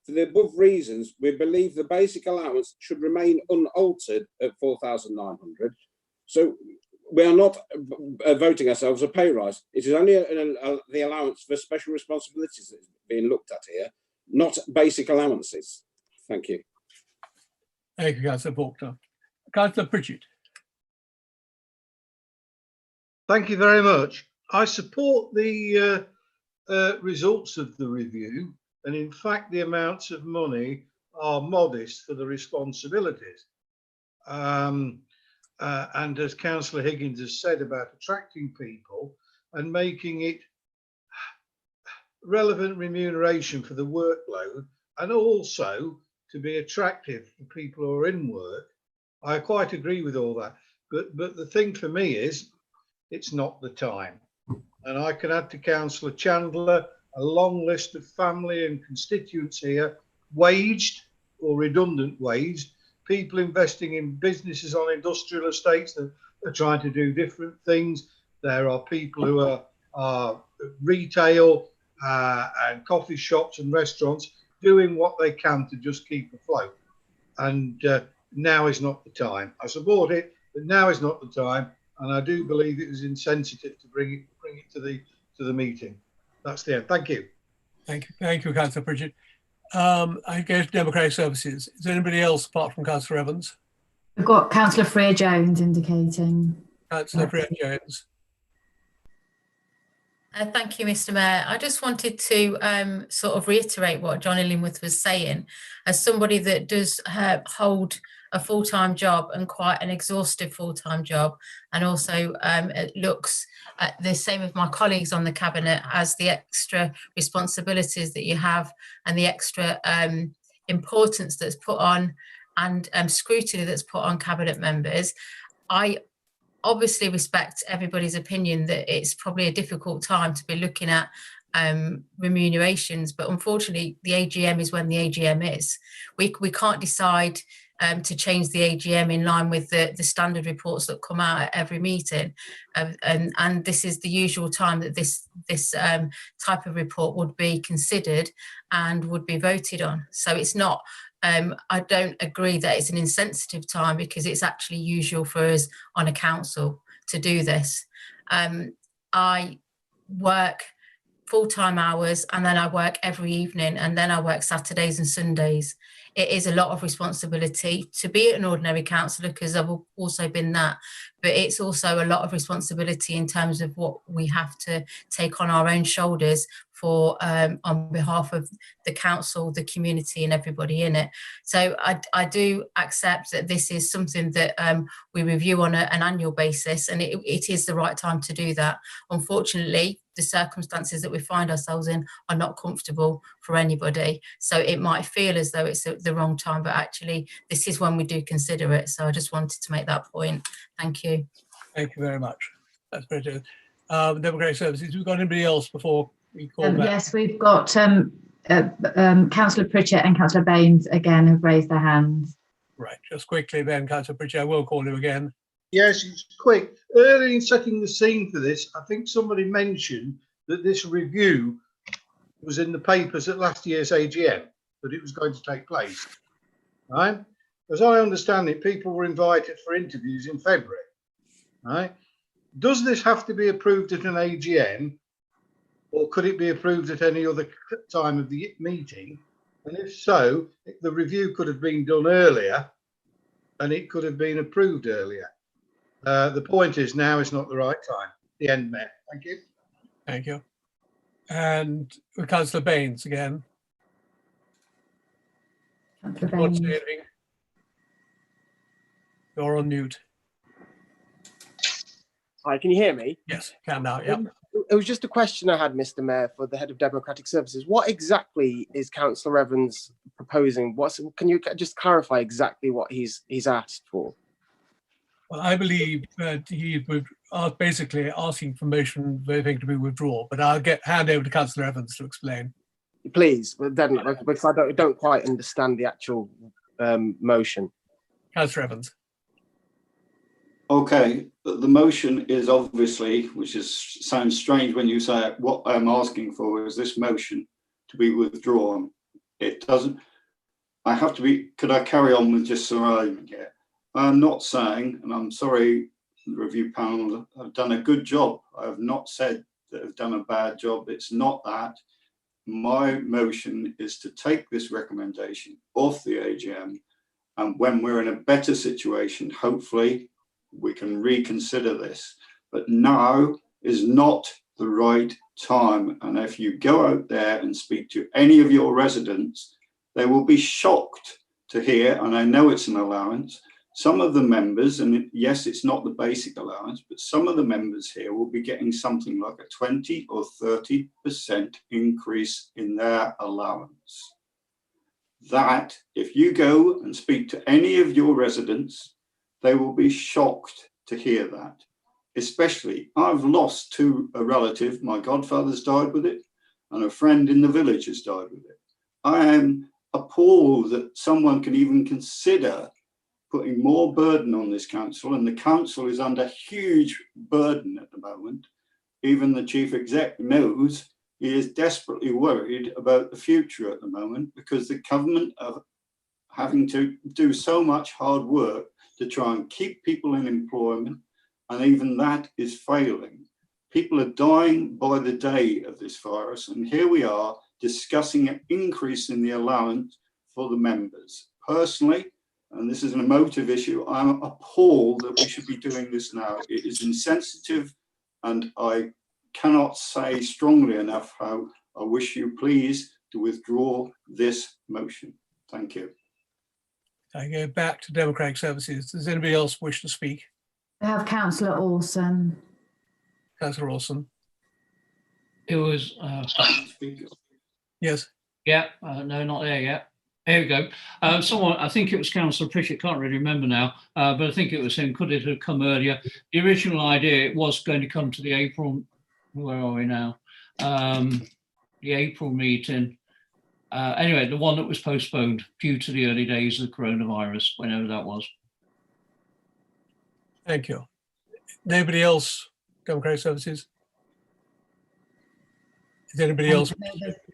for the above reasons, we believe the basic allowance should remain unaltered at 4,900. So we are not voting ourselves a pay rise. It is only the allowance for special responsibilities that's being looked at here, not basic allowances. Thank you. Thank you, Councillor Faulkner. Councillor Pritchett. Thank you very much. I support the results of the review, and in fact the amounts of money are modest for the responsibilities. And as Councillor Higgins has said about attracting people and making it relevant remuneration for the workload, and also to be attractive for people who are in work, I quite agree with all that. But the thing for me is, it's not the time. And I can add to Councillor Chandler a long list of family and constituents here, waged or redundant waged, people investing in businesses on industrial estates that are trying to do different things. There are people who are retail and coffee shops and restaurants doing what they can to just keep afloat. And now is not the time. I support it, but now is not the time. And I do believe it was insensitive to bring it to the meeting. That's the end. Thank you. Thank you, Councillor Pritchett. I go to Democratic Services. Is there anybody else apart from Councillor Evans? We've got Councillor Freer-Jones indicating. Councillor Freer-Jones. Thank you, Mr. Mayor. I just wanted to sort of reiterate what John Illingworth was saying. As somebody that does hold a full-time job and quite an exhaustive full-time job, and also it looks at the same with my colleagues on the cabinet as the extra responsibilities that you have and the extra importance that's put on and scrutiny that's put on cabinet members. I obviously respect everybody's opinion that it's probably a difficult time to be looking at remunerations, but unfortunately the AGM is when the AGM is. We can't decide to change the AGM in line with the standard reports that come out at every meeting, and this is the usual time that this type of report would be considered and would be voted on. So it's not I don't agree that it's an insensitive time, because it's actually usual for us on a council to do this. I work full-time hours, and then I work every evening, and then I work Saturdays and Sundays. It is a lot of responsibility to be an ordinary councillor, because I've also been that, but it's also a lot of responsibility in terms of what we have to take on our own shoulders for on behalf of the council, the community and everybody in it. So I do accept that this is something that we review on an annual basis, and it is the right time to do that. Unfortunately, the circumstances that we find ourselves in are not comfortable for anybody. So it might feel as though it's the wrong time, but actually this is when we do consider it. So I just wanted to make that point. Thank you. Thank you very much. That's very good. Democratic Services, we've got anybody else before we call back? Yes, we've got Councillor Pritchett and Councillor Baines again have raised their hands. Right, just quickly then, Councillor Pritchett, I will call you again. Yes, it's quick. Early in setting the scene for this, I think somebody mentioned that this review was in the papers at last year's AGM, that it was going to take place. Right? As I understand it, people were invited for interviews in February. Right? Does this have to be approved at an AGM, or could it be approved at any other time of the meeting? And if so, the review could have been done earlier and it could have been approved earlier. The point is now is not the right time. The end, Mayor. Thank you. Thank you. And Councillor Baines again. Councillor Want to Baines. say anything? You're on mute. Hi, can you hear me? Yes, can now. Yep. It was just a question I had, Mr. Mayor, for the head of Democratic Services. What exactly is Councillor Evans proposing? Can you just clarify exactly what he's asked for? Well, I believe that he would basically asking for motion for everything to be withdrawn, but I'll hand over to Councillor Evans to explain. Please, but then because I don't quite understand the actual motion. Councillor Evans. Okay, the motion is obviously, sounds strange when you say it, what I'm asking for is this motion to be withdrawn. It doesn't, I have to be, could I carry on with just surviving here? I'm not saying, and I'm sorry, the review panel have done a good job. I have not said that they've done a bad job. It's not that. My motion is to take this recommendation off the AGM, and when we're in a better situation, hopefully, we can reconsider this, but now is not the right time. And if you go out there and speak to any of your residents, they will be shocked to hear, and I know it's an allowance, some of the members, and yes, it's not the basic allowance, but some of the members here will be getting something like a 20 or 30% increase in their allowance. That, if you go and speak to any of your residents, they will be shocked to hear that. Especially, I've lost a relative, my godfather's died with it, and a friend in the village has died with it. I am appalled that someone can even consider putting more burden on this council, and the council is under huge burden at the moment. Even the chief exec knows he is desperately worried about the future at the moment, because the government are having to do so much hard work to try and keep people in employment, and even that is failing. People are dying by the day of this virus, and here we are discussing an increase in the allowance for the members. Personally, and this is an emotive issue, I'm appalled that we should be doing this now. It is insensitive, and I cannot say strongly enough how I wish you please to withdraw this motion. Thank you. I go back to Democratic Services. Does anybody else wish to speak? We have Councillor Orson. Councillor Orson. It was, yes. Yeah, no, not there yet. Here we go. Someone, I think it was Councillor Pritchett, can't really remember now, but I think it was him. Could it have come earlier? The original idea was going to come to the April, where are we now? The April meeting. Anyway, the one that was postponed due to the early days of the coronavirus, whenever that was. Thank you. Nobody else? Democratic Services? Is anybody else?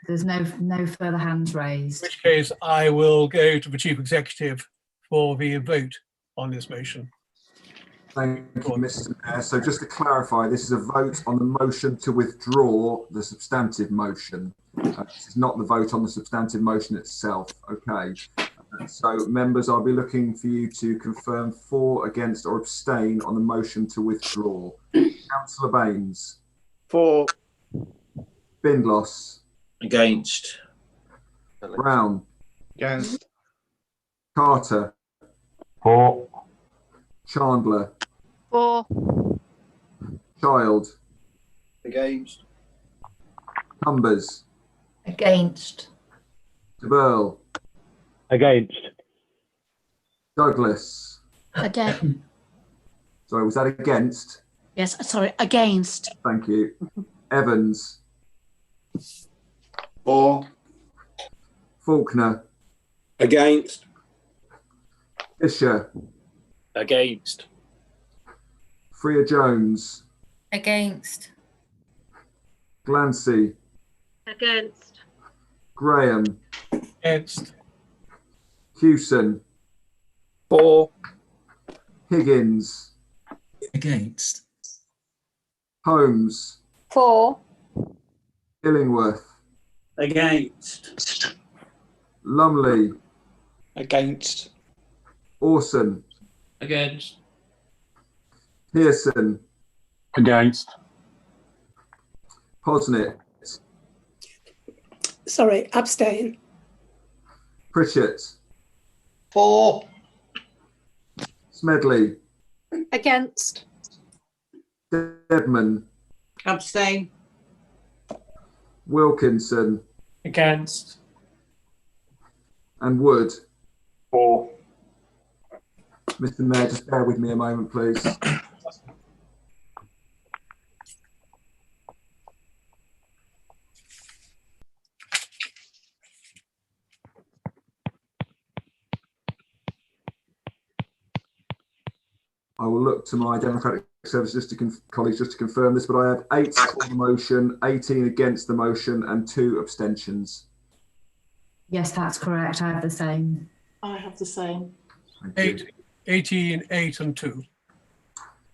There's no further hands raised. In which case, I will go to the Chief Executive for the vote on this motion. Thank you, Mr. Mayor. So just to clarify, this is a vote on the motion to withdraw the substantive motion. This is not the vote on the substantive motion itself. Okay. So members, I'll be looking for you to confirm for, against or abstain on the motion to withdraw. Councillor Baines. For. Bindloss. Against. Brown. Against. Carter. For. Chandler. For. Child. Against. Cumbers. Against. De Burl. Against. Douglas. Again. Sorry, was that against? Yes, sorry, against. Thank you. Evans. For. Faulkner. Against. Fisher. Against. Freya Jones. Against. Glancy. Against. Graham. Against. Hewson. For. Higgins. Against. Holmes. For. Illingworth. Against. Lumley. Against. Orson. Against. Pearson. Against. Posnett. Sorry, abstain. Pritchett. For. Smedley. Against. Deadman. Abstain. Wilkinson. Against. And Wood. For. Mr. Mayor, just bear with me a moment, please. I will look to my Democratic Services colleagues just to confirm this, but I have 8 for the motion, 18 against the motion, and 2 abstentions. Yes, that's correct. I have the same. I have the same. 18, 8 and 2.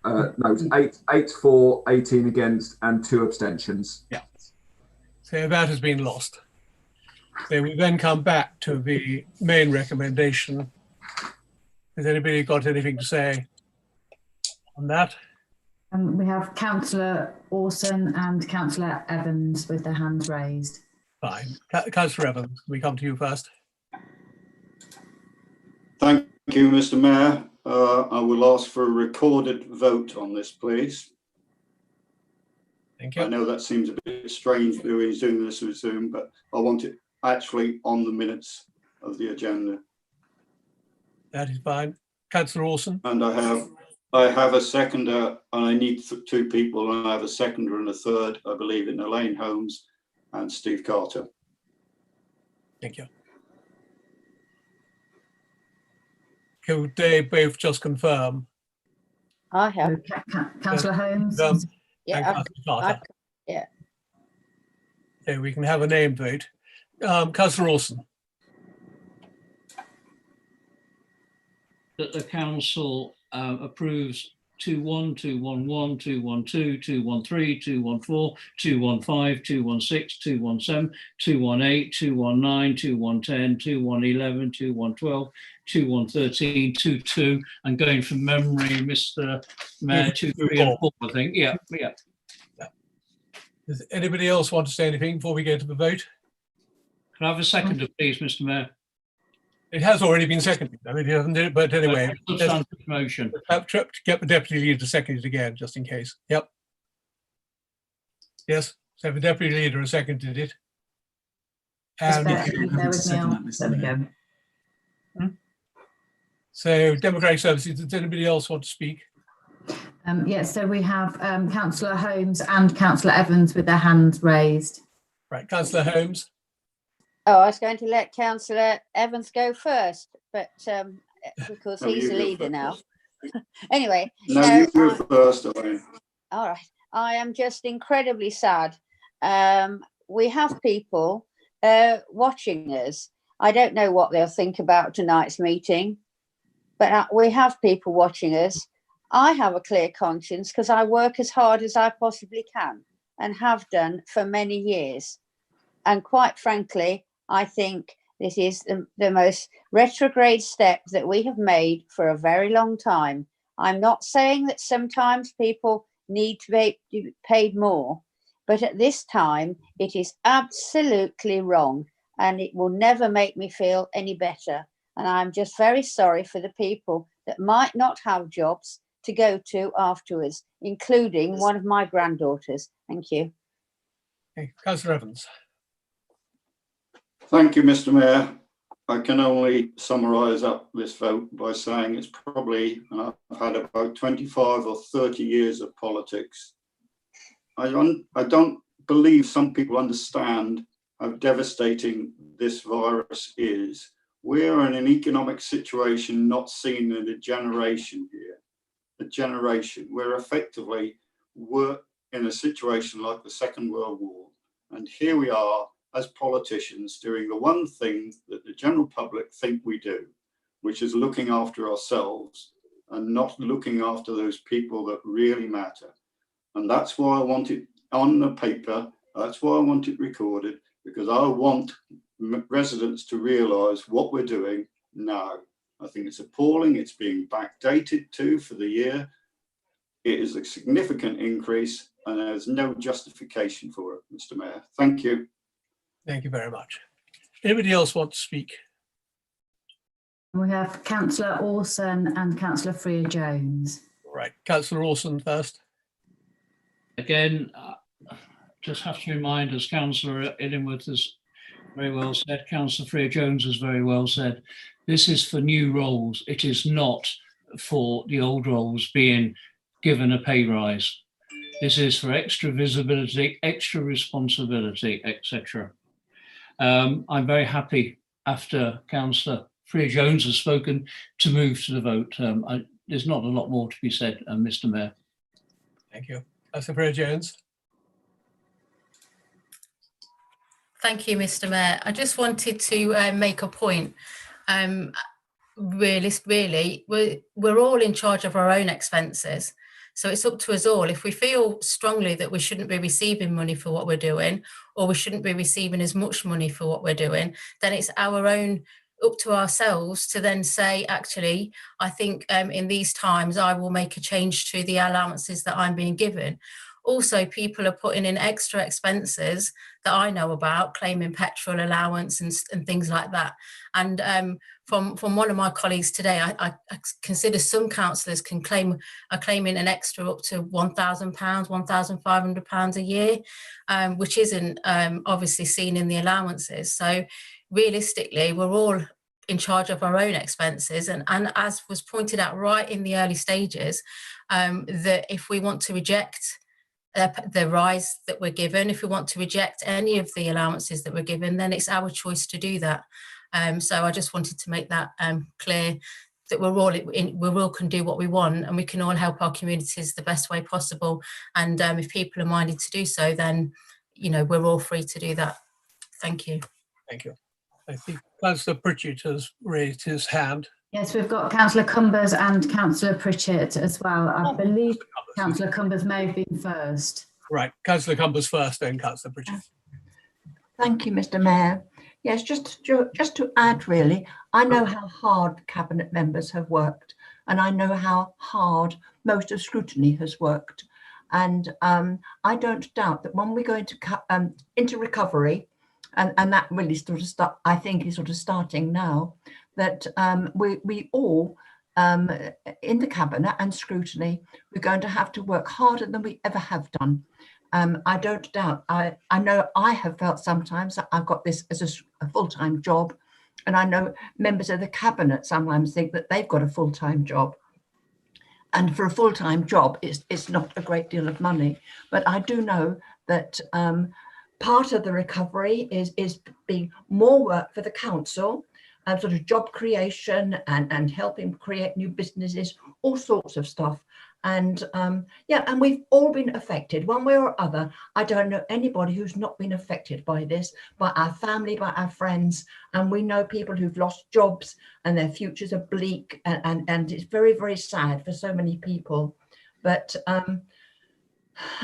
No, it's 8 for, 18 against, and 2 abstentions. Yeah. So that has been lost. So we then come back to the main recommendation. Has anybody got anything to say on that? We have Councillor Orson and Councillor Evans with their hands raised. Fine. Councillor Evans, we come to you first. Thank you, Mr. Mayor. I will ask for a recorded vote on this, please. Thank you. I know that seems a bit strange doing this with Zoom, but I want it actually on the minutes of the agenda. That is fine. Councillor Orson. And I have a seconder, and I need 2 people, and I have a seconder and a third, I believe, in Elaine Holmes and Steve Carter. Thank you. Could they both just confirm? I have. Councillor Holmes? Yeah, and Councillor Carter. yeah. So we can have a name vote. Councillor Orson. That the council approves 2-1, 2-1-1, 2-1-2, 2-1-3, 2-1-4, 2-1-5, 2-1-6, 2-1-7, 2-1-8, 2-1-9, 2-1-10, 2-1-11, 2-1-12, 2-1-13, 2-2, and going from memory, Mr. Mayor, 2, 3 and 4, I think. Yeah. Does anybody else want to say anything before we go to the vote? Can I have a seconder, please, Mr. Mayor? It has already been seconded. I mean, it hasn't did it, but anyway, Substantive motion. Get the deputy leader seconded again, just in case. Yep. Yes. So the deputy leader has seconded it. And so Democratic Services. Does anybody else want to speak? Yes. So we have Councillor Holmes and Councillor Evans with their hands raised. Right, Councillor Holmes. Oh, I was going to let Councillor Evans go first, but because he's the leader now. Anyway. No, you go first, Elaine. All right. I am just incredibly sad. We have people watching us. I don't know what they'll think about tonight's meeting, but we have people watching us. I have a clear conscience because I work as hard as I possibly can and have done for many years. And quite frankly, I think this is the most retrograde step that we have made for a very long time. I'm not saying that sometimes people need to be paid more, but at this time, it is absolutely wrong and it will never make me feel any better. And I'm just very sorry for the people that might not have jobs to go to afterwards, including one of my granddaughters. Thank you. Okay, Councillor Evans. Thank you, Mr. Mayor. I can only summarise up this vote by saying it's probably, and I've had about 25 or 30 years of politics. I don't believe some people understand how devastating this virus is. We're in an economic situation not seen in a generation here. A generation. We're effectively in a situation like the Second World War. And here we are as politicians doing the one thing that the general public think we do, which is looking after ourselves and not looking after those people that really matter. And that's why I want it on the paper. That's why I want it recorded, because I want residents to realise what we're doing now. I think it's appalling. It's being backdated too for the year. It is a significant increase and there's no justification for it, Mr. Mayor. Thank you. Thank you very much. Anybody else want to speak? We have Councillor Orson and Councillor Freer-Jones. Right, Councillor Orson first. Again, just have to remind, as Councillor Illingworth has very well said, Councillor Freer-Jones has very well said, this is for new roles. It is not for the old roles being given a pay rise. This is for extra visibility, extra responsibility, etc. I'm very happy after Councillor Freer-Jones has spoken to move to the vote. There's not a lot more to be said, Mr. Mayor. Thank you. Councillor Freer-Jones. Thank you, Mr. Mayor. I just wanted to make a point. Really, we're all in charge of our own expenses. So it's up to us all. If we feel strongly that we shouldn't be receiving money for what we're doing, or we shouldn't be receiving as much money for what we're doing, then it's our own, up to ourselves to then say, actually, I think in these times, I will make a change to the allowances that I'm being given. Also, people are putting in extra expenses that I know about, claiming petrol allowance and things like that. And from one of my colleagues today, I consider some councillors are claiming an extra up to £1,000, £1,500 a year, which isn't obviously seen in the allowances. So realistically, we're all in charge of our own expenses. And as was pointed out right in the early stages, that if we want to reject the rise that we're given, if we want to reject any of the allowances that we're given, then it's our choice to do that. So I just wanted to make that clear, that we all can do what we want and we can all help our communities the best way possible. And if people are minded to do so, then, you know, we're all free to do that. Thank you. Thank you. I think Councillor Pritchett has raised his hand. Yes, we've got Councillor Cumbers and Councillor Pritchett as well. I believe Councillor Cumbers may have been first. Right, Councillor Cumbers first, then Councillor Pritchett. Thank you, Mr. Mayor. Yes, just to add, really, I know how hard cabinet members have worked, and I know how hard most of scrutiny has worked. And I don't doubt that when we go into recovery, and that really sort of I think is sort of starting now, that we all in the cabinet and scrutiny, we're going to have to work harder than we ever have done. I don't doubt, I know I have felt sometimes that I've got this as a full-time job, and I know members of the cabinet sometimes think that they've got a full-time job. And for a full-time job, it's not a great deal of money. But I do know that part of the recovery is being more work for the council, sort of job creation and helping create new businesses, all sorts of stuff. And yeah, and we've all been affected one way or other. I don't know anybody who's not been affected by this, by our family, by our friends. And we know people who've lost jobs and their futures are bleak. And it's very, very sad for so many people. But a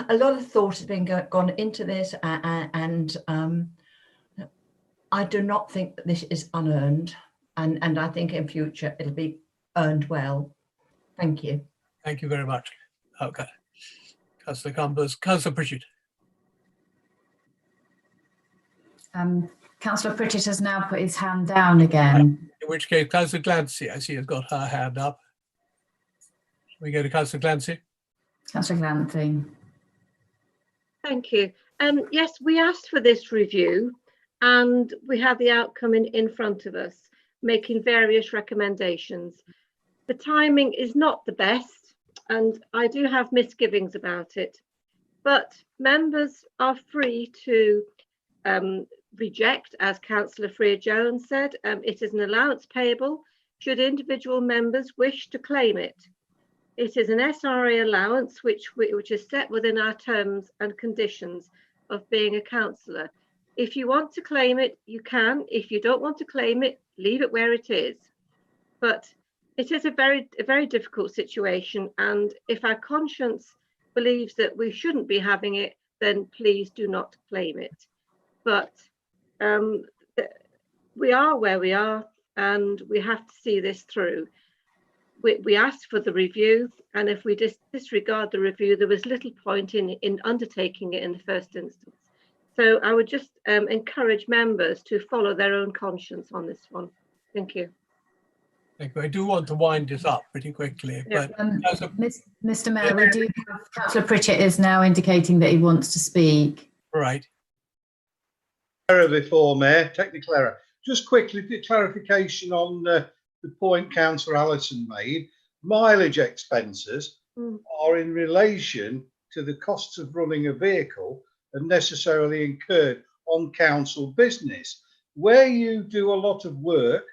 lot of thought has been gone into this. And I do not think that this is unearned. And I think in future it'll be earned well. Thank you. Thank you very much. Okay. Councillor Cumbers. Councillor Pritchett. Councillor Pritchett has now put his hand down again. In which case, Councillor Glancy, I see, has got her hand up. Shall we go to Councillor Glancy? Councillor Glancy. Thank you. Yes, we asked for this review and we have the outcome in front of us, making various recommendations. The timing is not the best, and I do have misgivings about it, but members are free to reject, as Councillor Freer-Jones said. It is an allowance payable should individual members wish to claim it. It is an SRA allowance which is set within our terms and conditions of being a councillor. If you want to claim it, you can. If you don't want to claim it, leave it where it is. But it is a very difficult situation, and if our conscience believes that we shouldn't be having it, then please do not claim it. But we are where we are, and we have to see this through. We asked for the review, and if we disregard the review, there was little point in undertaking it in the first instance. So I would just encourage members to follow their own conscience on this one. Thank you. Thank you. I do want to wind this up pretty quickly. Yeah. But Mr. Mayor, we do have Councillor Pritchett is now indicating that he wants to speak. Right. Error before, Mayor, technical error. Just quickly, the clarification on the point Councillor Allison made. Mileage expenses are in relation to the costs of running a vehicle and necessarily incurred on council business. Where you do a lot of work,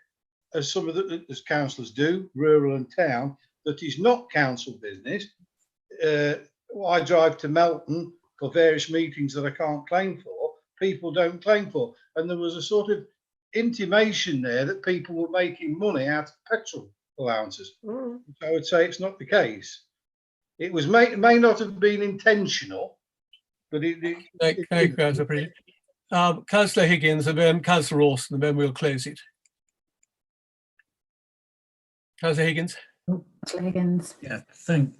as some of the as councillors do, rural and town, that is not council business. I drive to Melton for various meetings that I can't claim for, people don't claim for. And there was a sort of intimation there that people were making money out of petrol allowances. So I would say it's not the case. It was may not have been intentional, but Thank you, Councillor Pritchett. Councillor Higgins and then Councillor Orson, and then we'll close it. Councillor Higgins. Councillor Higgins. Yeah, thank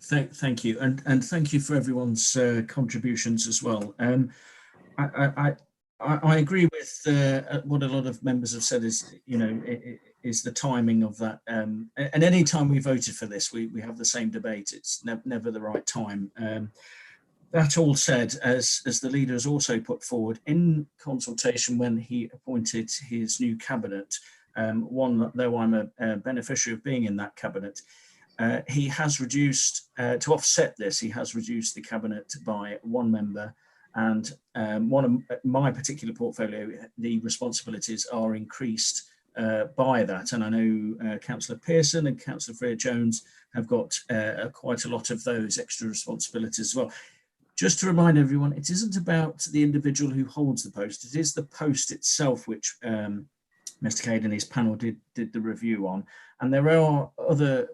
you, and thank you for everyone's contributions as well. I agree with what a lot of members have said. Is is the timing of that. And any time we voted for this, we have the same debate. It's never the right time. That all said, as the leader has also put forward in consultation when he appointed his new cabinet. Though I'm a beneficiary of being in that cabinet, he has reduced, to offset this, he has reduced the cabinet by one member, and one of my particular portfolio, the responsibilities are increased by that. And I know Councillor Pearson and Councillor Freer-Jones have got quite a lot of those extra responsibilities as well. Just to remind everyone, it isn't about the individual who holds the post, it is the post itself which Mr. Cade and his panel did the review on. And there are other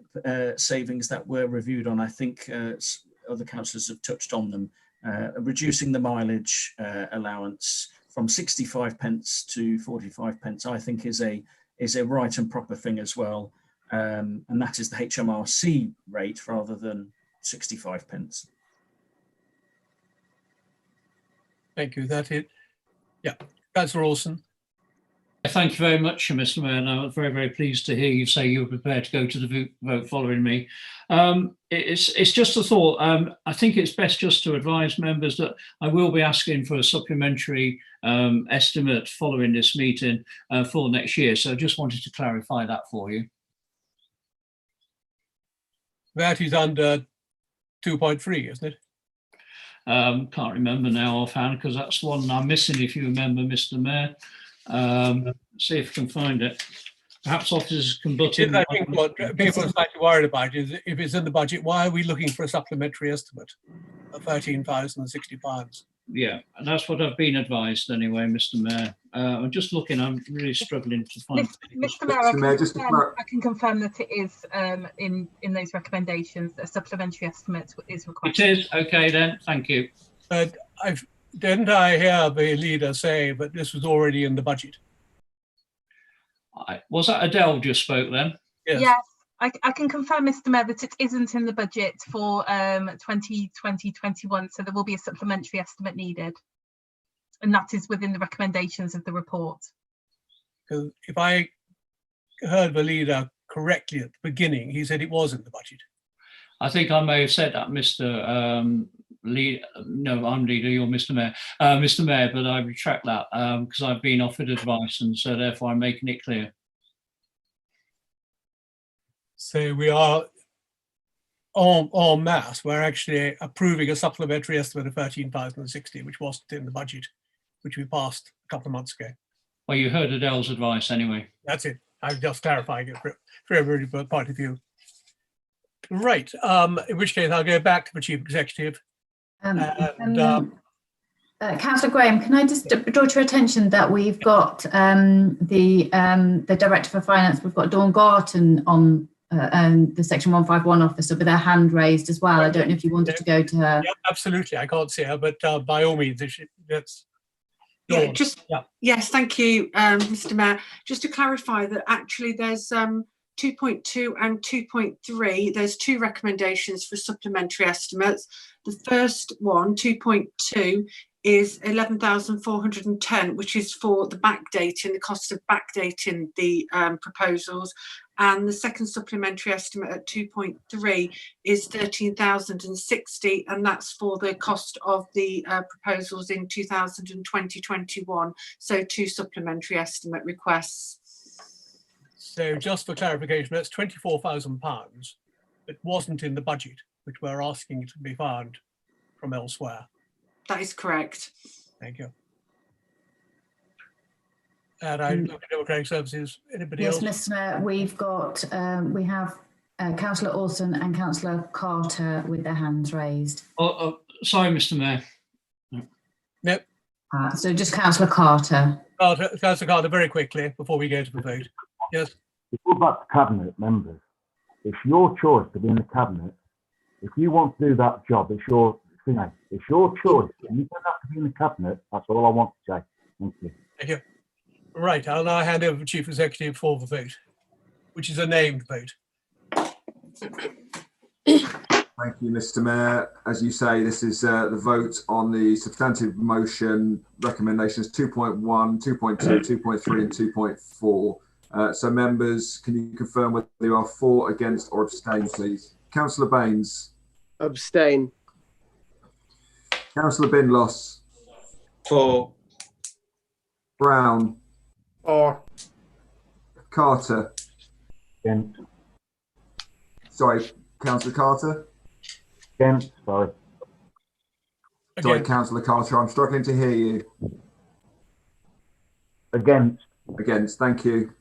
savings that were reviewed on. I think other councillors have touched on them. Reducing the mileage allowance from 65 pence to 45 pence, I think is a right and proper thing as well. And that is the HMRC rate rather than 65 pence. Thank you. That it. Yeah, Councillor Olsen. Thank you very much, Mr. Mayor. And I was very, very pleased to hear you say you were prepared to go to the vote following me. It's just a thought. I think it's best just to advise members that I will be asking for a supplementary estimate following this meeting for next year. So I just wanted to clarify that for you. That is under 2.3, isn't it? Can't remember now offhand because that's one I'm missing, if you remember, Mr. Mayor. See if I can find it. Perhaps officers can butt in. I think what people are slightly worried about is if it's in the budget, why are we looking for a supplementary estimate of £13,060? Yeah, and that's what I've been advised anyway, Mr. Mayor. I'm just looking, I'm really struggling to find. Mr. Mayor, I can confirm that it is in those recommendations, a supplementary estimate is required. It is, okay then, thank you. Didn't I hear the leader say that this was already in the budget? Was that Adele just spoke then? Yes, I can confirm, Mr. Mayor, that it isn't in the budget for 2020-21, so there will be a supplementary estimate needed. And that is within the recommendations of the report. Because if I heard the leader correctly at the beginning, he said it was in the budget. I think I may have said that, Mr. No, I'm leader, you're Mr. Mayor. Mr. Mayor, but I retract that because I've been offered advice and so therefore I'm making it clear. So we are en masse, we're actually approving a supplementary estimate of 13,060, which wasn't in the budget, which we passed a couple of months ago. Well, you heard Adele's advice anyway. That's it. I'm just clarifying it for everybody's point of view. Right, in which case I'll go back to the Chief Executive. Councillor Graham, can I just draw to your attention that we've got the Director for Finance, we've got Dawn Garton on the Section 151 officer with her hand raised as well. I don't know if you wanted to go to her. Yeah, absolutely, I can't see her, but by all means, that's Yeah, yes, thank you, Mr. Mayor. Just to clarify that actually there's 2.2 and 2.3, there's two recommendations for supplementary estimates. The first one, 2.2, is 11,410, which is for the backdating, the cost of backdating the proposals. And the second supplementary estimate at 2.3 is 13,060, and that's for the cost of the proposals in 2020-21. So two supplementary estimate requests. So just for clarification, that's £24,000 that wasn't in the budget, which we're asking to be found from elsewhere. That is correct. Thank you. And I look at Democratic Services. Anybody else? Yes, Mr. Mayor, we've got we have Councillor Orson and Councillor Carter with their hands raised. Sorry, Mr. Mayor. No. So just Councillor Carter. Councillor Carter, very quickly before we go to the vote. Yes. Before about the cabinet members, it's your choice to be in the cabinet. If you want to do that job, it's your choice. And you don't have to be in the cabinet. That's all I want to say. Thank you. Thank you. Right, I'll now hand over to Chief Executive for the vote, which is a named vote. Thank you, Mr. Mayor. As you say, this is the vote on the substantive motion recommendations 2.1, 2.2, 2.3 and 2.4. So members, can you confirm whether you are for, against or abstain, please? Councillor Baines. Abstain. Councillor Bindloss. For. Brown. For. Carter. Against. Sorry, Councillor Carter. Against, sorry. Sorry, Councillor Carter, I'm struggling to hear you. Against. Against, thank you.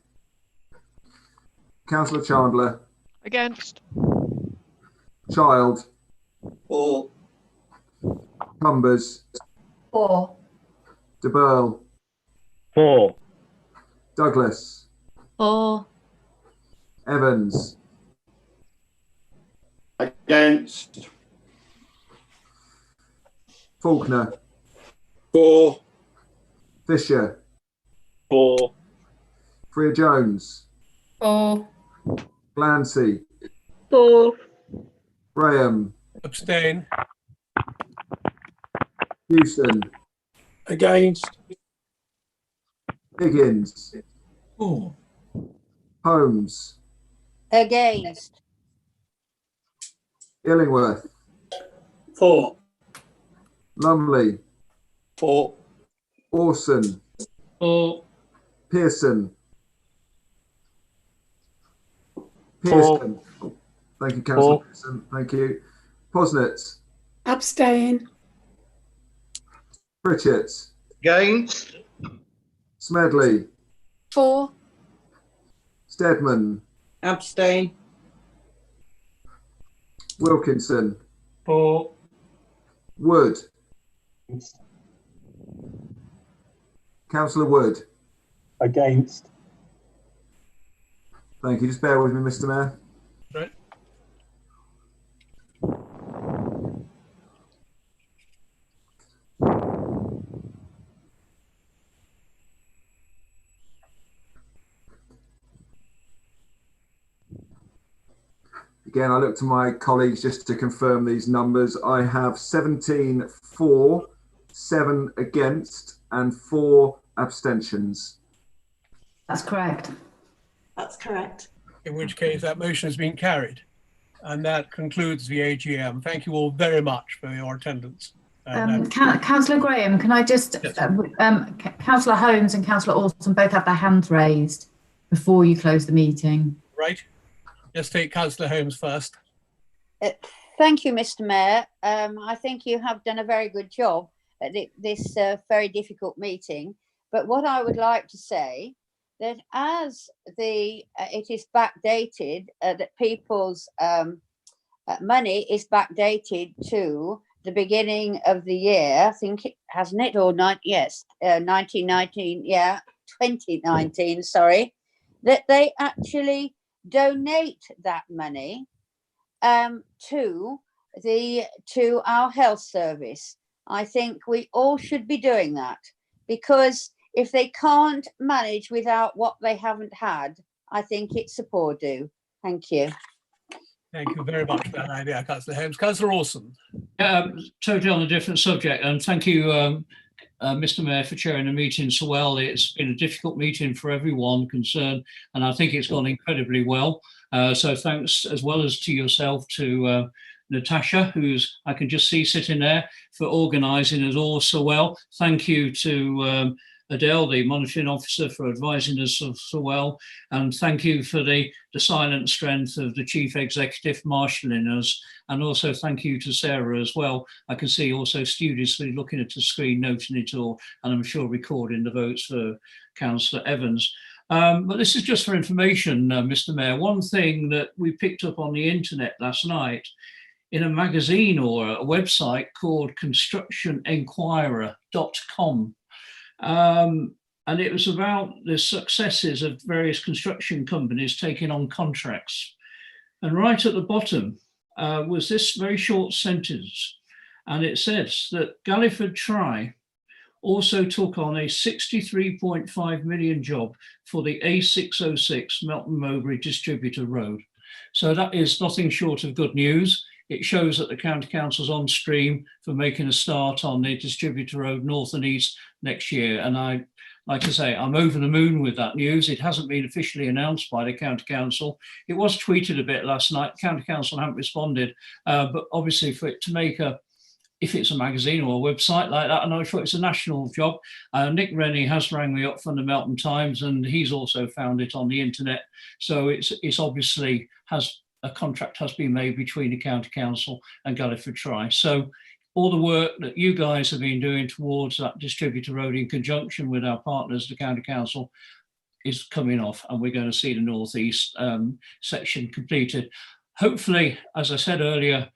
Councillor Chandler. Against. Child. For. Cumbers. For. De Burl. For. Douglas, For. Evans, Against. Faulkner, For. Fisher, For. Freer Jones, For. Glancy, For. Graham, Abstain. Houston, Against. Higgins, For. Holmes, Against. Illingworth, For. Lumley, For. Orson, For. Pearson. Pearson. Thank you, Councillor Pearson. Thank you. Posnett, Abstain. Pritchett, Against. Smedley, For. Steadman, Abstain. Wilkinson, For. Wood. Councillor Wood. Against. Thank you. Just bear with me, Mr. Mayor. Right. Again, I look to my colleagues just to confirm these numbers. I have 17 for, 7 against, and 4 abstentions. That's correct. That's correct. In which case that motion has been carried. And that concludes the AGM. Thank you all very much for your attendance. Councillor Graham, can I just, Councillor Holmes and Councillor Alston both have their hands raised before you close the meeting. Right. Let's take Councillor Holmes first. Thank you, Mr. Mayor. I think you have done a very good job at this very difficult meeting. But what I would like to say that as it is backdated, that people's money is backdated to the beginning of the year, I think it hasn't it, or not? Yes, 1919, yeah, 2019. Sorry, that they actually donate that money to our health service. I think we all should be doing that, because if they can't manage without what they haven't had, I think it's a poor do. Thank you. Thank you very much for that idea, Councillor Holmes. Councillor Orson. Totally on a different subject, and thank you, Mr. Mayor, for chairing the meeting so well. It's been a difficult meeting for everyone concerned, and I think it's gone incredibly well. So thanks as well as to yourself, to Natasha, who's I can just see sitting there, for organising us all so well. Thank you to Adele, the monitoring officer, for advising us so well, and thank you for the silent strength of the chief executive marshalling us, and also thank you to Sarah as well. I can see also studiously looking at the screen, noting it all, and I'm sure recording the votes for Councillor Evans. But this is just for information, Mr. Mayor. One thing that we picked up on the internet last night in a magazine or a website called constructionenquirer.com. And it was about the successes of various construction companies taking on contracts. And right at the bottom was this very short sentence. And it says that Galliford Try also took on a 63.5 million job for the A606 Melton Mowbray Distributor Road. So that is nothing short of good news. It shows that the County Council's on stream for making a start on the Distributor Road North and East next year. And I, like I say, I'm over the moon with that news. It hasn't been officially announced by the County Council. It was tweeted a bit last night. The County Council haven't responded, but obviously for it to make if it's a magazine or a website like that, and I thought it's a national job. Nick Rennie has rang me up from the Melton Times, and he's also found it on the internet. So it's obviously a contract has been made between the County Council and Galliford Try. So all the work that you guys have been doing towards that Distributor Road in conjunction with our partners, the County Council, is coming off, and we're going to see the North East section completed. Hopefully, as I said earlier,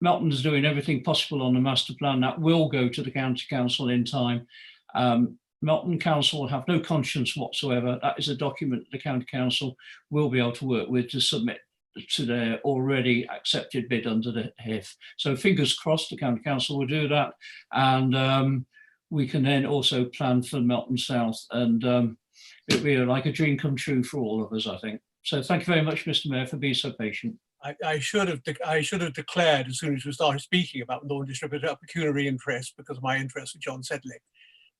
Melton's doing everything possible on the master plan that will go to the County Council in time. Melton Council will have no conscience whatsoever. That is a document the County Council will be able to work with to submit to their already accepted bid under the HIF. So fingers crossed the County Council will do that. And we can then also plan for Melton South. And it'll be like a dream come true for all of us, I think. So thank you very much, Mr. Mayor, for being so patient. I should have declared as soon as we started speaking about Northern Distributor a pecuniary interest because of my interest with John Sedley.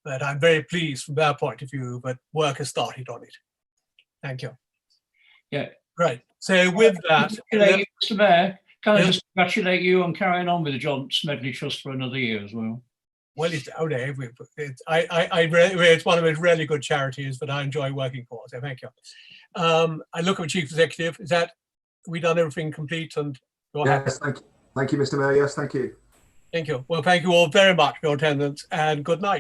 But I'm very pleased from their point of view that work has started on it. Thank you. Yeah. Right. So with that, Mr. Mayor, can I Yes. just congratulate you on carrying on with the John Smedley Trust for another year as well? well, it's it's one of those really good charities that I enjoy working for. So thank you. I look at the Chief Executive. Is that we done everything complete and you're happy? Yes, thank you. Thank you, Mr. Mayor. Yes, thank you. Thank you. Well, thank you all very much for your attendance and good night.